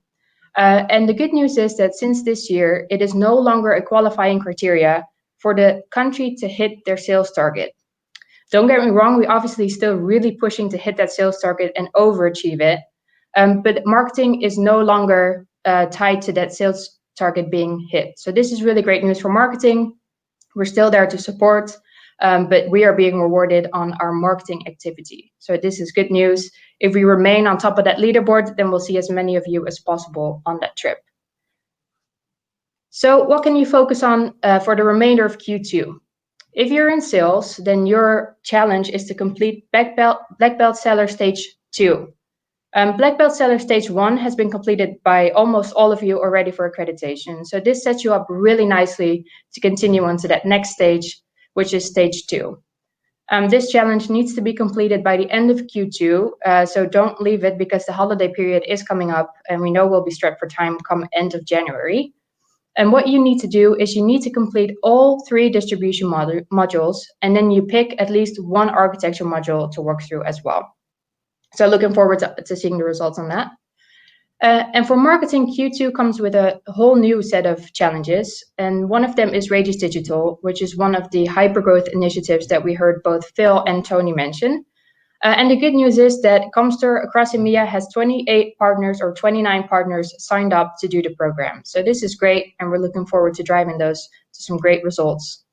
And the good news is that since this year, it is no longer a qualifying criteria for the country to hit their sales target. Don't get me wrong, we're obviously still really pushing to hit that sales target and overachieve it. But marketing is no longer tied to that sales target being hit. So this is really great news for marketing. We're still there to support, but we are being rewarded on our marketing activity. So this is good news. If we remain on top of that leaderboard, then we'll see as many of you as possible on that trip. So what can you focus on for the remainder of Q2? If you're in sales, then your challenge is to complete Black Belt Seller Stage 2. Black Belt Seller Stage 1 has been completed by almost all of you already for accreditation. So this sets you up really nicely to continue on to that next stage, which is Stage 2. This challenge needs to be completed by the end of Q2, so don't leave it because the holiday period is coming up and we know we'll be strapped for time come end of January. And what you need to do is you need to complete all 3 distribution modules, and then you pick at least 1 architecture module to work through as well. So looking forward to seeing the results on that. And for marketing, Q2 comes with a whole new set of challenges. And one of them is Radius Digital, which is one of the hypergrowth initiatives that we heard both Phil and Tony mention. And the good news is that Comstore across EMEA has 28 partners or 29 partners signed up to do the program. So this is great, and we're looking forward to driving those to some great results.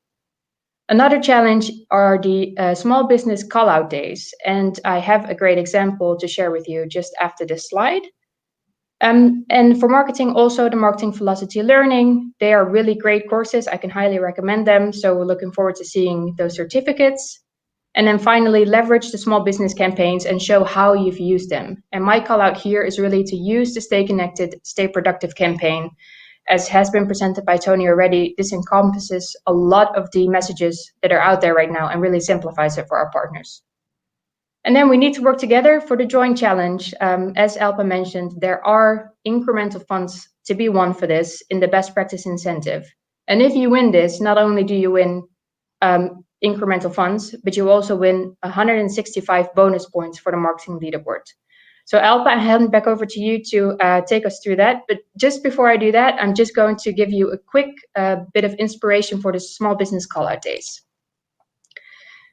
Another challenge are the small business call-out days. And I have a great example to share with you just after this slide. And for marketing, also the marketing velocity learning, they are really great courses. I can highly recommend them. So we're looking forward to seeing those certificates. And then finally, leverage the small business campaigns and show how you've used them. And my call out here is really to use the Stay Connected, Stay Productive campaign. As has been presented by Tony already, this encompasses a lot of the messages that are out there right now and really simplifies it for our partners. And then we need to work together for the joint challenge. As Alpa mentioned, there are incremental funds to be won for this in the best practice incentive. And if you win this, not only do you win incremental funds, but you also win 165 bonus points for the marketing leaderboard. So Alpa, I hand back over to you to take us through that. But just before I do that, I'm just going to give you a quick bit of inspiration for the small business call-out days.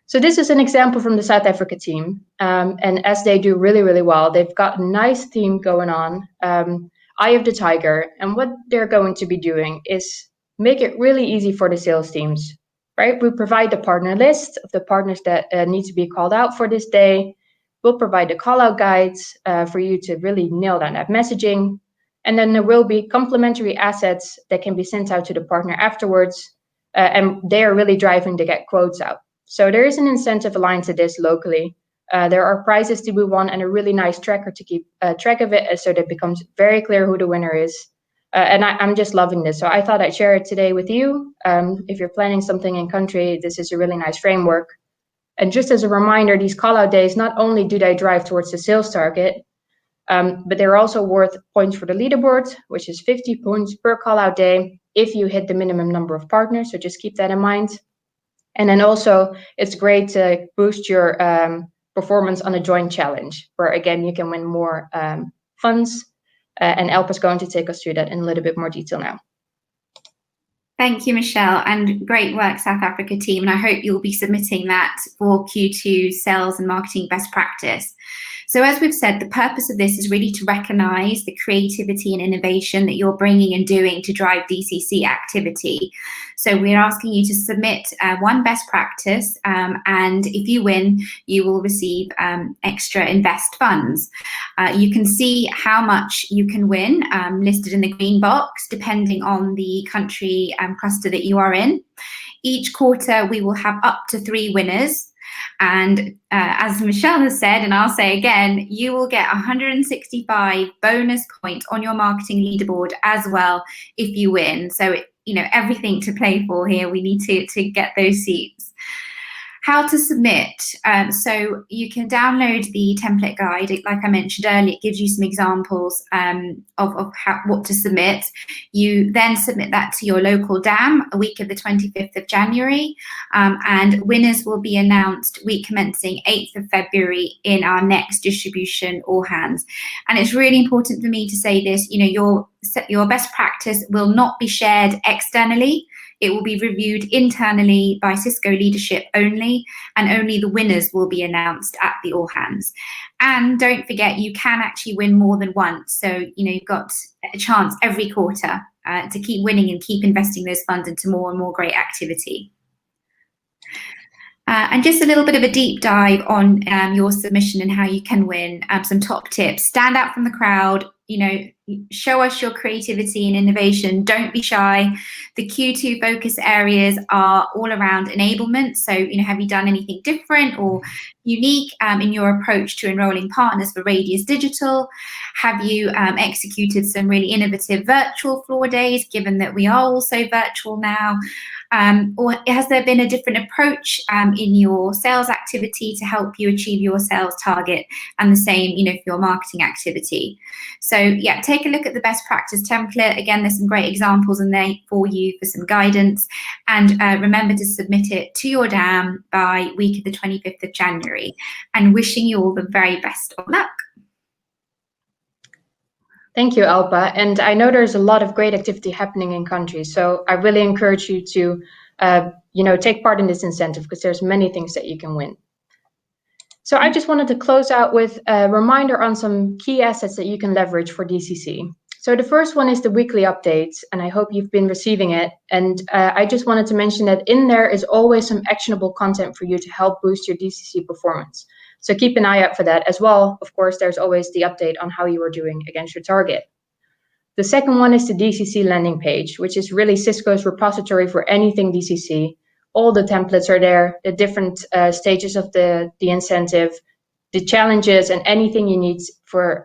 So this is an example from the South Africa team. And as they do really, really well, they've got a nice theme going on, Eye of the Tiger. And what they're going to be doing is make it really easy for the sales teams. Right, we provide the partner list of the partners that need to be called out for this day. We'll provide the call out guides for you to really nail down that messaging. And then there will be complementary assets that can be sent out to the partner afterwards. and they are really driving to get quotes out. So there is an incentive aligned to this locally. There are prizes to be won and a really nice tracker to keep track of it, so that it becomes very clear who the winner is. And I'm just loving this. So I thought I'd share it today with you. If you're planning something in country, this is a really nice framework. And just as a reminder, these call-out days, not only do they drive towards the sales target, but they're also worth points for the leaderboard, which is 50 points per call-out day if you hit the minimum number of partners. So just keep that in mind. And then also, it's great to boost your performance on a joint challenge, where again, you can win more funds. And Elpa's going to take us through that in a little bit more detail now. Thank you, Michelle, and great work, South Africa team. And I hope you'll be submitting that for Q2 sales and marketing best practice. So as we've said, the purpose of this is really to recognise the creativity and innovation that you're bringing and doing to drive DCC activity. So we're asking you to submit one best practice, and if you win, you will receive extra invest funds. You can see how much you can win listed in the green box, depending on the country cluster that you are in. Each quarter, we will have up to 3 winners. And as Michelle has said, and I'll say again, you will get 165 bonus points on your marketing leaderboard as well if you win. So, everything to play for here. We need to get those seats. How to submit. So you can download the template guide. Like I mentioned earlier, it gives you some examples of what to submit. You then submit that to your local DAM a week of the 25th of January. And winners will be announced week commencing 8th of February in our next distribution all hands. And it's really important for me to say this, your best practice will not be shared externally. It will be reviewed internally by Cisco leadership only, and only the winners will be announced at the all hands. And don't forget, you can actually win more than once. So, you've got a chance every quarter to keep winning and keep investing those funds into more and more great activity. And just a little bit of a deep dive on your submission and how you can win. Some top tips: stand out from the crowd. Show us your creativity and innovation. Don't be shy. The Q2 focus areas are all around enablement. So, have you done anything different or unique in your approach to enrolling partners for Radius Digital? Have you executed some really innovative virtual floor days, given that we are also virtual now? Or has there been a different approach in your sales activity to help you achieve your sales target? And the same, for your marketing activity. So yeah, take a look at the best practice template. Again, there's some great examples in there for you for some guidance. And remember to submit it to your DAM by week of the 25th of January. And wishing you all the very best of luck. Thank you, Alpa. And I know there's a lot of great activity happening in countries. So I really encourage you to, take part in this incentive, because there's many things that you can win. So I just wanted to close out with a reminder on some key assets that you can leverage for DCC. So the first one is the weekly updates, and I hope you've been receiving it. And I just wanted to mention that in there is always some actionable content for you to help boost your DCC performance. So keep an eye out for that as well. Of course, there's always the update on how you are doing against your target. The second one is the DCC landing page, which is really Cisco's repository for anything DCC. All the templates are there, the different stages of the incentive, the challenges, and anything you need for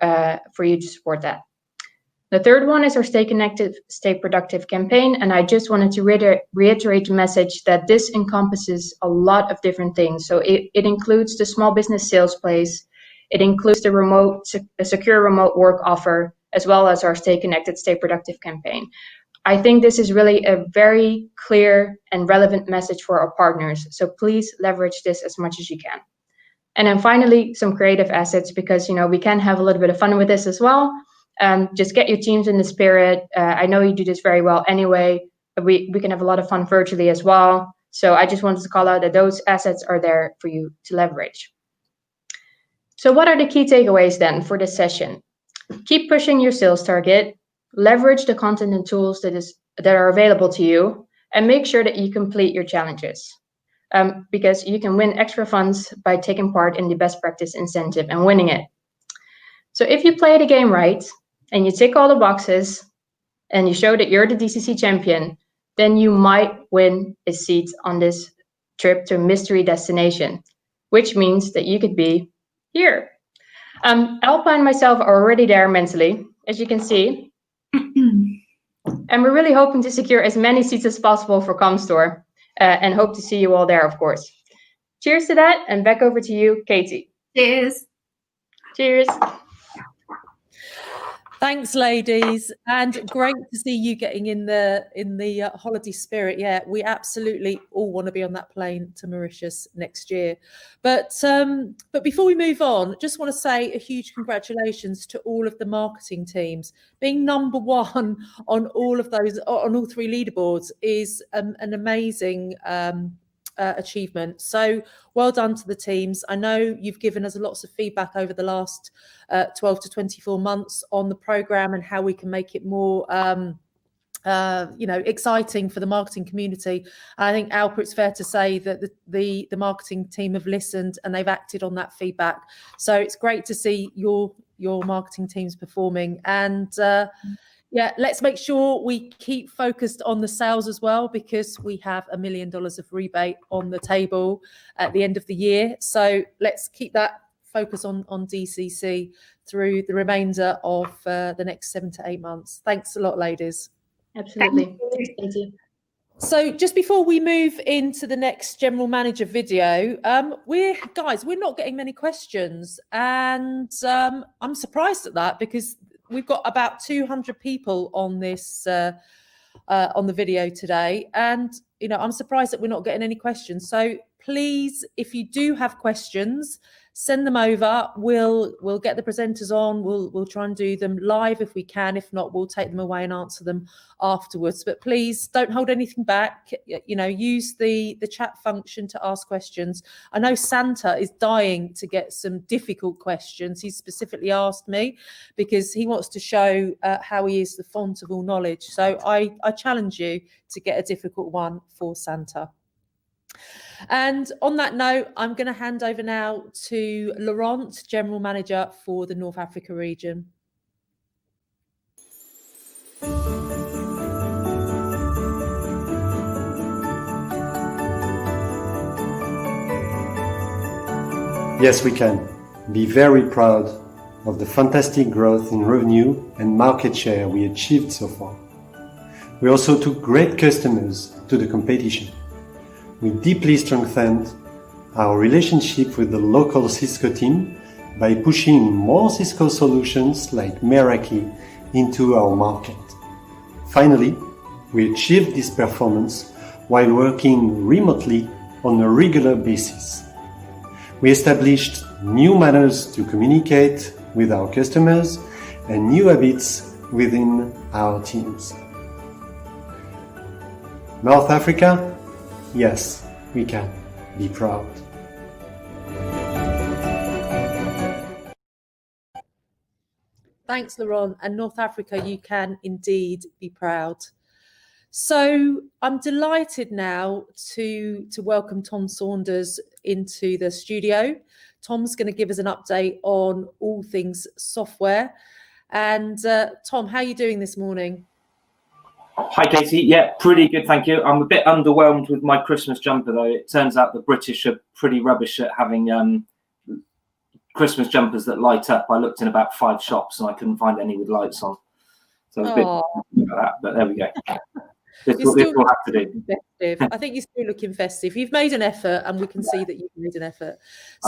you to support that. The third one is our Stay Connected, Stay Productive campaign. And I just wanted to reiterate the message that this encompasses a lot of different things. So it includes the small business sales place. It includes the secure remote work offer, as well as our Stay Connected, Stay Productive campaign. I think this is really a very clear and relevant message for our partners. So please leverage this as much as you can. And then finally, some creative assets, because we can have a little bit of fun with this as well. Just get your teams in the spirit. I know you do this very well anyway, but we can have a lot of fun virtually as well. So I just wanted to call out that those assets are there for you to leverage. So what are the key takeaways then for this session? Keep pushing your sales target, leverage the content and tools that are available to you, and make sure that you complete your challenges. Because you can win extra funds by taking part in the best practice incentive and winning it. So if you play the game right, and you tick all the boxes, and you show that you're the DCC champion, then you might win a seat on this trip to a mystery destination, which means that you could be here. Alpa and myself are already there mentally, as you can see. And we're really hoping to secure as many seats as possible for Comstore and hope to see you all there, of course. Cheers to that, and back over to you, Katie. Cheers. Cheers. Thanks, ladies, and great to see you getting in the holiday spirit. Yeah, we absolutely all want to be on that plane to Mauritius next year. But before we move on, just want to say a huge congratulations to all of the marketing teams. Being number one on all of those, on all three leaderboards, is an amazing achievement. So well done to the teams. I know you've given us lots of feedback over the last 12 to 24 months on the program and how we can make it more exciting for the marketing community. I think, Alpa, it's fair to say that the marketing team have listened and they've acted on that feedback. So it's great to see your marketing teams performing. And yeah, let's make sure we keep focused on the sales as well, because we have $1 million of rebate on the table at the end of the year. So let's keep that focus on DCC through the remainder of the next 7 to 8 months. Thanks a lot, ladies. Absolutely. Thank you. So just before we move into the next general manager video, we're not getting many questions, and I'm surprised at that, because we've got about 200 people on this on the video today, and I'm surprised that we're not getting any questions. So please, if you do have questions, send them over. We'll get the presenters on. We'll try and do them live if we can. If not, we'll take them away and answer them afterwards. But please don't hold anything back. Use the chat function to ask questions. I know Santa is dying to get some difficult questions. He's specifically asked me because he wants to show how he is the font of all knowledge. So I challenge you to get a difficult one for Santa. And on that note, I'm going to hand over now to Laurent, General Manager for the North Africa region. Yes, we can be very proud of the fantastic growth in revenue and market share we achieved so far. We also took great customers to the competition. We deeply strengthened our relationship with the local Cisco team by pushing more Cisco solutions like Meraki into our market. Finally, we achieved this performance while working remotely on a regular basis. We established new manners to communicate with our customers and new habits within our teams. North Africa? Yes, we can be proud. Thanks, Laurent. And North Africa, you can indeed be proud. So I'm delighted now to welcome Tom Saunders into the studio. Tom's going to give us an update on all things software. And Tom, how are you doing this morning? Hi, Katie. Yeah, pretty good, thank you. I'm a bit underwhelmed with my Christmas jumper, though. It turns out the British are pretty rubbish at having Christmas jumpers that light up. I looked in about 5 shops and I couldn't find any with lights on. So I was a bit about that, but there we go. This will have to do. Festive. I think you're still looking festive. You've made an effort, and we can see that you've made an effort.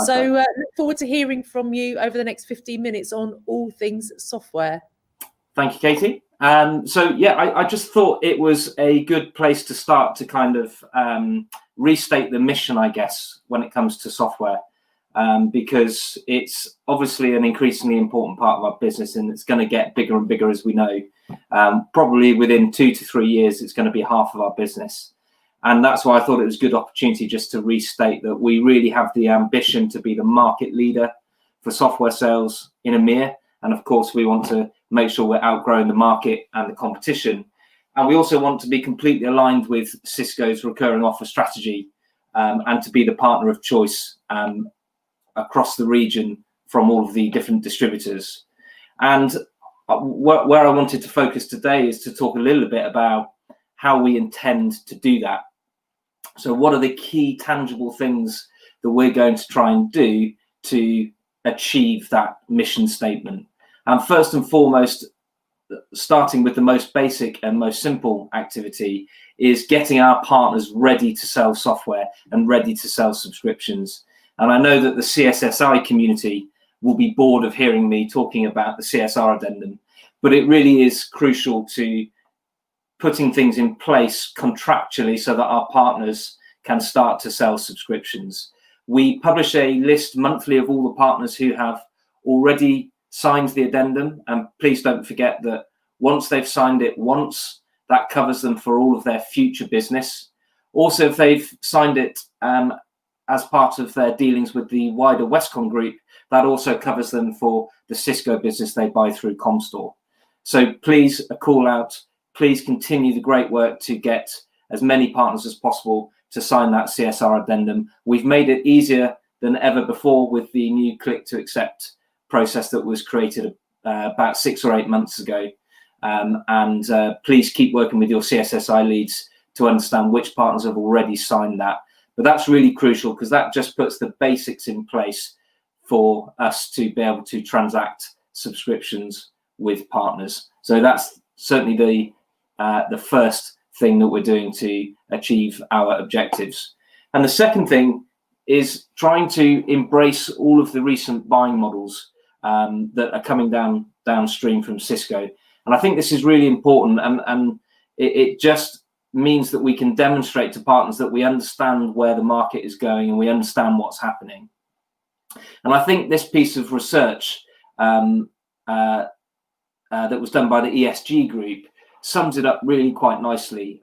So look forward to hearing from you over the next 15 minutes on all things software. Thank you, Katie. So yeah, I just thought it was a good place to start to kind of restate the mission, I guess, when it comes to software, because it's obviously an increasingly important part of our business, and it's going to get bigger and bigger, as we know. Probably within 2 to 3 years, it's going to be half of our business. And that's why I thought it was a good opportunity just to restate that we really have the ambition to be the market leader for software sales in EMEA. And of course, we want to make sure we're outgrowing the market and the competition. And we also want to be completely aligned with Cisco's recurring offer strategy, and to be the partner of choice across the region from all of the different distributors. And where I wanted to focus today is to talk a little bit about how we intend to do that. So what are the key tangible things that we're going to try and do to achieve that mission statement? And first and foremost, starting with the most basic and most simple activity, is getting our partners ready to sell software and ready to sell subscriptions. And I know that the CSSI community will be bored of hearing me talking about the CSR addendum, but it really is crucial to putting things in place contractually so that our partners can start to sell subscriptions. We publish a list monthly of all the partners who have already signed the addendum, and please don't forget that once they've signed it once, that covers them for all of their future business. Also, if they've signed it as part of their dealings with the wider Westcon group, that also covers them for the Cisco business they buy through Comstore. So please, a call out, please continue the great work to get as many partners as possible to sign that CSR addendum. We've made it easier than ever before with the new click to accept process that was created about 6 or 8 months ago. Please keep working with your CSSI leads to understand which partners have already signed that. But that's really crucial because that just puts the basics in place for us to be able to transact subscriptions with partners. So that's certainly the first thing that we're doing to achieve our objectives. And the second thing is trying to embrace all of the recent buying models that are coming downstream from Cisco. And I think this is really important, and it just means that we can demonstrate to partners that we understand where the market is going and we understand what's happening. And I think this piece of research that was done by the ESG group sums it up really quite nicely.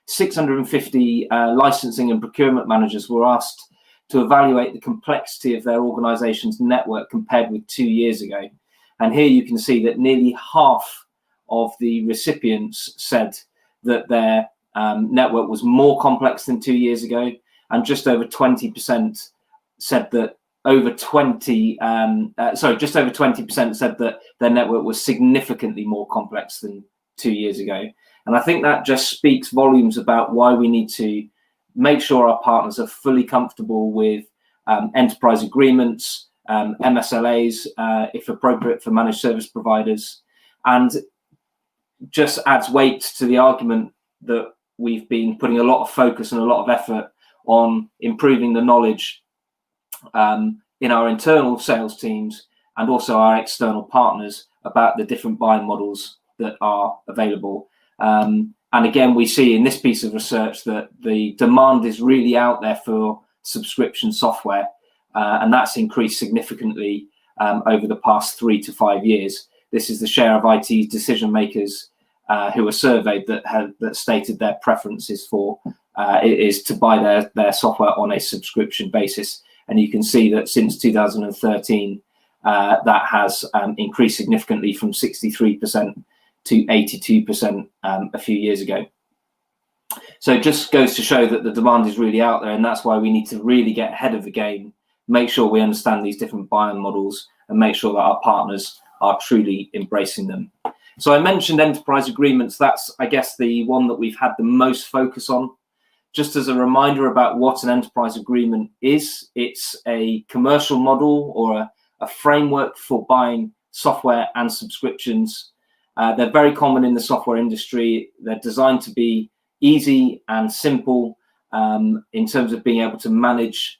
650 licensing and procurement managers were asked to evaluate the complexity of their organization's network compared with 2 years ago. And here you can see that nearly half of the recipients said that their network was more complex than 2 years ago, and just over 20% said that just over 20% said that their network was significantly more complex than 2 years ago. And I think that just speaks volumes about why we need to make sure our partners are fully comfortable with enterprise agreements, MSLAs, if appropriate for managed service providers, and just adds weight to the argument that we've been putting a lot of focus and a lot of effort on improving the knowledge in our internal sales teams and also our external partners about the different buying models that are available. And again, we see in this piece of research that the demand is really out there for subscription software, and that's increased significantly over the past 3 to 5 years. This is the share of IT decision makers who were surveyed that stated their preferences for is to buy their software on a subscription basis. And you can see that since 2013, that has increased significantly from 63% to 82% a few years ago. So it just goes to show that the demand is really out there, and that's why we need to really get ahead of the game, make sure we understand these different buying models, and make sure that our partners are truly embracing them. So I mentioned enterprise agreements. That's, I guess, the one that we've had the most focus on. Just as a reminder about what an enterprise agreement is, it's a commercial model or a framework for buying software and subscriptions. They're very common in the software industry. They're designed to be easy and simple in terms of being able to manage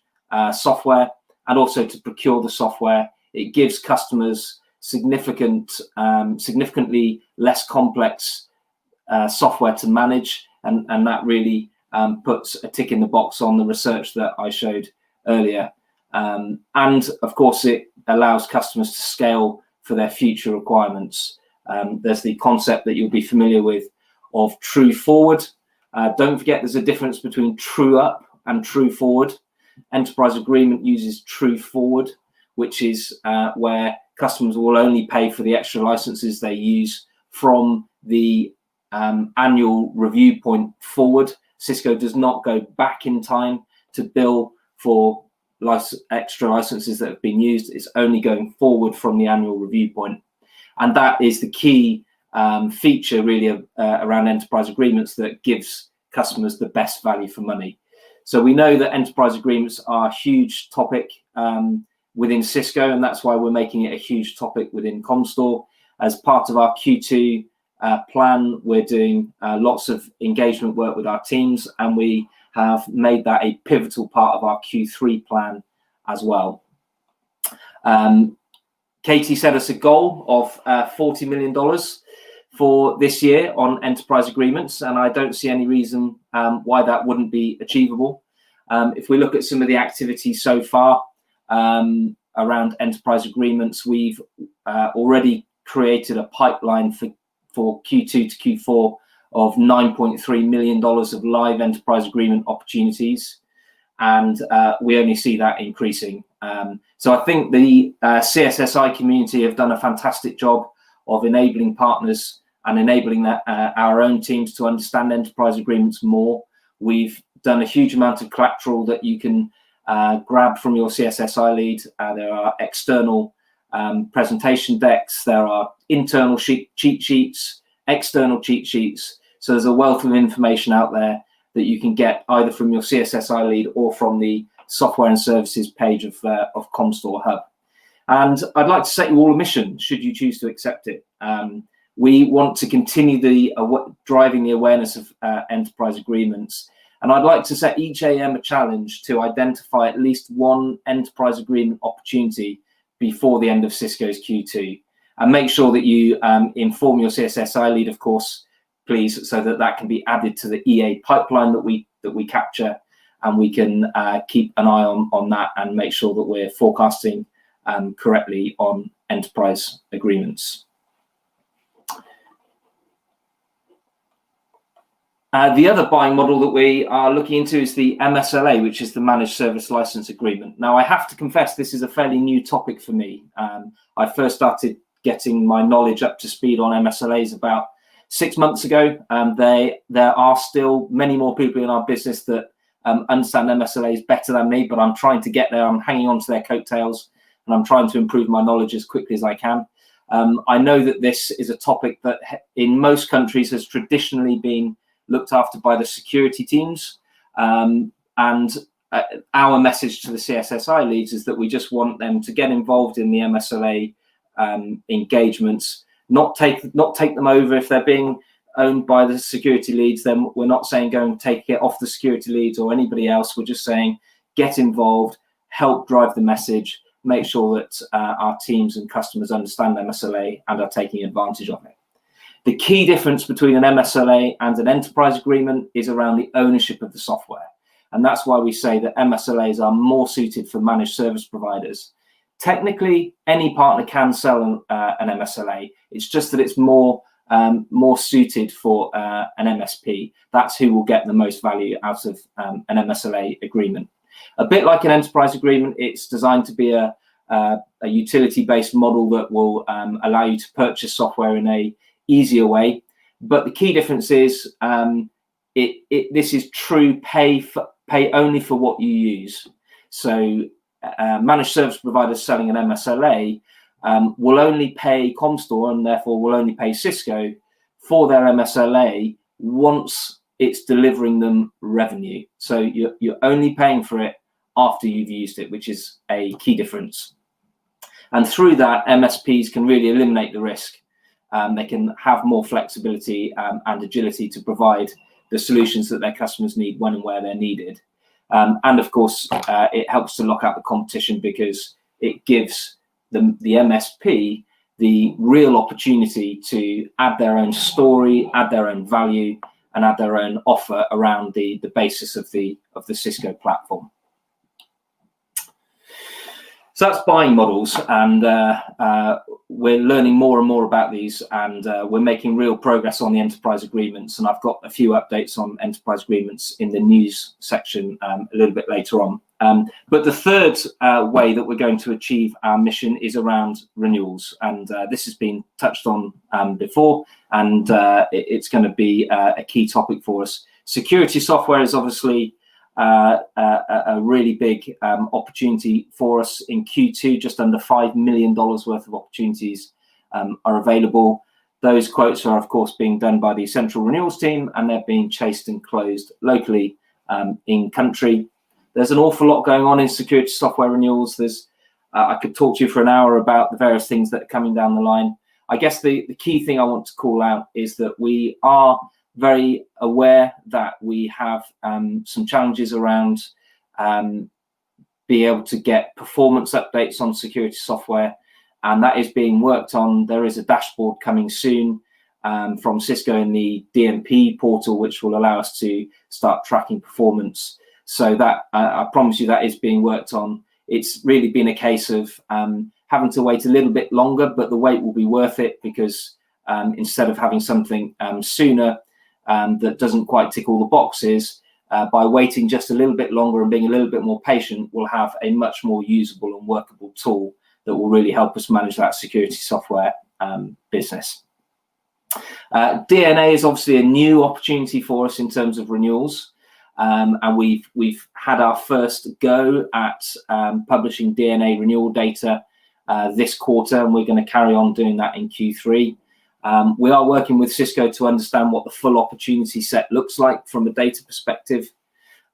software and also to procure the software. It gives customers significantly less complex software to manage, and that really puts a tick in the box on the research that I showed earlier. And of course, it allows customers to scale for their future requirements. There's the concept that you'll be familiar with of true forward. Don't forget there's a difference between true up and true forward. Enterprise agreement uses true forward, which is where customers will only pay for the extra licenses they use from the annual review point forward. Cisco does not go back in time to bill for extra licenses that have been used. It's only going forward from the annual review point. And that is the key feature really around enterprise agreements that gives customers the best value for money. So we know that enterprise agreements are a huge topic within Cisco, and that's why we're making it a huge topic within Comstore. As part of our Q2 plan, we're doing lots of engagement work with our teams, and we have made that a pivotal part of our Q3 plan as well. Katie set us a goal of $40 million for this year on enterprise agreements, and I don't see any reason why that wouldn't be achievable. If we look at some of the activities so far around enterprise agreements, we've already created a pipeline for Q2 to Q4 of $9.3 million of live enterprise agreement opportunities, and we only see that increasing. So I think the CSSI community have done a fantastic job of enabling partners and enabling our own teams to understand enterprise agreements more. We've done a huge amount of collateral that you can grab from your CSSI lead. There are external presentation decks, there are internal cheat sheets, external cheat sheets. So there's a wealth of information out there that you can get either from your CSSI lead or from the software and services page of Comstore Hub. And I'd like to set you all a mission, should you choose to accept it. We want to continue driving the awareness of enterprise agreements. And I'd like to set each AM a challenge to identify at least one enterprise agreement opportunity before the end of Cisco's Q2. And make sure that you inform your CSSI lead, of course, please, so that can be added to the EA pipeline that we capture, and we can keep an eye on that and make sure that we're forecasting correctly on enterprise agreements. The other buying model that we are looking into is the MSLA, which is the Managed Service License Agreement. Now, I have to confess, this is a fairly new topic for me. I first started getting my knowledge up to speed on MSLAs about 6 months ago. There are still many more people in our business that understand MSLAs better than me, but I'm trying to get there. I'm hanging on to their coattails, and I'm trying to improve my knowledge as quickly as I can. I know that this is a topic that in most countries has traditionally been looked after by the security teams, and our message to the CSSI leads is that we just want them to get involved in the MSLA engagements, not take them over. If they're being owned by the security leads, then we're not saying go and take it off the security leads or anybody else. We're just saying get involved, help drive the message, make sure that our teams and customers understand MSLA and are taking advantage of it. The key difference between an MSLA and an enterprise agreement is around the ownership of the software. And that's why we say that MSLAs are more suited for managed service providers. Technically, any partner can sell an MSLA. It's just that it's more suited for an MSP. That's who will get the most value out of an MSLA agreement. A bit like an enterprise agreement, it's designed to be a utility-based model that will allow you to purchase software in a easier way. But the key difference is this is true pay only for what you use. So managed service providers selling an MSLA will only pay Comstore, and therefore will only pay Cisco for their MSLA once it's delivering them revenue. So you're only paying for it after you've used it, which is a key difference. And through that, MSPs can really eliminate the risk. They can have more flexibility and agility to provide the solutions that their customers need when and where they're needed. And of course, it helps to lock out the competition because it gives the MSP the real opportunity to add their own story, add their own value, and add their own offer around the basis of the Cisco platform. So that's buying models, and we're learning more and more about these, and we're making real progress on the enterprise agreements. And I've got a few updates on enterprise agreements in the news section a little bit later on. But the third way that we're going to achieve our mission is around renewals, and this has been touched on before, and it's going to be a key topic for us. Security software is obviously a really big opportunity for us in Q2. Just under $5 million worth of opportunities are available. Those quotes are, of course, being done by the central renewals team, and they're being chased and closed locally in country. There's an awful lot going on in security software renewals. There's I could talk to you for an hour about the various things that are coming down the line. I guess the key thing I want to call out is that we are very aware that we have some challenges around being able to get performance updates on security software, and that is being worked on. There is a dashboard coming soon from Cisco in the DMP portal, which will allow us to start tracking performance. So that I promise you that is being worked on. It's really been a case of having to wait a little bit longer, but the wait will be worth it, because instead of having something sooner that doesn't quite tick all the boxes, by waiting just a little bit longer and being a little bit more patient, we'll have a much more usable and workable tool that will really help us manage that security software business. DNA is obviously a new opportunity for us in terms of renewals. And we've had our first go at publishing DNA renewal data this quarter, and we're going to carry on doing that in Q3. We are working with Cisco to understand what the full opportunity set looks like from a data perspective.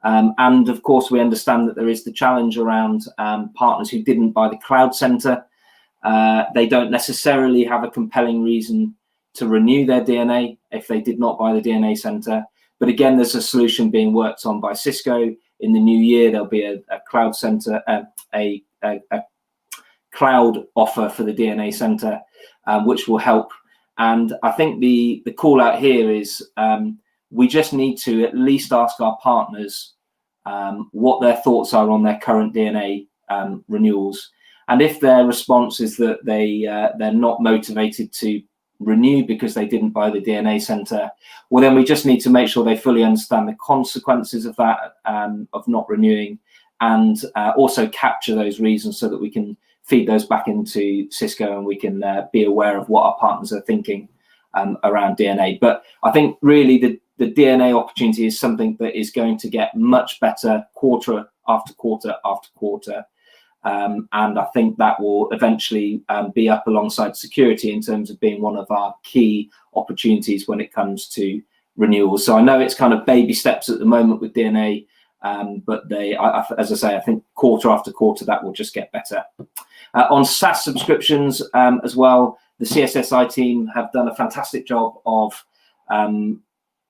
And of course, we understand that there is the challenge around partners who didn't buy the cloud center. They don't necessarily have a compelling reason to renew their DNA if they did not buy the DNA center. But again, there's a solution being worked on by Cisco. In the new year, there'll be a cloud center, a cloud offer for the DNA center, which will help. And I think the call out here is we just need to at least ask our partners what their thoughts are on their current DNA renewals. And if their response is that they're not motivated to renew because they didn't buy the DNA center, well, then we just need to make sure they fully understand the consequences of that, of not renewing, and also capture those reasons so that we can feed those back into Cisco and we can be aware of what our partners are thinking around DNA. But I think really the DNA opportunity is something that is going to get much better quarter after quarter after quarter. And I think that will eventually be up alongside security in terms of being one of our key opportunities when it comes to renewals. So I know it's kind of baby steps at the moment with DNA, but as I say, I think quarter after quarter that will just get better. On SaaS subscriptions as well, the CSSI team have done a fantastic job of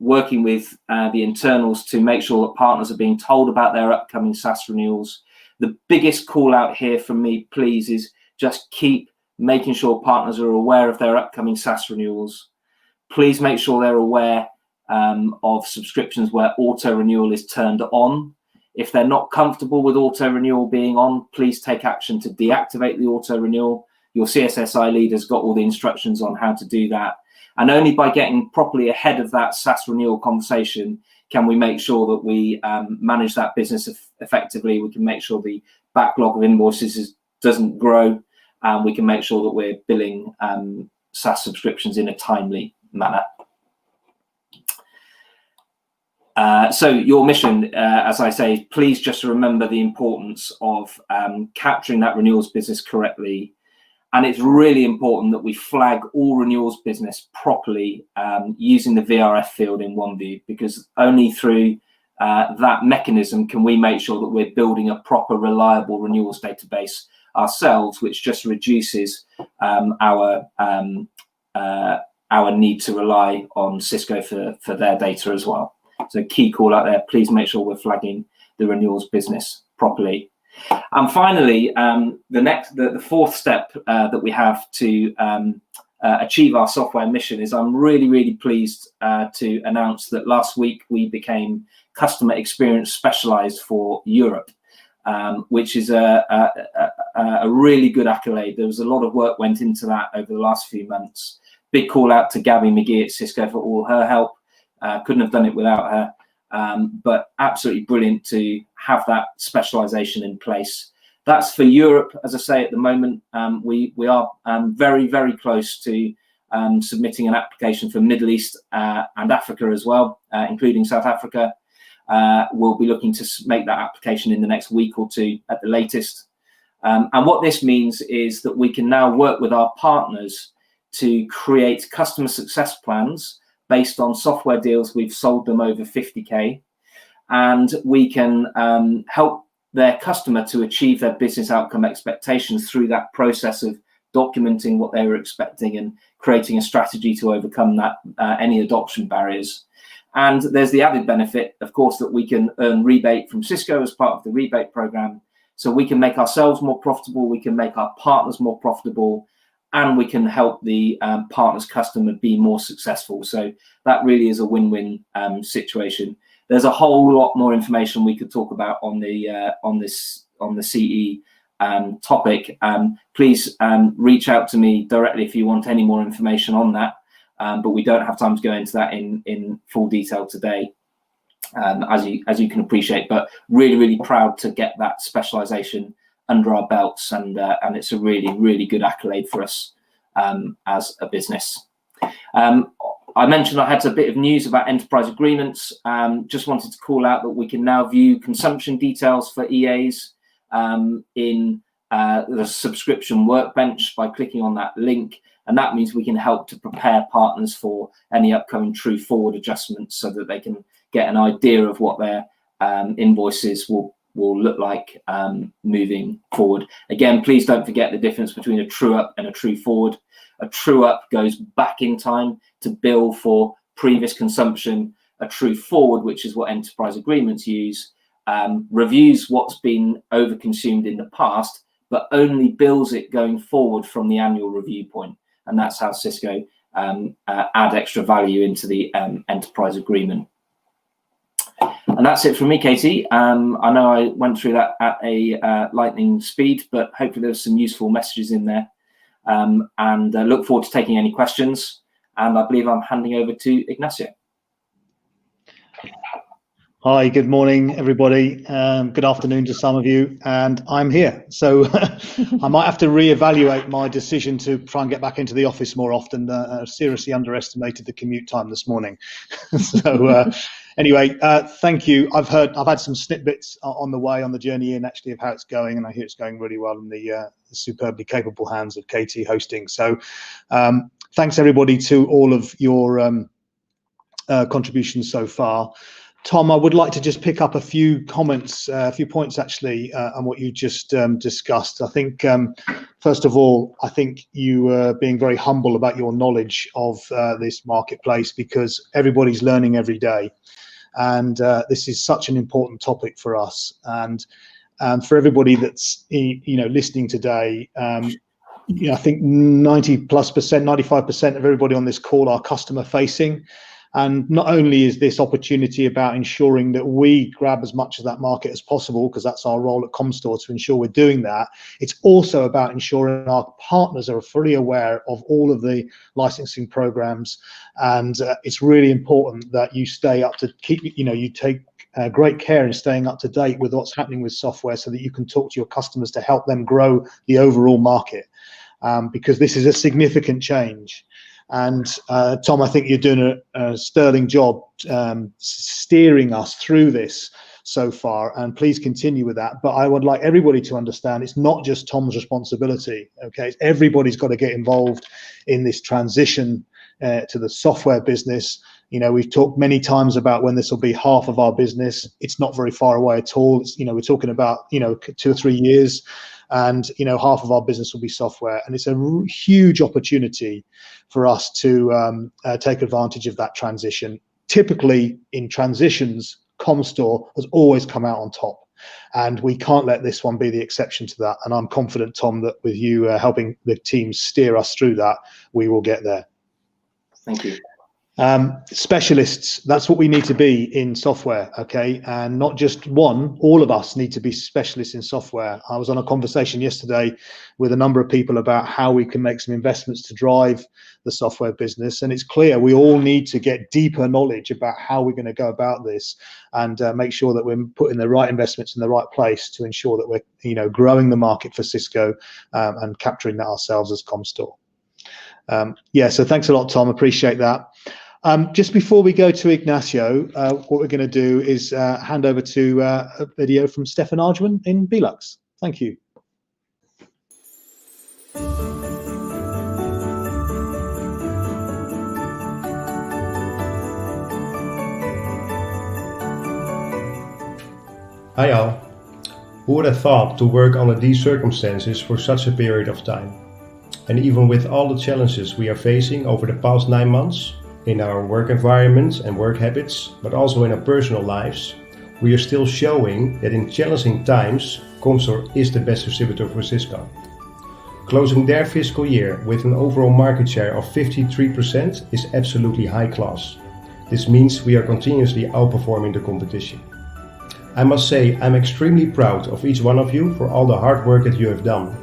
working with the internals to make sure that partners are being told about their upcoming SaaS renewals. The biggest call out here from me, please, is just keep making sure partners are aware of their upcoming SaaS renewals. Please make sure they're aware of subscriptions where auto renewal is turned on. If they're not comfortable with auto renewal being on, please take action to deactivate the auto renewal. Your CSSI leader's got all the instructions on how to do that. And only by getting properly ahead of that SaaS renewal conversation can we make sure that we manage that business effectively. We can make sure the backlog of invoices doesn't grow, and we can make sure that we're billing SaaS subscriptions in a timely manner. So your mission, as I say, please just remember the importance of capturing that renewals business correctly. And it's really important that we flag all renewals business properly using the VRF field in OneView, because only through that mechanism can we make sure that we're building a proper, reliable renewals database ourselves, which just reduces our need to rely on Cisco for their data as well. So key call out there, please make sure we're flagging the renewals business properly. And finally, the fourth step that we have to achieve our software mission is I'm really, really pleased to announce that last week we became customer experience specialized for Europe, which is a really good accolade. There was a lot of work went into that over the last few months. Big call out to Gabby McGee at Cisco for all her help. Couldn't have done it without her. But absolutely brilliant to have that specialization in place. That's for Europe. As I say, at the moment, we are very, very close to submitting an application for Middle East and Africa as well, including South Africa. We'll be looking to make that application in the next week or two at the latest. And what this means is that we can now work with our partners to create customer success plans based on software deals we've sold them over 50K, and we can help their customer to achieve their business outcome expectations through that process of documenting what they were expecting and creating a strategy to overcome that any adoption barriers. And there's the added benefit, of course, that we can earn rebate from Cisco as part of the rebate program. So we can make ourselves more profitable, we can make our partners more profitable, and we can help the partner's customer be more successful. So that really is a win-win situation. There's a whole lot more information we could talk about on the CE topic. Please reach out to me directly if you want any more information on that. But we don't have time to go into that in full detail today, as you can appreciate. But really proud to get that specialization under our belts, and it's a really good accolade for us as a business. I mentioned I had a bit of news about enterprise agreements. Just wanted to call out that we can now view consumption details for EAs in the subscription workbench by clicking on that link, and that means we can help to prepare partners for any upcoming true forward adjustments so that they can get an idea of what their invoices will look like moving forward. Again, please don't forget the difference between a true up and a true forward. A true up goes back in time to bill for previous consumption. A true forward, which is what enterprise agreements use, reviews what's been overconsumed in the past, but only bills it going forward from the annual review point. And that's how Cisco add extra value into the enterprise agreement. And that's it from me, Katie. I know I went through that at a lightning speed, but hopefully there's some useful messages in there. And look forward to taking any questions. And I believe I'm handing over to Ignacio. Hi, good morning, everybody. Good afternoon to some of you, and I'm here. So I might have to reevaluate my decision to try and get back into the office more often. Seriously underestimated the commute time this morning. So anyway, thank you. I've had some snippets on the way, on the journey in, actually, of how it's going, and I hear it's going really well in the superbly capable hands of Katie hosting. So thanks everybody to all of your contributions so far. Tom, I would like to just pick up a few comments, a few points actually, on what you just discussed. I think, first of all, I think you were being very humble about your knowledge of this marketplace, because everybody's learning every day. And this is such an important topic for us. And for everybody that's listening today, I think 90+%, 95% of everybody on this call are customer facing. And not only is this opportunity about ensuring that we grab as much of that market as possible, because that's our role at Comstore, to ensure we're doing that, it's also about ensuring our partners are fully aware of all of the licensing programs. And it's really important that you stay up to you take great care in staying up to date with what's happening with software, so that you can talk to your customers to help them grow the overall market, because this is a significant change. And Tom, I think you're doing a sterling job steering us through this so far, and please continue with that. But I would like everybody to understand it's not just Tom's responsibility. Okay, everybody's got to get involved in this transition to the software business. We've talked many times about when this will be half of our business. It's not very far away at all. It's, we're talking about 2 or 3 years, and half of our business will be software, and it's a huge opportunity for us to take advantage of that transition. Typically in transitions, Comstore has always come out on top, and we can't let this one be the exception to that. And I'm confident, Tom, that with you helping the team steer us through that, we will get there. Thank you. Specialists, that's what we need to be in software, okay? And not just one, all of us need to be specialists in software. I was on a conversation yesterday with a number of people about how we can make some investments to drive the software business, and it's clear we all need to get deeper knowledge about how we're going to go about this, and make sure that we're putting the right investments in the right place to ensure that we're growing the market for Cisco, and capturing that ourselves as Comstore. So thanks a lot, Tom, appreciate that. Just before we go to Ignacio, what we're going to do is hand over to a video from Stefan Arjman in Belux. Thank you. Hi all. Who would have thought to work under these circumstances for such a period of time? And even with all the challenges we are facing over the past 9 months, in our work environment and work habits, but also in our personal lives, we are still showing that in challenging times, Comstor is the best distributor for Cisco. Closing their fiscal year with an overall market share of 53% is absolutely high class. This means we are continuously outperforming the competition. I must say I'm extremely proud of each one of you for all the hard work that you have done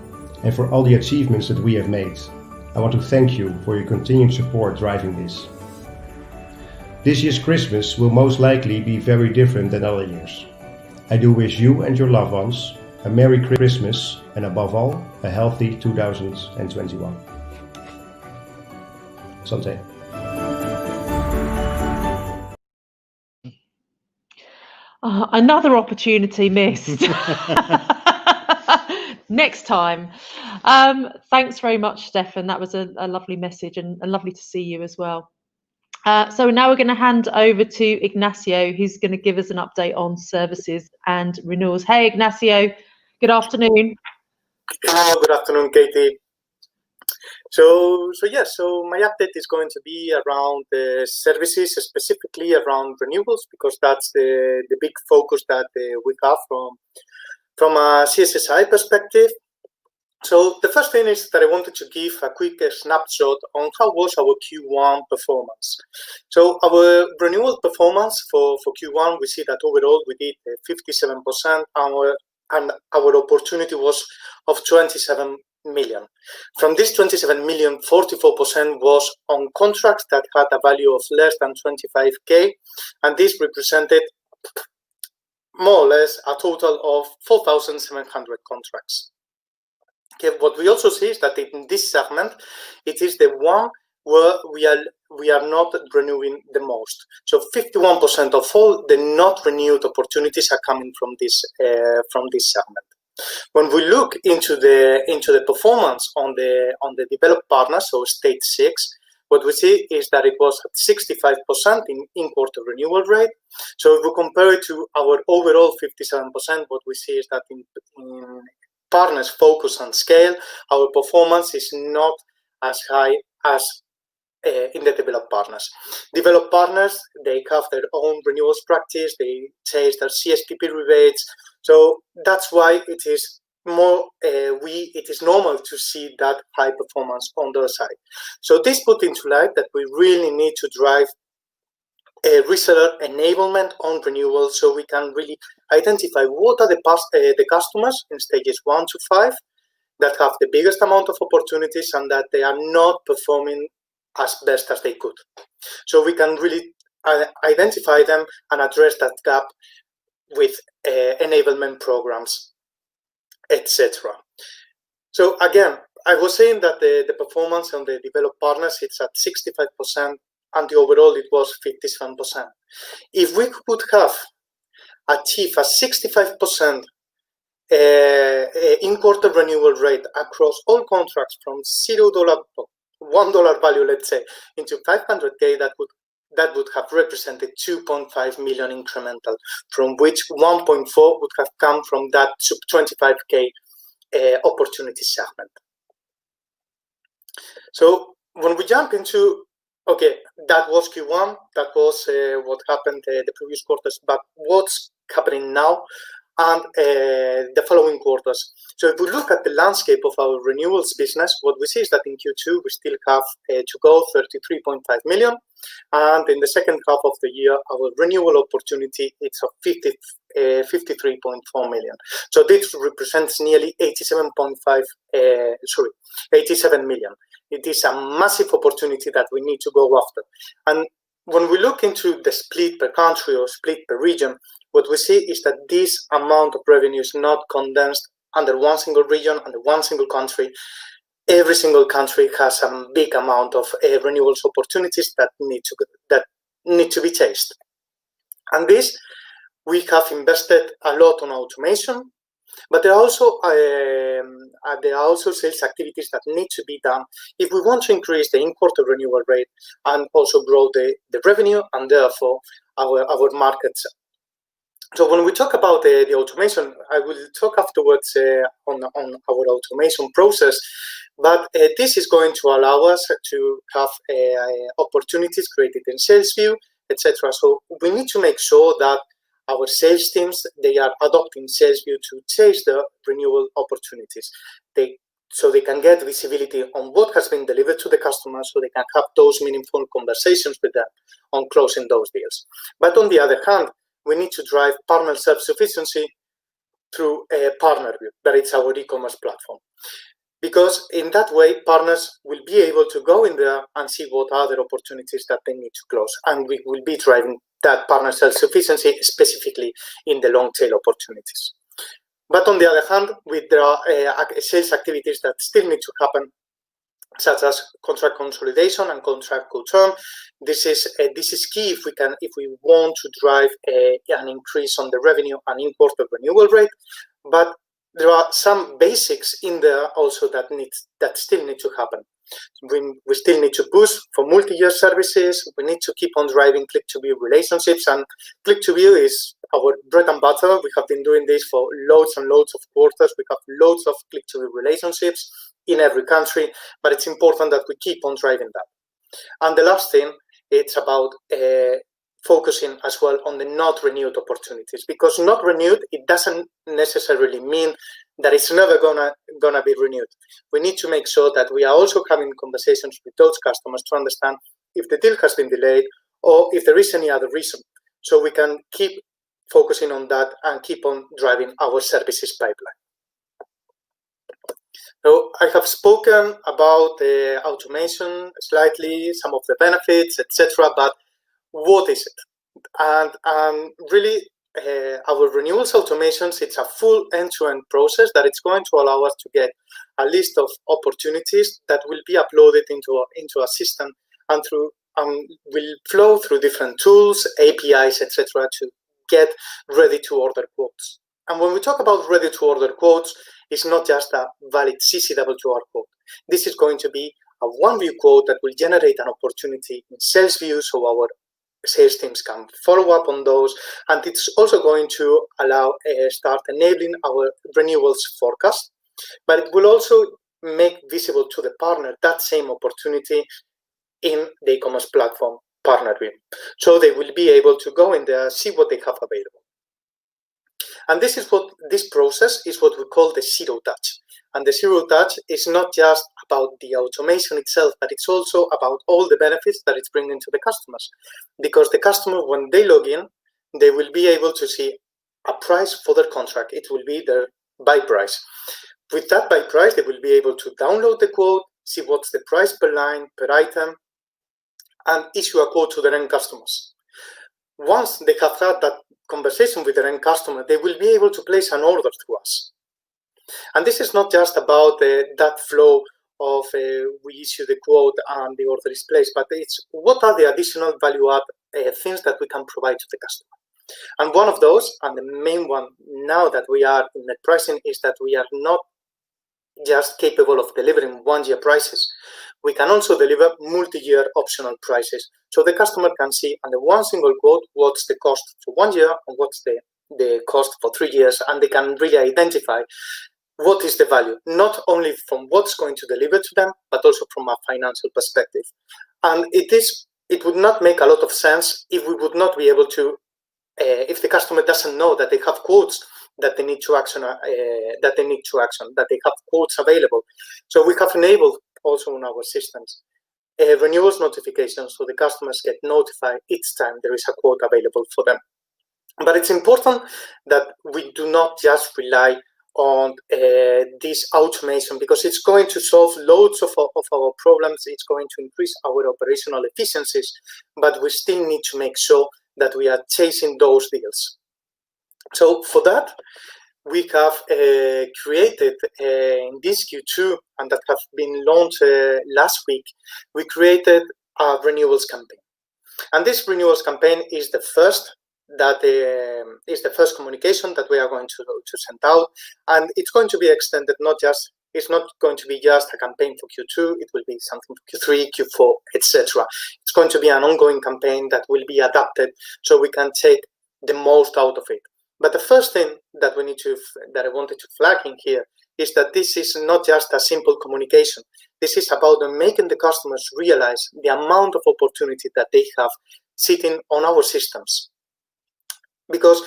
and for all the achievements that we have made. I want to thank you for your continued support driving this. This year's Christmas will most likely be very different than other years. I do wish you and your loved ones a Merry Christmas and above all, a healthy 2021. Santé. Another opportunity missed. Next time. Thanks very much, Stefan. That was a lovely message and lovely to see you as well. So now we're going to hand over to Ignacio, who's going to give us an update on services and renewals. Hey, Ignacio, good afternoon. Good afternoon, Katie. So my update is going to be around the services, specifically around renewables, because that's the big focus that we have from a CSSI perspective. So the first thing is that I wanted to give a quick snapshot on how was our Q1 performance. So our renewal performance for Q1, we see that overall we did 57%, and our opportunity was of 27 million. From this 27 million, 44% was on contracts that had a value of less than 25k, and this represented more or less a total of 4,700 contracts. Okay, what we also see is that in this segment, it is the one where we are not renewing the most. So 51% of all the not renewed opportunities are coming from this segment. When we look into the performance on the developed partners, so stage 6, what we see is that it was at 65% in quarter renewal rate. So if we compare it to our overall 57%, what we see is that in partners focus on scale, our performance is not as high as in the developed partners. Developed partners, they have their own renewals practice, they chase their CSPP rebates, so that's why it is more it is normal to see that high performance on their side. So this put into light that we really need to drive reseller enablement on renewals, so we can really identify what are the customers in stages 1 to 5 that have the biggest amount of opportunities and that they are not performing as best as they could. So we can really identify them and address that gap with enablement programs, etc. So again, I was saying that the performance on the developed partners, it's at 65%, and the overall it was 57%. If we could have achieved a 65% in-quarter renewal rate across all contracts from $0, $1 value, let's say, into 500k, that would have represented 2.5 million incremental, from which 1.4 would have come from that sub 25k opportunity segment. So when we jump into, okay, that was Q1, that was what happened the previous quarters, but what's happening now and the following quarters. So if we look at the landscape of our renewals business, what we see is that in Q2 we still have to go 33.5 million, and in the second half of the year our renewal opportunity is of 53.4 million. So this represents nearly 87 million. It is a massive opportunity that we need to go after. And when we look into the split per country or split per region, what we see is that this amount of revenue is not condensed under one single region, under one single country. Every single country has a big amount of renewals opportunities that need to be chased. And this, we have invested a lot on automation, but there are also sales activities that need to be done if we want to increase the in-quarter renewal rate and also grow the revenue and therefore our markets So when we talk about the automation, I will talk afterwards on our automation process, but this is going to allow us to have opportunities created in sales view, etc. So we need to make sure that our sales teams, they are adopting sales view to chase the renewal opportunities. So they can get visibility on what has been delivered to the customer, so they can have those meaningful conversations with them on closing those deals. But on the other hand, we need to drive partner self-sufficiency through a partner view, that it's our e-commerce platform. Because in that way, partners will be able to go in there and see what other opportunities that they need to close. And we will be driving that partner self-sufficiency specifically in the long tail opportunities. But on the other hand, there are sales activities that still need to happen, such as contract consolidation and contract co-term. This is key if we want to drive an increase on the revenue and import the renewal rate. But there are some basics in there also that still need to happen. We still need to push for multi-year services. We need to keep on driving click-to-view relationships, and click-to-view is our bread and butter. We have been doing this for loads and loads of quarters. We have loads of click-to-view relationships in every country, but it's important that we keep on driving that. And the last thing, it's about focusing as well on the not renewed opportunities, because not renewed, it doesn't necessarily mean that it's never gonna be renewed. We need to make sure that we are also having conversations with those customers to understand if the deal has been delayed or if there is any other reason, so we can keep focusing on that and keep on driving our services pipeline. So I have spoken about the automation slightly, some of the benefits, etc. But what is it? And really, our renewals automations, it's a full end-to-end process that it's going to allow us to get a list of opportunities that will be uploaded into a system and will flow through different tools, APIs, etc. to get ready-to-order quotes. And when we talk about ready-to-order quotes, it's not just a valid CCWR quote. This is going to be a one-view quote that will generate an opportunity in sales view, so our sales teams can follow up on those. And it's also going to allow start enabling our renewals forecast. But it will also make visible to the partner that same opportunity in the e-commerce platform partner view. So they will be able to go in there, see what they have available. And this process is what we call the zero touch. And the zero touch is not just about the automation itself, but it's also about all the benefits that it's bringing to the customers. Because the customer, when they log in, they will be able to see a price for their contract. It will be their buy price. With that buy price, they will be able to download the quote, see what's the price per line, per item, and issue a quote to their end customers. Once they have had that conversation with their end customer, they will be able to place an order through us. And this is not just about that flow of we issue the quote and the order is placed, but it's what are the additional value add things that we can provide to the customer. And one of those, and the main one now that we are in net pricing, is that we are not just capable of delivering one-year prices. We can also deliver multi-year optional prices. So the customer can see under one single quote what's the cost for 1 year and what's the cost for 3 years, and they can really identify what is the value, not only from what's going to deliver to them, but also from a financial perspective. And it would not make a lot of sense if we would not be able to, if the customer doesn't know that they have quotes that they need to action, that they have quotes available. So we have enabled also in our systems renewals notifications, so the customers get notified each time there is a quote available for them. But it's important that we do not just rely on this automation, because it's going to solve loads of our problems. It's going to increase our operational efficiencies, but we still need to make sure that we are chasing those deals. So for that, we have created in this Q2, and that have been launched last week, we created a renewals campaign. And this renewals campaign is the first communication that we are going to send out, and it's going to be extended. It's not going to be just a campaign for Q2. It will be something for Q3, Q4, etc. It's going to be an ongoing campaign that will be adapted so we can take the most out of it. But the first thing that I wanted to flag in here is that this is not just a simple communication. This is about making the customers realize the amount of opportunity that they have sitting on our systems. Because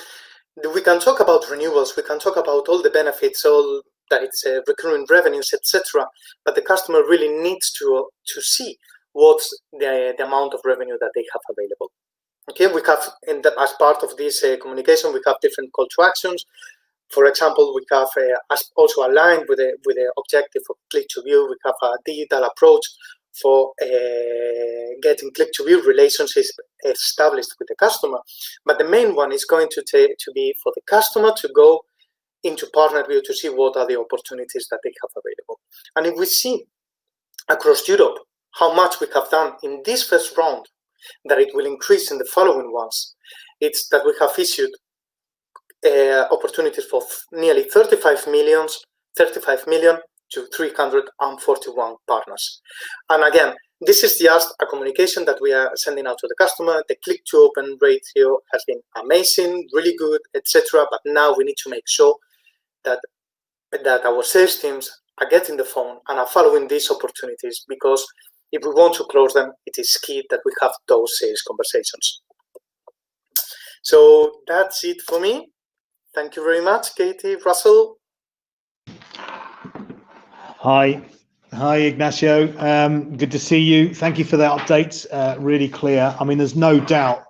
we can talk about renewals, we can talk about all the benefits, all that it's recurring revenues, etc. But the customer really needs to see what's the amount of revenue that they have available. Okay, we have as part of this communication, we have different call to actions. For example, we have also aligned with the objective of click-to-view. We have a digital approach for getting click-to-view relationships established with the customer. But the main one is going to be for the customer to go into partner view to see what are the opportunities that they have available. And if we see across Europe how much we have done in this first round, that it will increase in the following ones, it's that we have issued opportunities for nearly 35 million to 341 partners. And again, this is just a communication that we are sending out to the customer. The click-to-open ratio has been amazing, really good, etc. But now we need to make sure that our sales teams are getting the phone and are following these opportunities, because if we want to close them, it is key that we have those sales conversations. So that's it for me. Thank you very much, Katie, Russell. Hi, Ignacio. Good to see you. Thank you for that update. Really clear. I mean, there's no doubt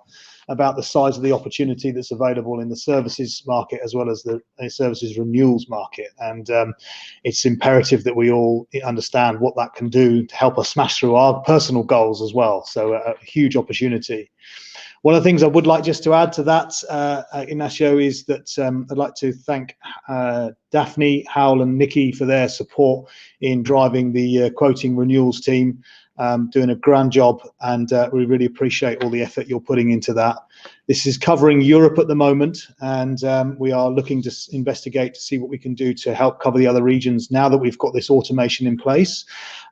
about the size of the opportunity that's available in the services market as well as the services renewals market. And it's imperative that we all understand what that can do to help us smash through our personal goals as well. So a huge opportunity. One of the things I would like just to add to that, Ignacio, is that I'd like to thank Daphne, Howell and Nikki for their support in driving the quoting renewals team, doing a grand job, and we really appreciate all the effort you're putting into that. This is covering Europe at the moment, and we are looking to investigate to see what we can do to help cover the other regions now that we've got this automation in place,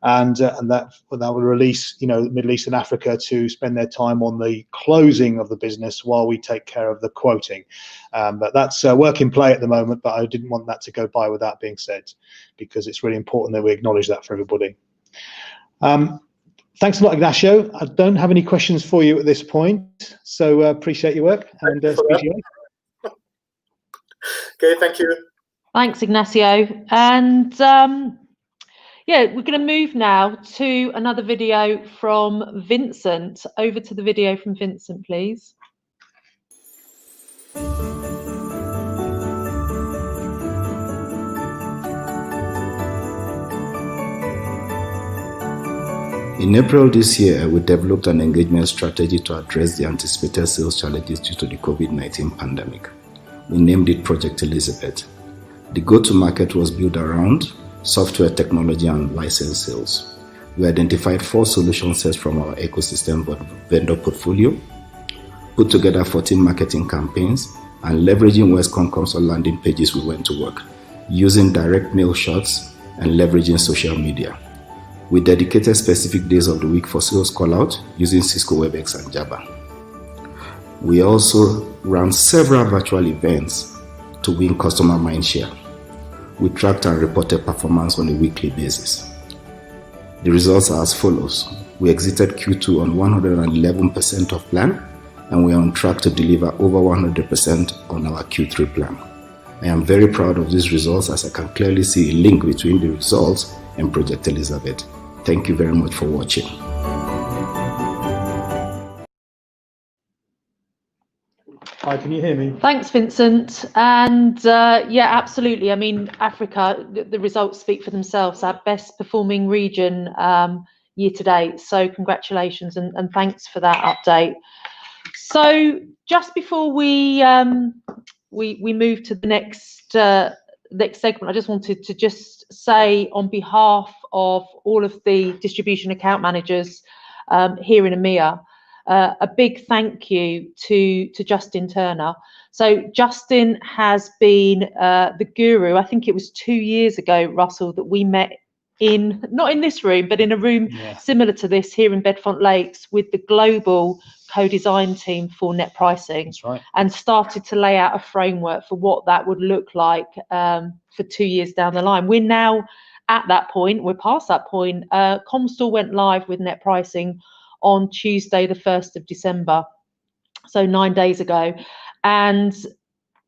and that will release, Middle East and Africa to spend their time on the closing of the business while we take care of the quoting. But that's work in play at the moment, but I didn't want that to go by without being said, because it's really important that we acknowledge that for everybody. Thanks a lot, Ignacio. I don't have any questions for you at this point, so appreciate your work and speak to you later. Okay, thank you. Thanks, Ignacio. And yeah, we're going to move now to another video from Vincent. Over to the video from Vincent, please. In April this year, we developed an engagement strategy to address the anticipated sales challenges due to the COVID-19 pandemic. We named it Project Elizabeth. The go-to-market was built around software technology and license sales. We identified 4 solution sets from our ecosystem vendor portfolio, put together 14 marketing campaigns, and leveraging Westcom console landing pages, we went to work, using direct mail shots and leveraging social media. We dedicated specific days of the week for sales call-out using Cisco WebEx and Java. We also ran several virtual events to win customer mindshare. We tracked and reported performance on a weekly basis. The results are as follows. We exited Q2 on 111% of plan, and we are on track to deliver over 100% on our Q3 plan. I am very proud of these results, as I can clearly see a link between the results and Project Elizabeth. Thank you very much for watching. Hi, can you hear me? Thanks, Vincent. And yeah, absolutely. I mean, Africa, the results speak for themselves. Our best performing region year to date. So congratulations and thanks for that update. So just before we move to the next segment, I just wanted to just say on behalf of all of the distribution account managers here in EMEA, a big thank you to Justin Turner. So Justin has been the guru. I think it was 2 years ago, Russell, that we met not in this room, but in a room similar to this here in Bedfont Lakes with the global co-design team for net pricing. That's right. And started to lay out a framework for what that would look like for 2 years down the line. We're now at that point, we're past that point. Comstore went live with net pricing on Tuesday, the 1st of December, so 9 days ago. And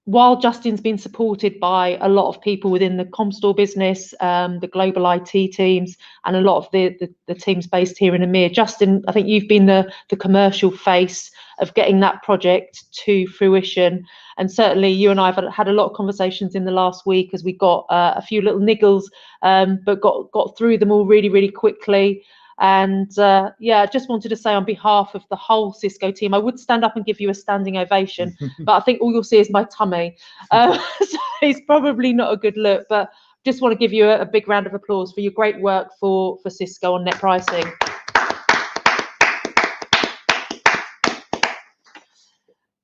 while Justin's been supported by a lot of people within the Comstore business, the global IT teams, and a lot of the teams based here in EMEA, Justin, I think you've been the commercial face of getting that project to fruition. And certainly you and I have had a lot of conversations in the last week as we got a few little niggles, but got through them all really, really quickly. And yeah, I just wanted to say on behalf of the whole Cisco team, I would stand up and give you a standing ovation, but I think all you'll see is my tummy. So it's probably not a good look, but just want to give you a big round of applause for your great work for Cisco on net pricing.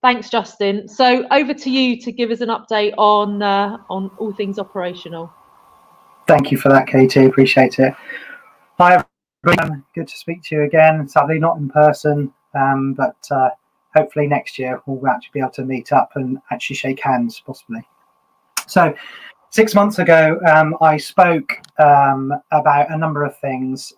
Thanks, Justin. So over to you to give us an update on all things operational. Thank you for that, Katie. Appreciate it. Hi, everyone. Good to speak to you again. Sadly, not in person, but hopefully next year we'll actually be able to meet up and actually shake hands, possibly. So 6 months ago, I spoke about a number of things,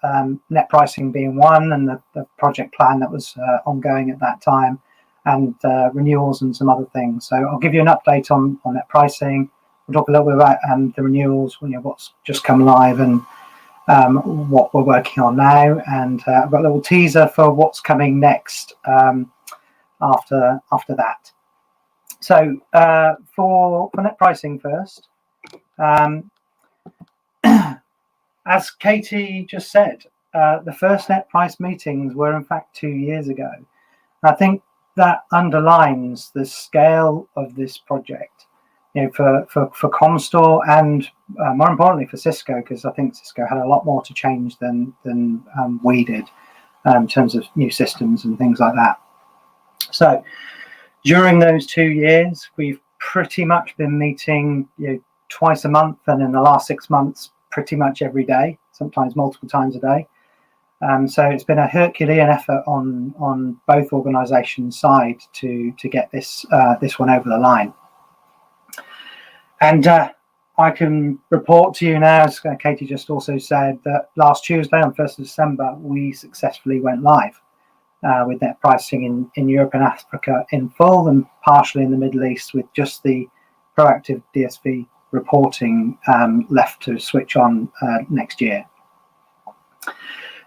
net pricing being one, and the project plan that was ongoing at that time, and renewals and some other things. So I'll give you an update on net pricing. We'll talk a little bit about the renewals, what's just come live, and what we're working on now. And I've got a little teaser for what's coming next after that. So for net pricing first, as Katie just said, the first net price meetings were in fact 2 years ago. I think that underlines the scale of this project, for Comstore, and more importantly for Cisco, because I think Cisco had a lot more to change than we did in terms of new systems and things like that. So during those 2 years, we've pretty much been meeting twice a month, and in the last 6 months, pretty much every day, sometimes multiple times a day. So it's been a Herculean effort on both organisations' side to get this one over the line. And I can report to you now, as Katie just also said, that last Tuesday on 1st of December, we successfully went live with net pricing in Europe and Africa in full, and partially in the Middle East, with just the proactive DSV reporting left to switch on next year.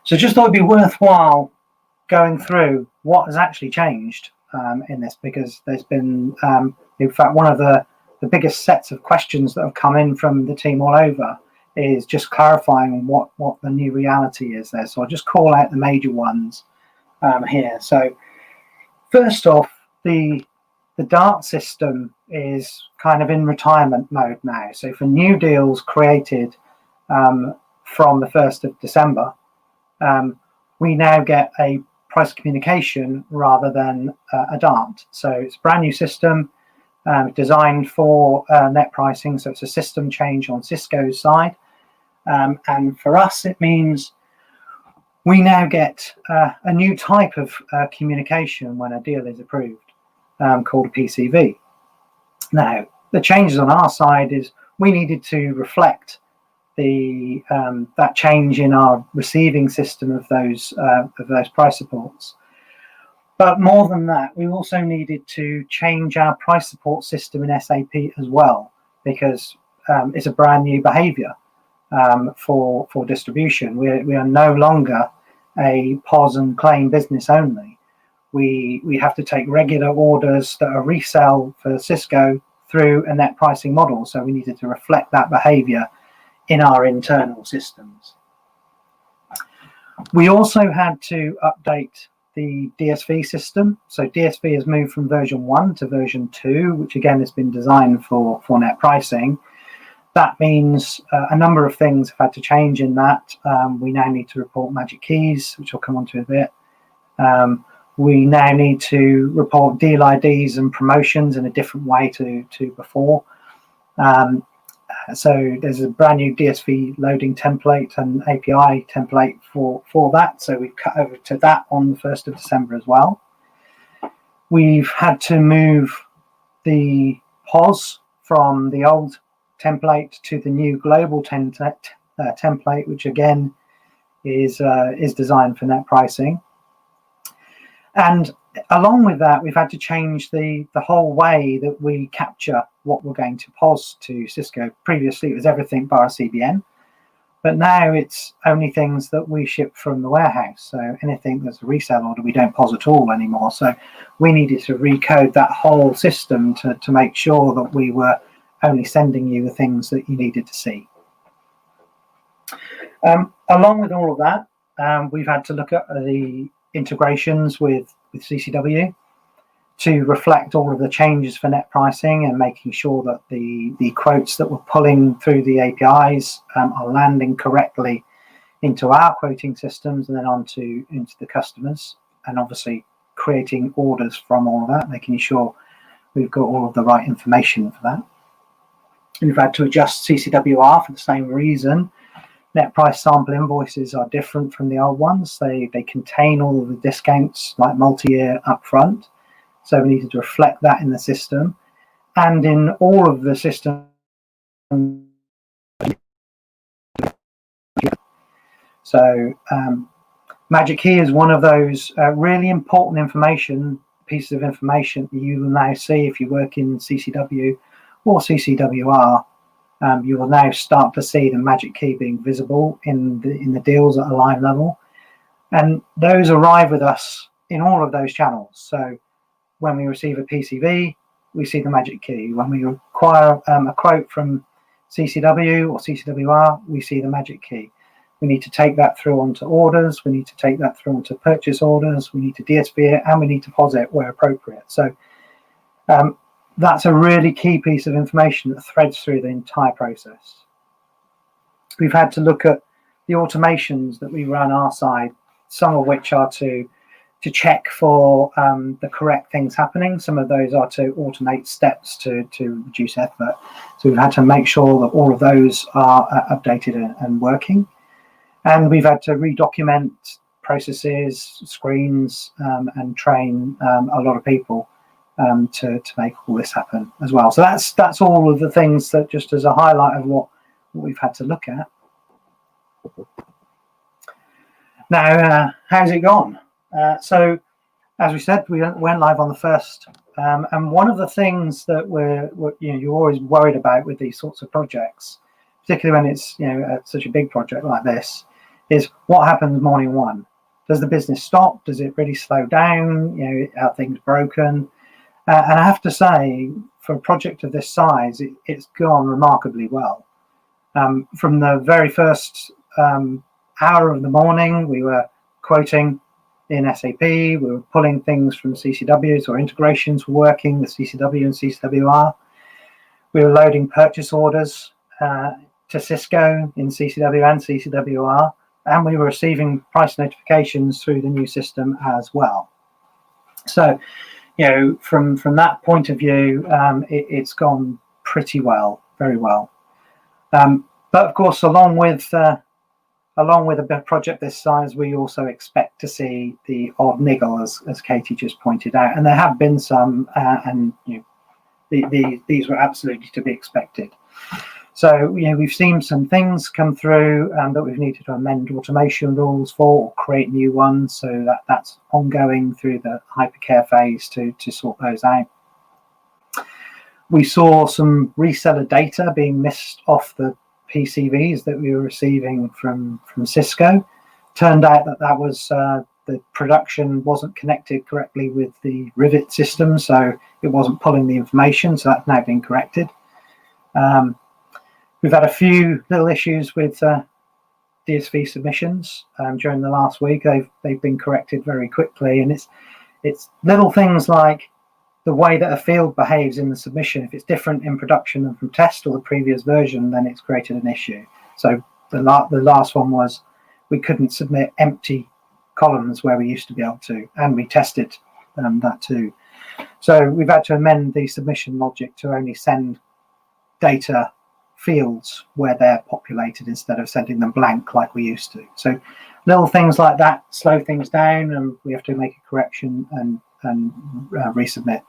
So just thought it'd be worthwhile going through what has actually changed in this, because there's been, in fact, one of the biggest sets of questions that have come in from the team all over is just clarifying what the new reality is there. So I'll just call out the major ones here. So first off, the DART system is kind of in retirement mode now. So for new deals created from the 1st of December, we now get a price communication rather than a DART. So it's a brand new system designed for net pricing. So it's a system change on Cisco's side. And for us, it means we now get a new type of communication when a deal is approved, called a PCV. Now, the changes on our side is we needed to reflect that change in our receiving system of those price supports. But more than that, we also needed to change our price support system in SAP as well, because it's a brand new behavior for distribution. We are no longer a POS and claim business only. We have to take regular orders that are resell for Cisco through a net pricing model. So we needed to reflect that behavior in our internal systems. We also had to update the DSV system. So DSV has moved from version 1 to version 2, which again has been designed for net pricing. That means a number of things have had to change in that. We now need to report magic keys, which I'll come on to in a bit. We now need to report deal IDs and promotions in a different way to before. So there's a brand new DSV loading template and API template for that. So we've cut over to that on the 1st of December as well. We've had to move the POS from the old template to the new global template, which again is designed for net pricing. And along with that, we've had to change the whole way that we capture what we're going to POS to Cisco. Previously, it was everything bar CBN, but now it's only things that we ship from the warehouse. So anything that's a resale order, we don't POS at all anymore. So we needed to recode that whole system to make sure that we were only sending you the things that you needed to see. Along with all of that, we've had to look at the integrations with CCW to reflect all of the changes for net pricing and making sure that the quotes that we're pulling through the APIs are landing correctly into our quoting systems and then into the customers, and obviously creating orders from all of that, making sure we've got all of the right information for that. And we've had to adjust CCWR for the same reason. Net price sample invoices are different from the old ones. They contain all of the discounts like multi-year upfront. So we needed to reflect that in the system. And in all of the systems, so Magic Key is one of those really important pieces of information that you will now see if you work in CCW or CCWR. You will now start to see the Magic Key being visible in the deals at a line level, and those arrive with us in all of those channels. So when we receive a PCV, we see the Magic Key. When we acquire a quote from CCW or CCWR, we see the Magic Key. We need to take that through onto orders. We need to take that through onto purchase orders. We need to DSV it, and we need to POS it where appropriate. So that's a really key piece of information that threads through the entire process. We've had to look at the automations that we run our side, some of which are to check for the correct things happening. Some of those are to automate steps to reduce effort. So we've had to make sure that all of those are updated and working. And we've had to redocument processes, screens, and train a lot of people to make all this happen as well. So that's all of the things that, just as a highlight of what we've had to look at. Now, how's it gone? So, as we said, we went live on the 1st, and one of the things that you're always worried about with these sorts of projects, particularly when it's such a big project like this, is what happens morning one. Does the business stop? Does it really slow down? Are things broken? And I have to say, for a project of this size, it's gone remarkably well. From the very first hour of the morning, we were quoting in SAP, we were pulling things from CCW, so our integrations were working with CCW and CCWR. We were loading purchase orders to Cisco in CCW and CCWR, and we were receiving price notifications through the new system as well. So, from that point of view, it's gone pretty well, very well. But of course, along with a project this size, we also expect to see the odd niggle, as Katie just pointed out, and there have been some, and these were absolutely to be expected. So we've seen some things come through that we've needed to amend automation rules for, or create new ones. So that's ongoing through the hypercare phase to sort those out. We saw some reseller data being missed off the PCVs that we were receiving from Cisco. Turned out that was the production wasn't connected correctly with the Rivet system, so it wasn't pulling the information. So that's now been corrected. We've had a few little issues with DSV submissions during the last week. They've been corrected very quickly, and it's little things like the way that a field behaves in the submission. If it's different in production than from test or the previous version, then it's created an issue. So the last one was we couldn't submit empty columns where we used to be able to, and we tested that too. So we've had to amend the submission logic to only send data fields where they're populated instead of sending them blank like we used to. So little things like that slow things down, and we have to make a correction and resubmit.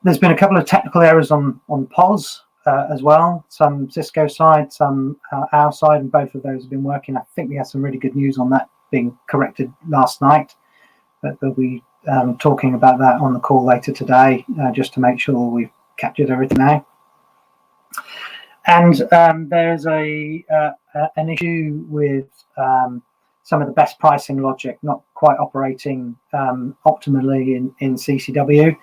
There's been a couple of technical errors on POS as well, some Cisco side, some our side, and both of those have been working. I think we had some really good news on that being corrected last night, but we'll be talking about that on the call later today, just to make sure we've captured everything now. And there's an issue with some of the best pricing logic not quite operating optimally in CCW.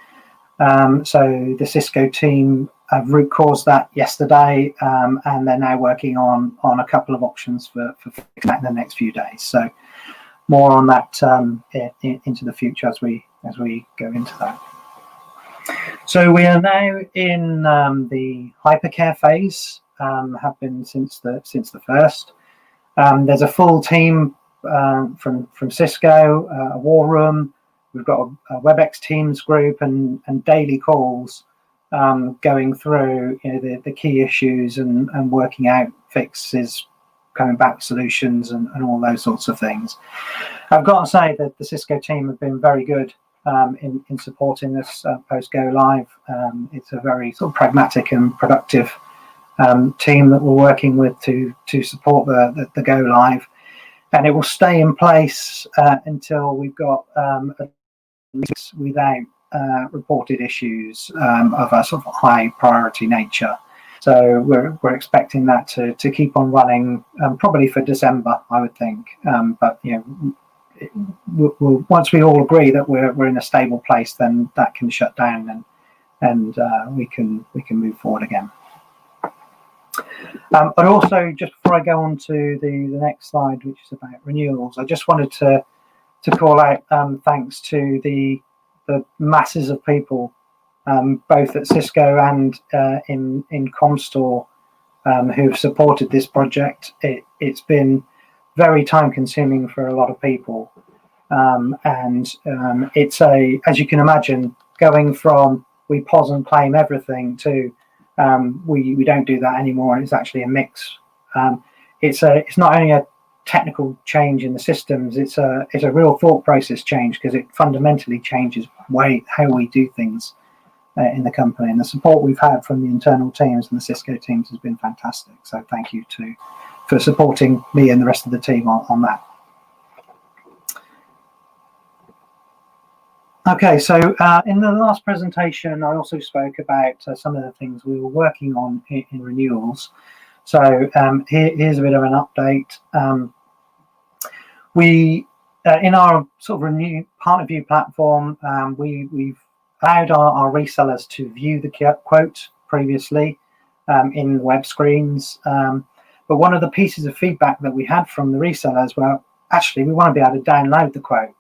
So the Cisco team have root caused that yesterday, and they're now working on a couple of options for fixing that in the next few days. So more on that into the future as we go into that. So we are now in the hypercare phase, have been since the first. There's a full team from Cisco, a war room. We've got a WebEx Teams group and daily calls going through the key issues and working out fixes, coming back with solutions and all those sorts of things. I've got to say that the Cisco team have been very good in supporting this post go live. It's a very sort of pragmatic and productive team that we're working with to support the go live, and it will stay in place until we've got without reported issues of a sort of high priority nature. So we're expecting that to keep on running probably for December, I would think. But we'll, once we all agree that we're in a stable place, then that can shut down and we can move forward again. But also, just before I go on to the next slide, which is about renewals, I just wanted to call out thanks to the masses of people, both at Cisco and in Comstore, who've supported this project. It's been very time consuming for a lot of people, and it's as you can imagine, going from we pause and claim everything to we don't do that anymore, and it's actually a mix. It's not only a technical change in the systems, it's a real thought process change, because it fundamentally changes how we do things in the company, and the support we've had from the internal teams and the Cisco teams has been fantastic. So thank you for supporting me and the rest of the team on that. Okay, so in the last presentation, I also spoke about some of the things we were working on in renewals. So here's a bit of an update. We, in our sort of renew partner view platform, we've allowed our resellers to view the quote previously in web screens. But one of the pieces of feedback that we had from the resellers were, actually, we want to be able to download the quote.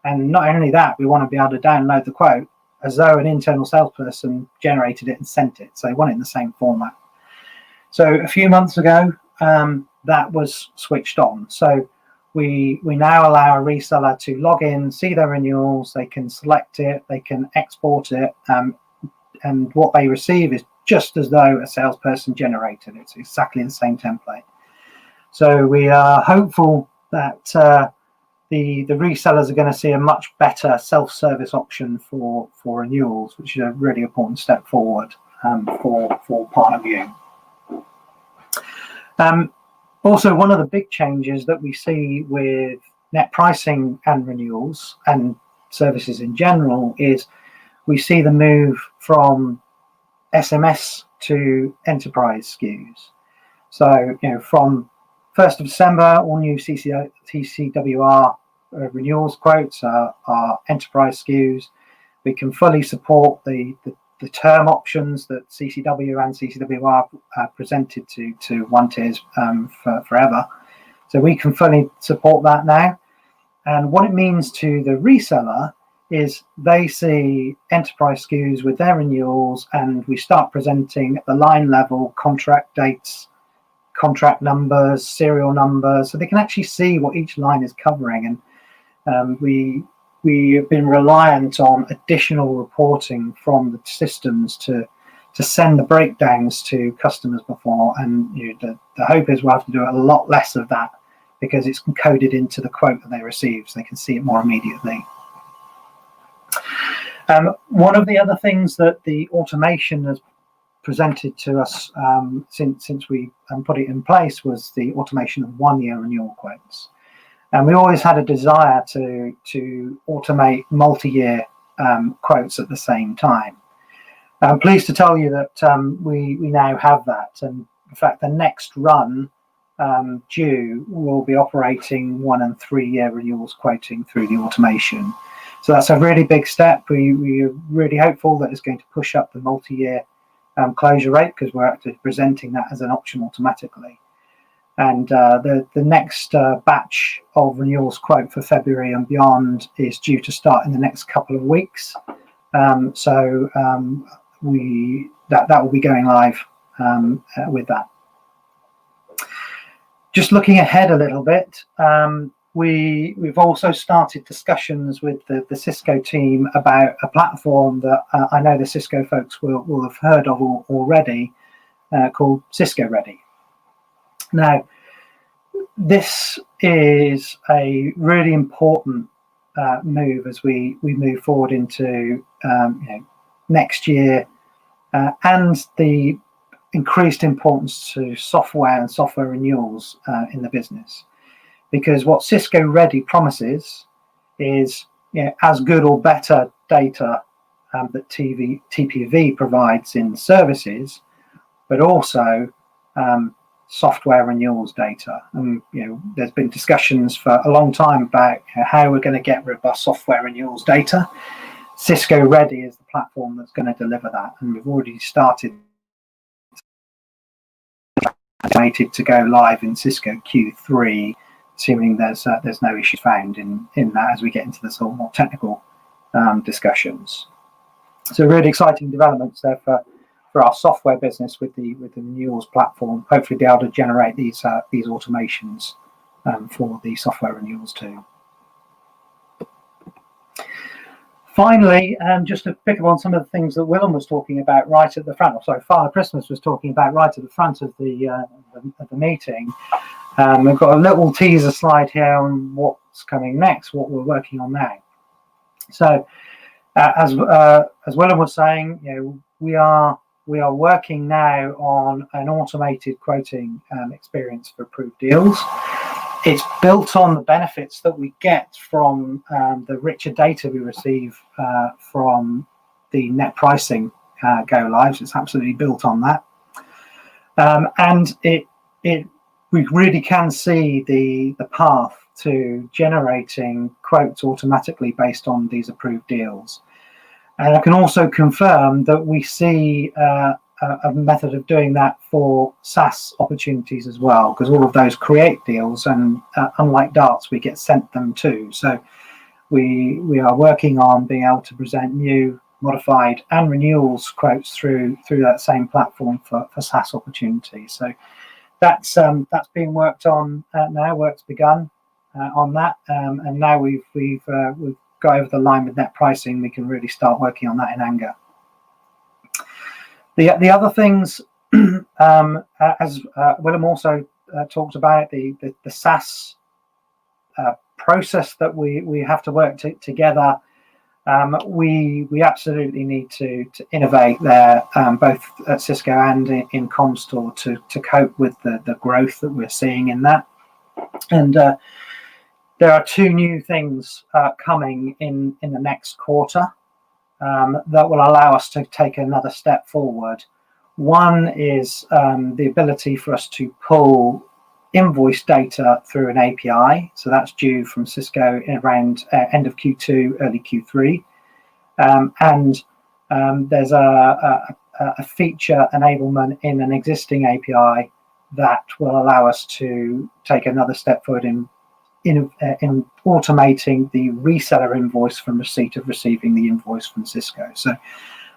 And not only that, we want to be able to download the quote as though an internal salesperson generated it and sent it. So we want it in the same format. So a few months ago, that was switched on. So we now allow a reseller to log in, see their renewals, they can select it, they can export it, and what they receive is just as though a salesperson generated it. It's exactly the same template. So we are hopeful that the resellers are going to see a much better self-service option for renewals, which is a really important step forward for partner view. Also, one of the big changes that we see with net pricing and renewals and services in general is we see the move from SMS to enterprise SKUs. So, from 1st of December, all new TCWR renewals quotes are enterprise SKUs. We can fully support the term options that CCW and CCWR presented to one tiers forever. So we can fully support that now. And what it means to the reseller is they see enterprise SKUs with their renewals, and we start presenting at the line level contract dates, contract numbers, serial numbers, so they can actually see what each line is covering. And we have been reliant on additional reporting from the systems to send the breakdowns to customers before, and the hope is we'll have to do a lot less of that because it's encoded into the quote that they receive, so they can see it more immediately. One of the other things that the automation has presented to us since we put it in place was the automation of one-year renewal quotes. And we always had a desire to automate multi-year quotes at the same time. I'm pleased to tell you that we now have that, and in fact the next run due will be operating 1 and 3 year renewals quoting through the automation. So that's a really big step. We are really hopeful that it's going to push up the multi-year closure rate, because we're actually presenting that as an option automatically. And the next batch of renewals quote for February and beyond is due to start in the next couple of weeks. So that will be going live with that. Just looking ahead a little bit, we've also started discussions with the Cisco team about a platform that I know the Cisco folks will have heard of already, called Cisco Ready. Now, this is a really important move as we move forward into next year, and the increased importance to software and software renewals in the business. Because what Cisco Ready promises is as good or better data that TPV provides in services, but also software renewals data. And there's been discussions for a long time about how we're going to get robust software renewals data. Cisco Ready is the platform that's going to deliver that, and we've already started to go live in Cisco Q3, assuming there's no issues found in that as we get into the sort of more technical discussions. So really exciting developments there for our software business with the renewals platform. Hopefully be able to generate these automations for the software renewals too. Finally, just to pick up on some of the things that Willem was talking about right at the front, or sorry, Father Christmas was talking about right at the front of the meeting. We've got a little teaser slide here on what's coming next, what we're working on now. So, as Willem was saying, we are working now on an automated quoting experience for approved deals. It's built on the benefits that we get from the richer data we receive from the net pricing go lives. It's absolutely built on that, and we really can see the path to generating quotes automatically based on these approved deals. And I can also confirm that we see a method of doing that for SaaS opportunities as well, because all of those create deals, and unlike darts, we get sent them too. So we are working on being able to present new, modified, and renewals quotes through that same platform for SaaS opportunities. So that's being worked on now. Work's begun on that, and now we've got over the line with net pricing. We can really start working on that in anger. The other things, as Willem also talked about, the SaaS process that we have to work together. We absolutely need to innovate there, both at Cisco and in Comstore, to cope with the growth that we're seeing in that. And there are two new things coming in the next quarter that will allow us to take another step forward. One is the ability for us to pull invoice data through an API. So that's due from Cisco around end of Q2, early Q3. And there's a feature enablement in an existing API that will allow us to take another step forward in automating the reseller invoice from receipt of receiving the invoice from Cisco. So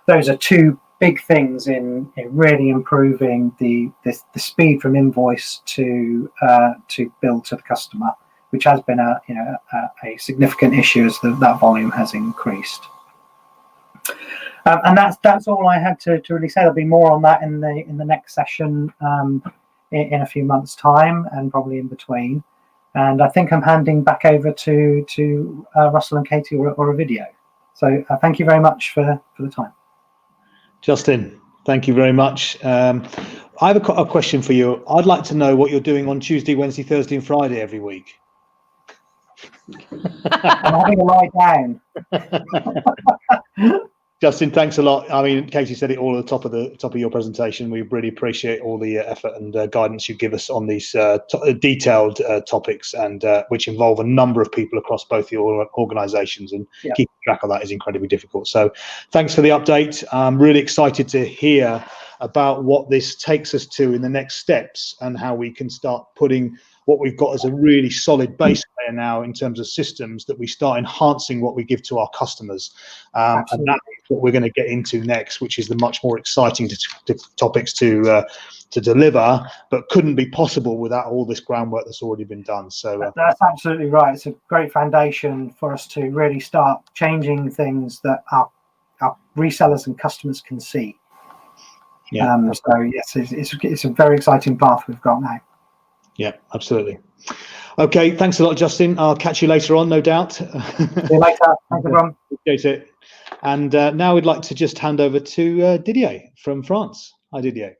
those are two big things in really improving the speed from invoice to bill to the customer, which has been a significant issue as that volume has increased. And that's all I had to really say. There'll be more on that in the next session in a few months' time, and probably in between. And I think I'm handing back over to Russell and Katie or a video. So thank you very much for the time. Justin, thank you very much. I have a question for you. I'd like to know what you're doing on Tuesday, Wednesday, Thursday, and Friday every week. I'm having a lie down. Justin, thanks a lot. I mean, Katie said it all at the top of your presentation. We really appreciate all the effort and guidance you give us on these detailed topics, and which involve a number of people across both your organisations, and keeping track of that is incredibly difficult. So thanks for the update. I'm really excited to hear about what this takes us to in the next steps, and how we can start putting what we've got as a really solid base layer now in terms of systems, that we start enhancing what we give to our customers. And that's what we're going to get into next, which is the much more exciting topics to deliver, but couldn't be possible without all this groundwork that's already been done. So that's absolutely right. It's a great foundation for us to really start changing things that our resellers and customers can see. Yeah. So yes, it's a very exciting path we've got now. Yeah, absolutely. Okay, thanks a lot, Justin. I'll catch you later on, no doubt. See you later. Thank you, everyone. Appreciate it. And now we'd like to just hand over to Didier from France. Hi, Didier.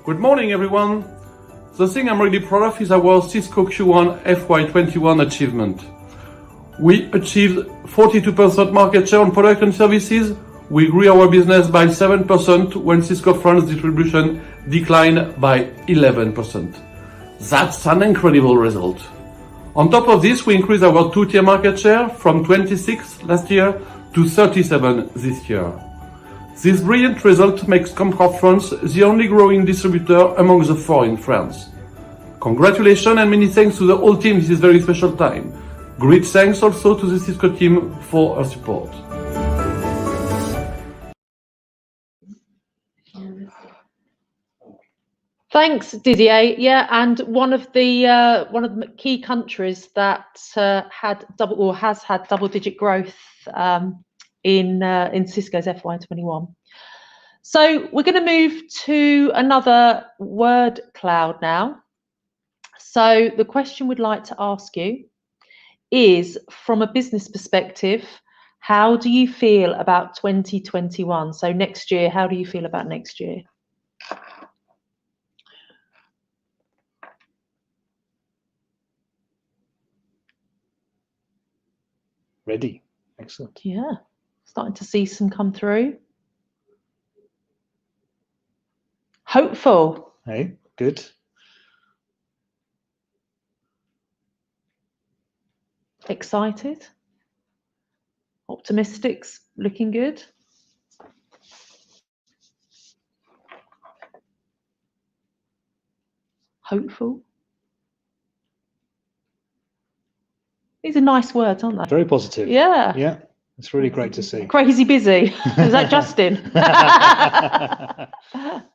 Good morning, everyone. The thing I'm really proud of is our Cisco Q1 FY21 achievement. We achieved 42% market share on product and services. We grew our business by 7% when Cisco France distribution declined by 11%. That's an incredible result. On top of this, we increased our two-tier market share from 26 last year to 37 this year. This brilliant result makes Comcom France the only growing distributor among the four in France. Congratulations and many thanks to the whole team this very special time. Great thanks also to the Cisco team for our support. Thanks, Didier. Yeah, and one of the key countries that has had double-digit growth in Cisco's FY21. So we're going to move to another word cloud now. So the question we'd like to ask you is, from a business perspective, how do you feel about 2021? So next year, how do you feel about next year? Ready. Excellent. Yeah, starting to see some come through. Hopeful. Hey, good. Excited. Optimistic's looking good. Hopeful. These are nice words, aren't they? Very positive. Yeah. Yeah, it's really great to see. Crazy busy. Is that Justin?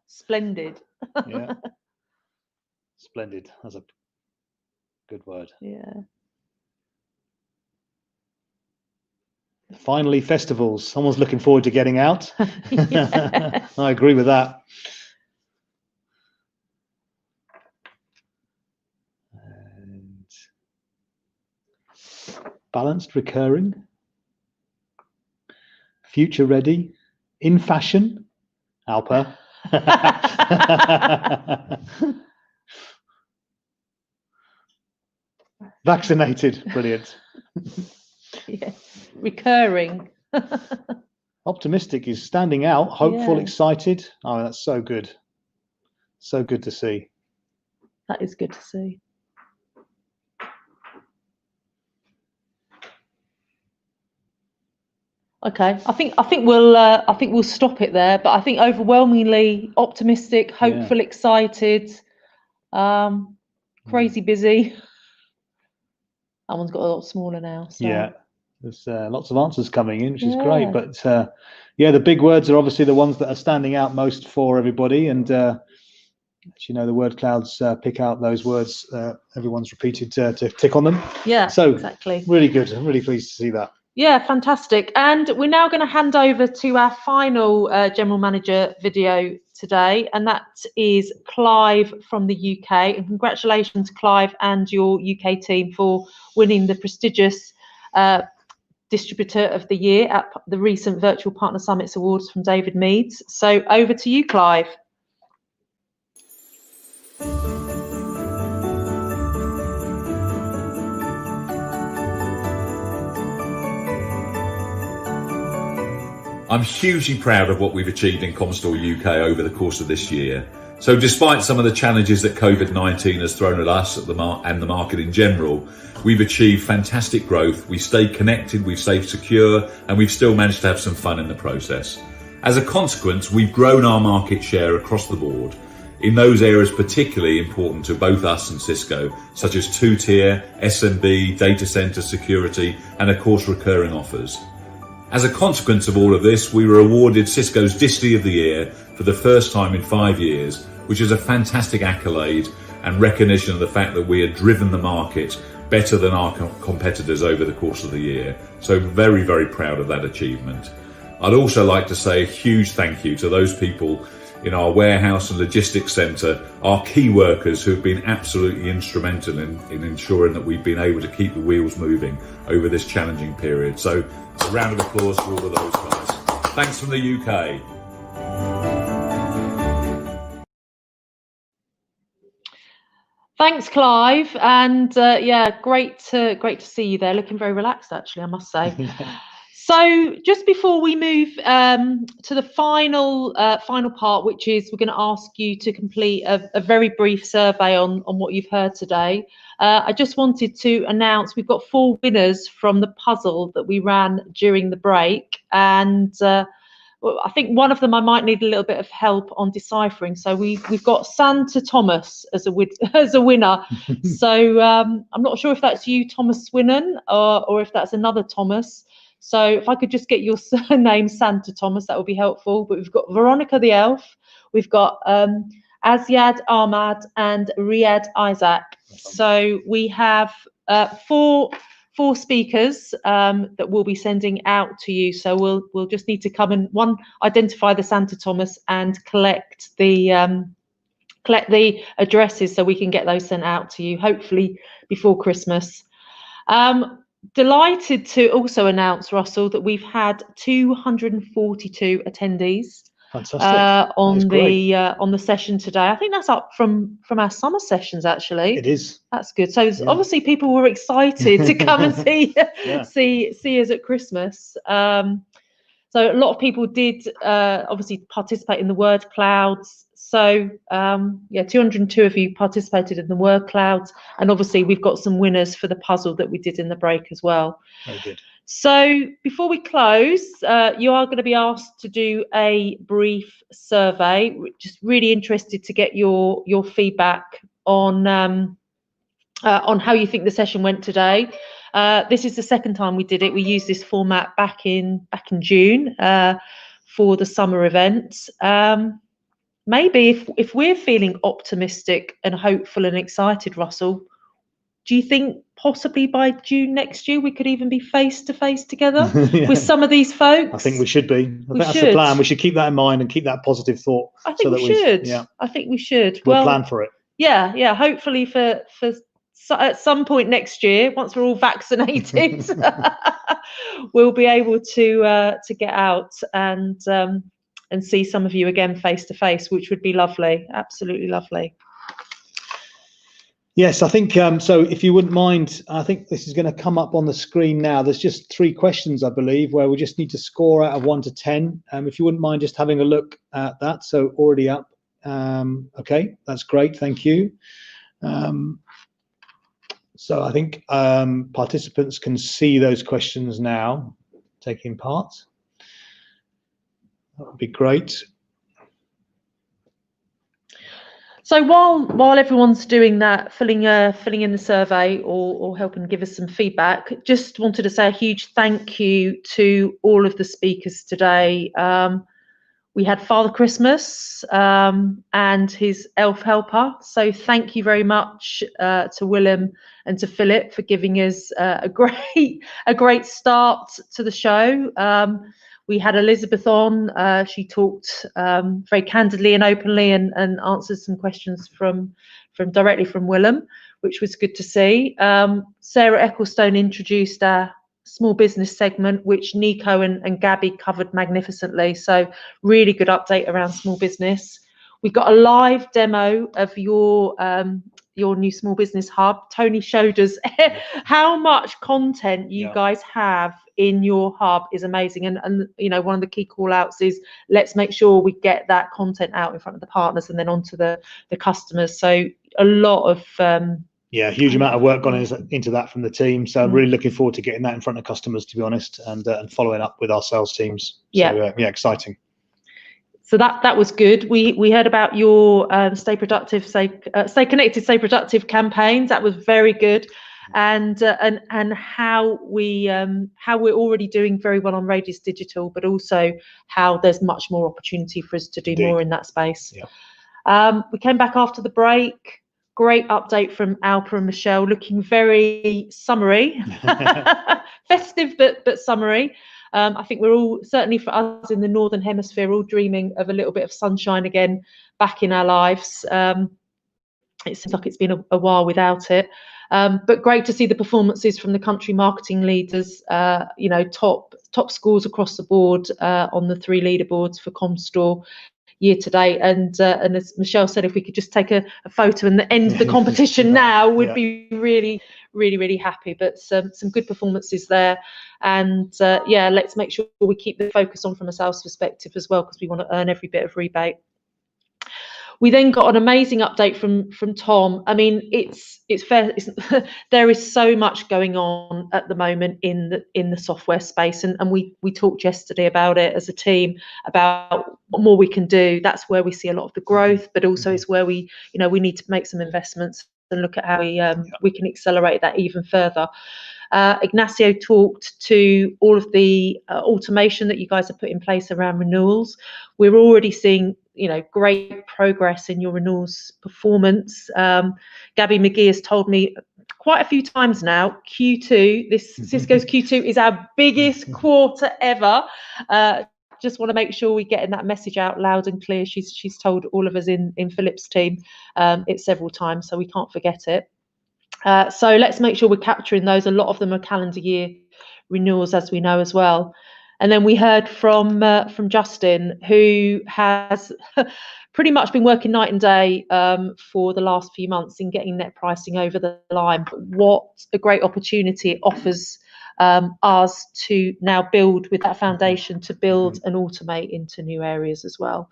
Splendid. Yeah. Splendid. That's a good word. Yeah. Finally, festivals. Someone's looking forward to getting out. Yeah. I agree with that. And balanced, recurring, future ready, in fashion, Alpa. Vaccinated, brilliant. Yeah. Recurring. Optimistic is standing out, hopeful, Yeah. excited. Oh, that's so good. So good to see. That is good to see. Okay, I think we'll stop it there. But I think overwhelmingly optimistic, hopeful, excited, crazy busy. That one's got a lot smaller now. So. Yeah, There's lots of answers coming in, which is great. But yeah, the big words are obviously the ones that are standing out most for everybody. And as you know, the word clouds pick out those words. Everyone's repeated to tick on them. Yeah, so exactly. Really good. I'm really pleased to see that. Yeah, fantastic. And we're now going to hand over to our final general manager video today, and that is Clive from the UK. And congratulations, Clive, and your UK team for winning the prestigious Distributor of the Year at the recent Virtual Partner Summits Awards from David Meads. So over to you, Clive. I'm hugely proud of what we've achieved in Comstore UK over the course of this year. So despite some of the challenges that COVID-19 has thrown at us and the market in general, we've achieved fantastic growth. We stayed connected, we've stayed secure, and we've still managed to have some fun in the process. As a consequence, we've grown our market share across the board in those areas particularly important to both us and Cisco, such as two-tier, SMB, data center security, and of course recurring offers. As a consequence of all of this, we were awarded Cisco's Disti of the Year for the first time in 5 years, which is a fantastic accolade and recognition of the fact that we had driven the market better than our competitors over the course of the year. So very, very proud of that achievement. I'd also like to say a huge thank you to those people in our warehouse and logistics centre, our key workers who've been absolutely instrumental in ensuring that we've been able to keep the wheels moving over this challenging period. So a round of applause for all of those guys. Thanks from the UK. Thanks, Clive, and yeah, great to see you there. Looking very relaxed, actually, I must say. So, just before we move to the final part, which is we're going to ask you to complete a very brief survey on what you've heard today. I just wanted to announce we've got 4 winners from the puzzle that we ran during the break, and I think one of them I might need a little bit of help on deciphering. So we've got Santa Thomas as a winner. So I'm not sure if that's you, Thomas Swinnon, or if that's another Thomas. So if I could just get your surname, Santa Thomas, that would be helpful. But we've got Veronica the Elf, we've got Azyad Ahmad, and Riyad Isaac. So we have 4 speakers that we'll be sending out to you. So we'll just need to come and identify the Santa Thomas and collect the addresses so we can get those sent out to you, hopefully before Christmas. Delighted to also announce, Russell, that we've had 242 attendees on the session today. I think that's up from our summer sessions, actually. It is. That's good. So obviously people were excited to come and see us at Christmas. So a lot of people did obviously participate in the word clouds. So yeah, 202 of you participated in the word clouds, and obviously we've got some winners for the puzzle that we did in the break as well. Very good. So before we close, you are going to be asked to do a brief survey. Just really interested to get your feedback on how you think the session went today. This is the second time we did it. We used this format back in June for the summer event. Maybe if we're feeling optimistic and hopeful and excited, Russell, do you think possibly by June next year we could even be face to face together with some of these folks? I think we should be. That's the plan. We should keep that in mind and keep that positive thought. I think we should. Yeah. I think we should. We'll plan for it. Yeah. Hopefully for at some point next year, once we're all vaccinated, we'll be able to get out and see some of you again face to face, which would be lovely. Absolutely lovely. Yes, I think so. If you wouldn't mind, I think this is going to come up on the screen now. There's just 3 questions, I believe, where we just need to score out of 1 to 10. If you wouldn't mind just having a look at that. So already up. Okay, that's great. Thank you. So I think participants can see those questions now, taking part. That would be great. So while everyone's doing that, filling in the survey or helping give us some feedback, just wanted to say a huge thank you to all of the speakers today. We had Father Christmas and his elf helper. So thank you very much to Willem and to Philip for giving us a great start to the show. We had Elizabeth on. She talked very candidly and openly and answered some questions from directly from Willem, which was good to see. Sarah Ecclestone introduced our small business segment, which Nico and Gabby covered magnificently. So really good update around small business. We got a live demo of your new small business hub. Tony showed us how much content you guys have in your hub is amazing. And you know, one of the key call outs is let's make sure we get that content out in front of the partners and then onto the customers. So a lot of huge amount of work gone into that from the team. So I'm really looking forward to getting that in front of customers, to be honest, and following up with our sales teams. So, exciting. So that was good. We heard about your stay productive, stay connected, stay productive campaigns. That was very good, and how we're already doing very well on Radius Digital, but also how there's much more opportunity for us to do more in that space. We came back after the break. Great update from Alpa and Michelle, looking very summery, festive but summery. I think we're all, certainly for us in the Northern Hemisphere, all dreaming of a little bit of sunshine again back in our lives. It seems like it's been a while without it. But great to see the performances from the country marketing leaders, top scores across the board on the 3 leaderboards for Comstore year to date. And as Michelle said, if we could just take a photo and end the competition now, we'd be really happy. But some good performances there. And let's make sure we keep the focus on from a sales perspective as well, because we want to earn every bit of rebate. We then got an amazing update from Tom. I mean, it's fair. There is so much going on at the moment in the software space, and we talked yesterday about it as a team about what more we can do. That's where we see a lot of the growth, but also it's where we need to make some investments and look at how we can accelerate that even further. Ignacio talked to all of the automation that you guys have put in place around renewals. We're already seeing great progress in your renewals performance. Gabby McGee has told me quite a few times now, Cisco's Q2 is our biggest quarter ever. Just want to make sure we're getting that message out loud and clear. She's told all of us in Philip's team it several times, so we can't forget it. So let's make sure we're capturing those. A lot of them are calendar year renewals, as we know as well. And then we heard from Justin, who has pretty much been working night and day for the last few months in getting net pricing over the line. But what a great opportunity it offers us to now build with that foundation to build and automate into new areas as well.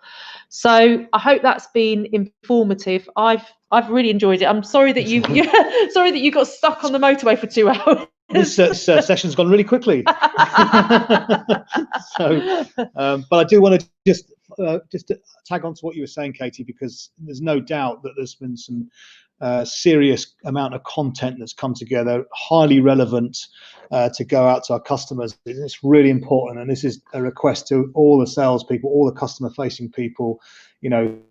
So I hope that's been informative. I've really enjoyed it. I'm sorry that you sorry that you got stuck on the motorway for 2 hours. This session's gone really quickly. But I do want to just tag on to what you were saying, Katie, because there's no doubt that there's been some serious amount of content that's come together, highly relevant to go out to our customers. It's really important, and this is a request to all the salespeople, all the customer-facing people,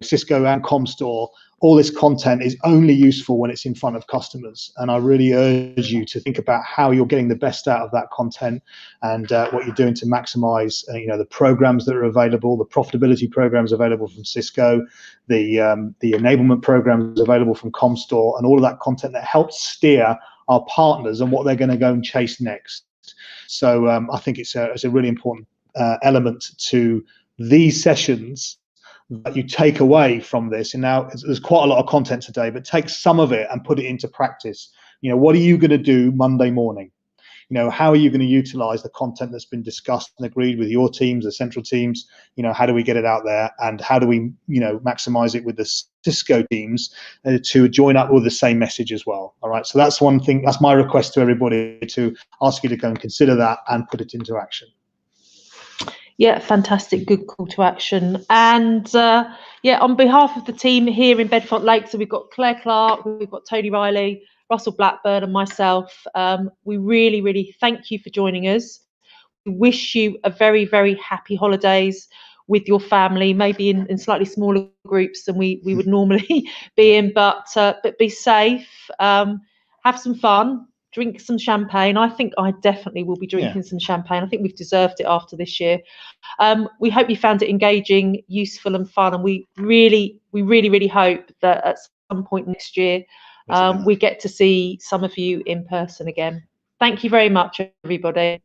Cisco and Comstore. All this content is only useful when it's in front of customers, and I really urge you to think about how you're getting the best out of that content and what you're doing to maximize the programs that are available, the profitability programs available from Cisco, the enablement programs available from Comstore, and all of that content that helps steer our partners and what they're going to go and chase next. So I think it's a really important element to these sessions that you take away from this. And now there's quite a lot of content today, but take some of it and put it into practice. What are you going to do Monday morning? How are you going to utilize the content that's been discussed and agreed with your teams, the central teams? How do we get it out there, and how do we maximize it with the Cisco teams to join up with the same message as well? All right, so that's one thing. That's my request to everybody, to ask you to go and consider that and put it into action. Yeah, fantastic. Good call to action. And yeah, on behalf of the team here in Bedfont Lakes, so we've got Claire Clark, we've got Tony Riley, Russell Blackburn and myself. We really, really thank you for joining us. We wish you a very, very happy holidays with your family, maybe in slightly smaller groups than we would normally be in, but be safe, have some fun, drink some champagne. I think I definitely will be drinking some champagne. I think we've deserved it after this year. We hope you found it engaging, useful and fun, and we really hope that at some point next year we get to see some of you in person again. Thank you very much, everybody.